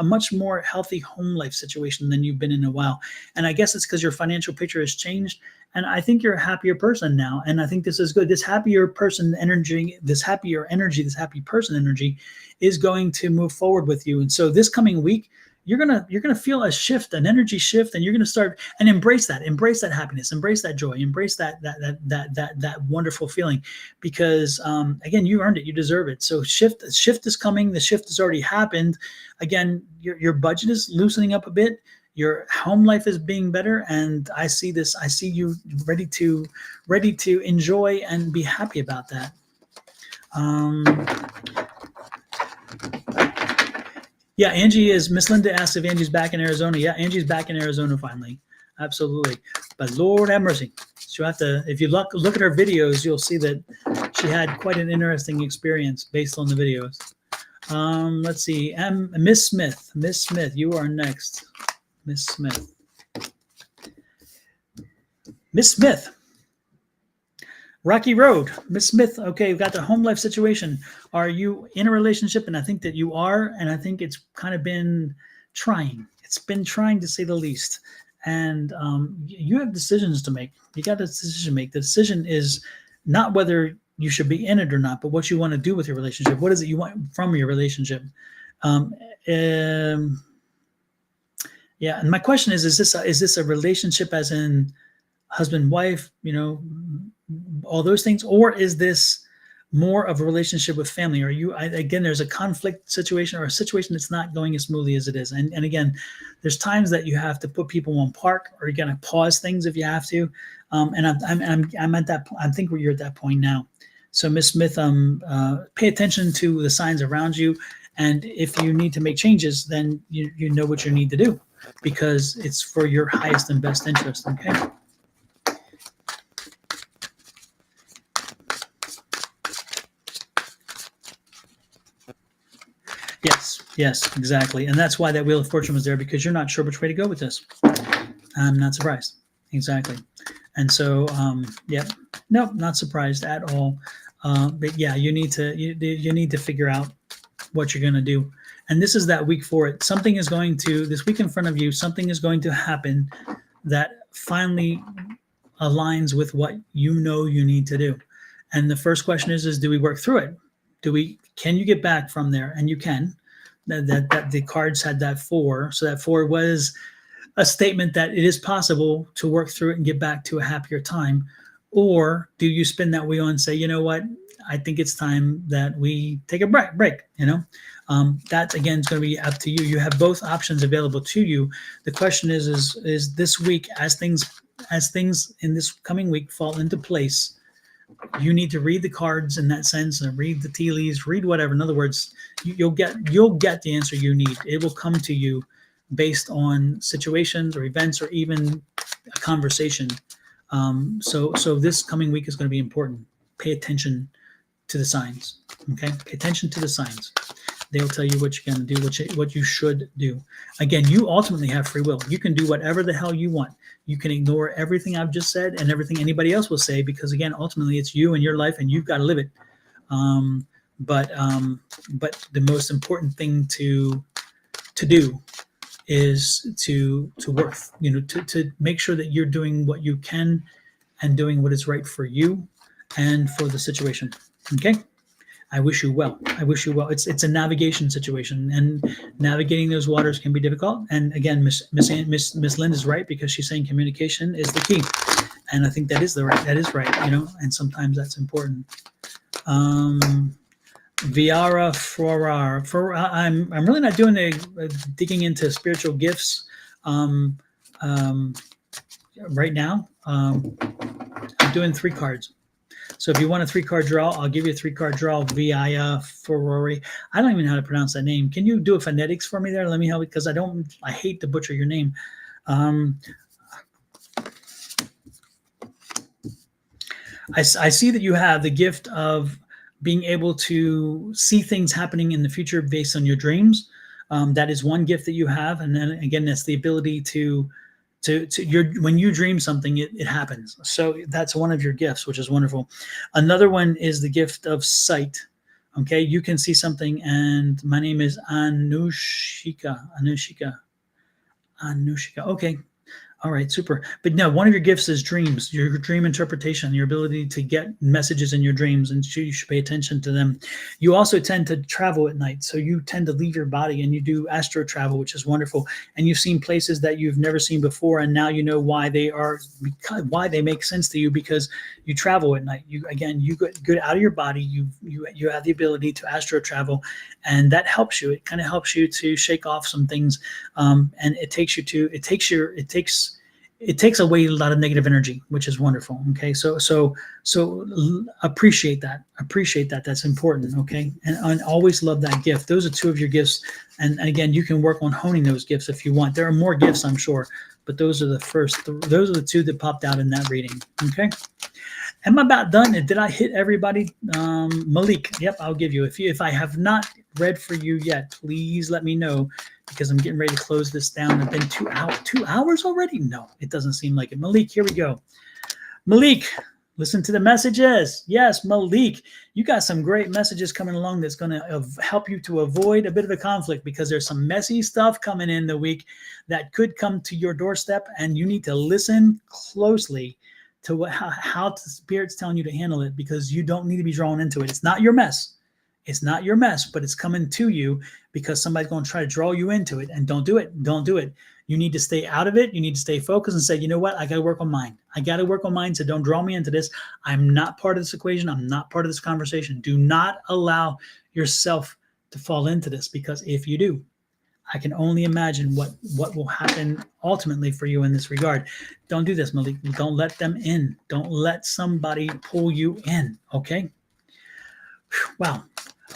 much more healthy home life situation than you've been in a while. And I guess it's because your financial picture has changed. And I think you're a happier person now. And I think this is good. This happier person energy, this happy person energy is going to move forward with you. And so this coming week, you're gonna feel a shift, an energy shift, and you're gonna start and embrace that happiness, embrace that joy, embrace that wonderful feeling, because again, you earned it, you deserve it. So shift is coming. The shift has already happened. Again, your budget is loosening up a bit. Your home life is being better, and I see you ready to enjoy and be happy about that. Yeah, Angie is. Miss Linda asked if Angie's back in Arizona. Yeah, Angie's back in Arizona finally. Absolutely. But Lord have mercy. She'll have to, if you look at her videos, you'll see that she had quite an interesting experience based on the videos. Let's see. Miss Smith. Miss Smith, you are next. Miss Smith. Miss Smith. Rocky Road, Miss Smith. Okay, we've got the home life situation. Are you in a relationship? And I think that you are. And I think it's kind of been trying. It's been trying, to say the least. And you have decisions to make. You got a decision to make. The decision is not whether you should be in it or not, but what you want to do with your relationship. What is it you want from your relationship? Yeah. And my question is this a relationship as in husband, wife, all those things, or is this more of a relationship with family? Are you, again, there's a conflict situation or a situation that's not going as smoothly as it is. And again, there's times that you have to put people on park, or you're going to pause things if you have to. And I'm at that point. I think you're at that point now. So Miss Smith, pay attention to the signs around you. And if you need to make changes, then you know what you need to do, because it's for your highest and best interest. Okay. Yes, exactly. And that's why that Wheel of Fortune was there, because you're not sure which way to go with this. I'm not surprised. Exactly. And so, nope, not surprised at all. But yeah, you need to figure out what you're going to do. And this is that week for it. Something is going to, this week in front of you, something is going to happen that finally aligns with what you know you need to do. And the first question is do we work through it? Can you get back from there? And you can. That the cards had that 4. So that 4 was a statement that it is possible to work through it and get back to a happier time. Or do you spin that wheel and say, you know what, I think it's time that we take a break. That again is going to be up to you. You have both options available to you. The question is this week, as things in this coming week fall into place, you need to read the cards in that sense, and read the tea leaves, read whatever. In other words, you'll get the answer you need. It will come to you based on situations or events or even a conversation. So this coming week is going to be important. Pay attention to the signs. Okay, pay attention to the signs. They'll tell you what you're going to do, what you should do. Again, you ultimately have free will. You can do whatever the hell you want. You can ignore everything I've just said and everything anybody else will say, because again, ultimately it's you and your life, and you've got to live it. But the most important thing to do is to work, to make sure that you're doing what you can and doing what is right for you and for the situation. Okay. I wish you well. It's a navigation situation, and navigating those waters can be difficult. And again, Miss Lynn is right, because she's saying communication is the key, and I think that is right. And sometimes that's important. Viara Forar. I'm really not doing digging into spiritual gifts right now. I'm doing 3 cards. So if you want a 3-card draw, I'll give you a 3-card draw via Ferrari. I don't even know how to pronounce that name. Can you do a phonetics for me there? Let me help, because I hate to butcher your name. I see that you have the gift of being able to see things happening in the future based on your dreams. That is one gift that you have. And then again, that's the ability to when you dream something, it happens. So that's one of your gifts, which is wonderful. Another one is the gift of sight. Okay, you can see something, and my name is Anushika. Okay, all right, super. But no, one of your gifts is dreams, your dream interpretation, your ability to get messages in your dreams, and you should pay attention to them. You also tend to travel at night, so you tend to leave your body and you do astro travel, which is wonderful. And you've seen places that you've never seen before, and now you know why they make sense to you, because you travel at night. You get out of your body. You have the ability to astro travel, and that helps you. It kind of helps you to shake off some things, and it takes away a lot of negative energy, which is wonderful. Okay, so appreciate that. That's important. Okay, and always love that gift. Those are two of your gifts, and again, you can work on honing those gifts if you want. There are more gifts, I'm sure, but those are the first. Those are the two that popped out in that reading. Okay. Am I about done? Did I hit everybody? Malik, yep, I'll give you. If I have not read for you yet, please let me know, because I'm getting ready to close this down. It's been 2 hours. 2 hours already? No, it doesn't seem like it. Malik, here we go. Malik, listen to the messages. Yes, Malik, you got some great messages coming along that's going to help you to avoid a bit of a conflict, because there's some messy stuff coming in the week that could come to your doorstep, and you need to listen closely to how the Spirit's telling you to handle it, because you don't need to be drawn into it. It's not your mess. It's not your mess, but it's coming to you because somebody's going to try to draw you into it. And don't do it. Don't do it. You need to stay out of it. You need to stay focused and say, you know what? I got to work on mine. So don't draw me into this. I'm not part of this equation. I'm not part of this conversation. Do not allow yourself to fall into this, because if you do, I can only imagine what will happen ultimately for you in this regard. Don't do this, Malik. Don't let them in. Don't let somebody pull you in, okay? Wow.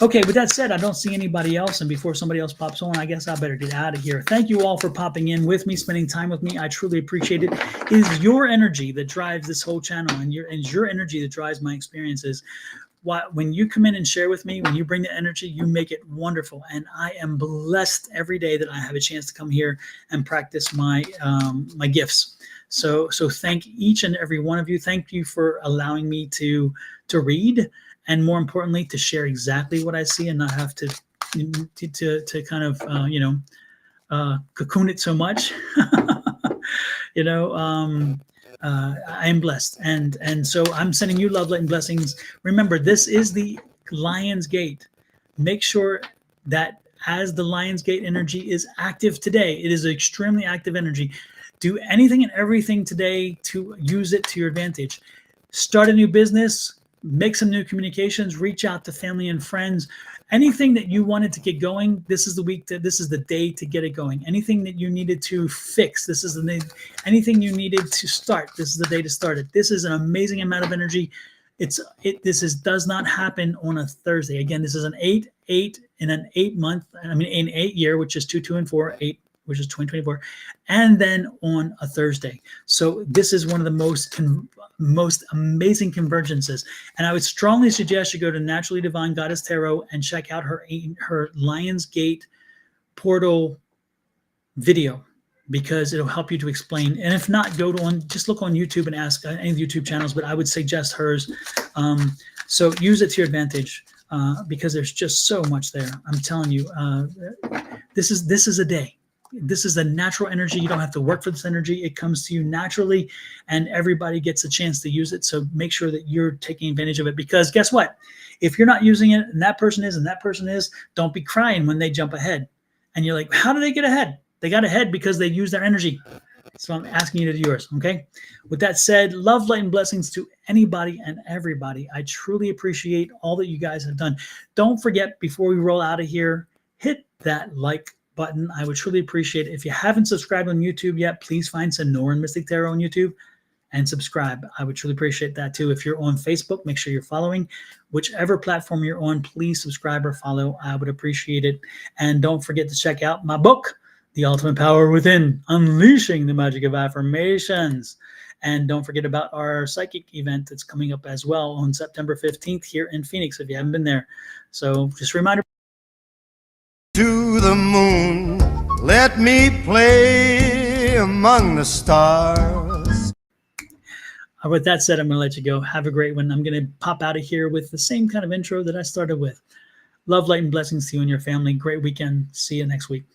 Okay, with that said, I don't see anybody else, and before somebody else pops on, I guess I better get out of here. Thank you all for popping in with me, spending time with me. I truly appreciate it. It is your energy that drives this whole channel, and your energy that drives my experiences. When you come in and share with me, when you bring the energy, you make it wonderful. And I am blessed every day that I have a chance to come here and practice my gifts. So thank each and every one of you. Thank you for allowing me to read, and more importantly, to share exactly what I see and not have to kind of cocoon it so much. I am blessed, and so I'm sending you love, light, and blessings. Remember, this is the Lion's Gate. Make sure that as the Lion's Gate energy is active today, it is an extremely active energy. Do anything and everything today to use it to your advantage. Start a new business, make some new communications, reach out to family and friends. Anything that you wanted to get going, this is the day to get it going. Anything that you needed to fix, anything you needed to start, this is the day to start it. This is an amazing amount of energy. Does not happen on a Thursday. Again, this is an 8 in an 8 month, an 8 year, which is 2, 2, and 4, 8, which is 2024, and then on a Thursday. So this is one of the most amazing convergences. And I would strongly suggest you go to Naturally Divine Goddess Tarot and check out her Lion's Gate portal video, because it'll help you to explain. And if not, just look on YouTube and ask any of the YouTube channels, but I would suggest hers. So use it to your advantage, because there's just so much there. I'm telling you, this is a day. This is a natural energy. You don't have to work for this energy. It comes to you naturally, and everybody gets a chance to use it. So make sure that you're taking advantage of it, because guess what? If you're not using it and that person is, don't be crying when they jump ahead. And you're like, how do they get ahead? They got ahead because they use their energy. So I'm asking you to do yours, okay? With that said, love, light, and blessings to anybody and everybody. I truly appreciate all that you guys have done. Don't forget, before we roll out of here, hit that like button. I would truly appreciate it. If you haven't subscribed on YouTube yet, please find Sonoran Mystic Tarot on YouTube and subscribe. I would truly appreciate that too. If you're on Facebook, make sure you're following. Whichever platform you're on, please subscribe or follow. I would appreciate it. And don't forget to check out my book, The Ultimate Power Within, Unleashing the Magic of Affirmations. And don't forget about our psychic event that's coming up as well on September 15th here in Phoenix if you haven't been there. So just a reminder. To the moon, let me play among the stars. With that said, I'm going to let you go. Have a great one. I'm going to pop out of here with the same kind of intro that I started with. Love, light, and blessings to you and your family. Great weekend. See you next week.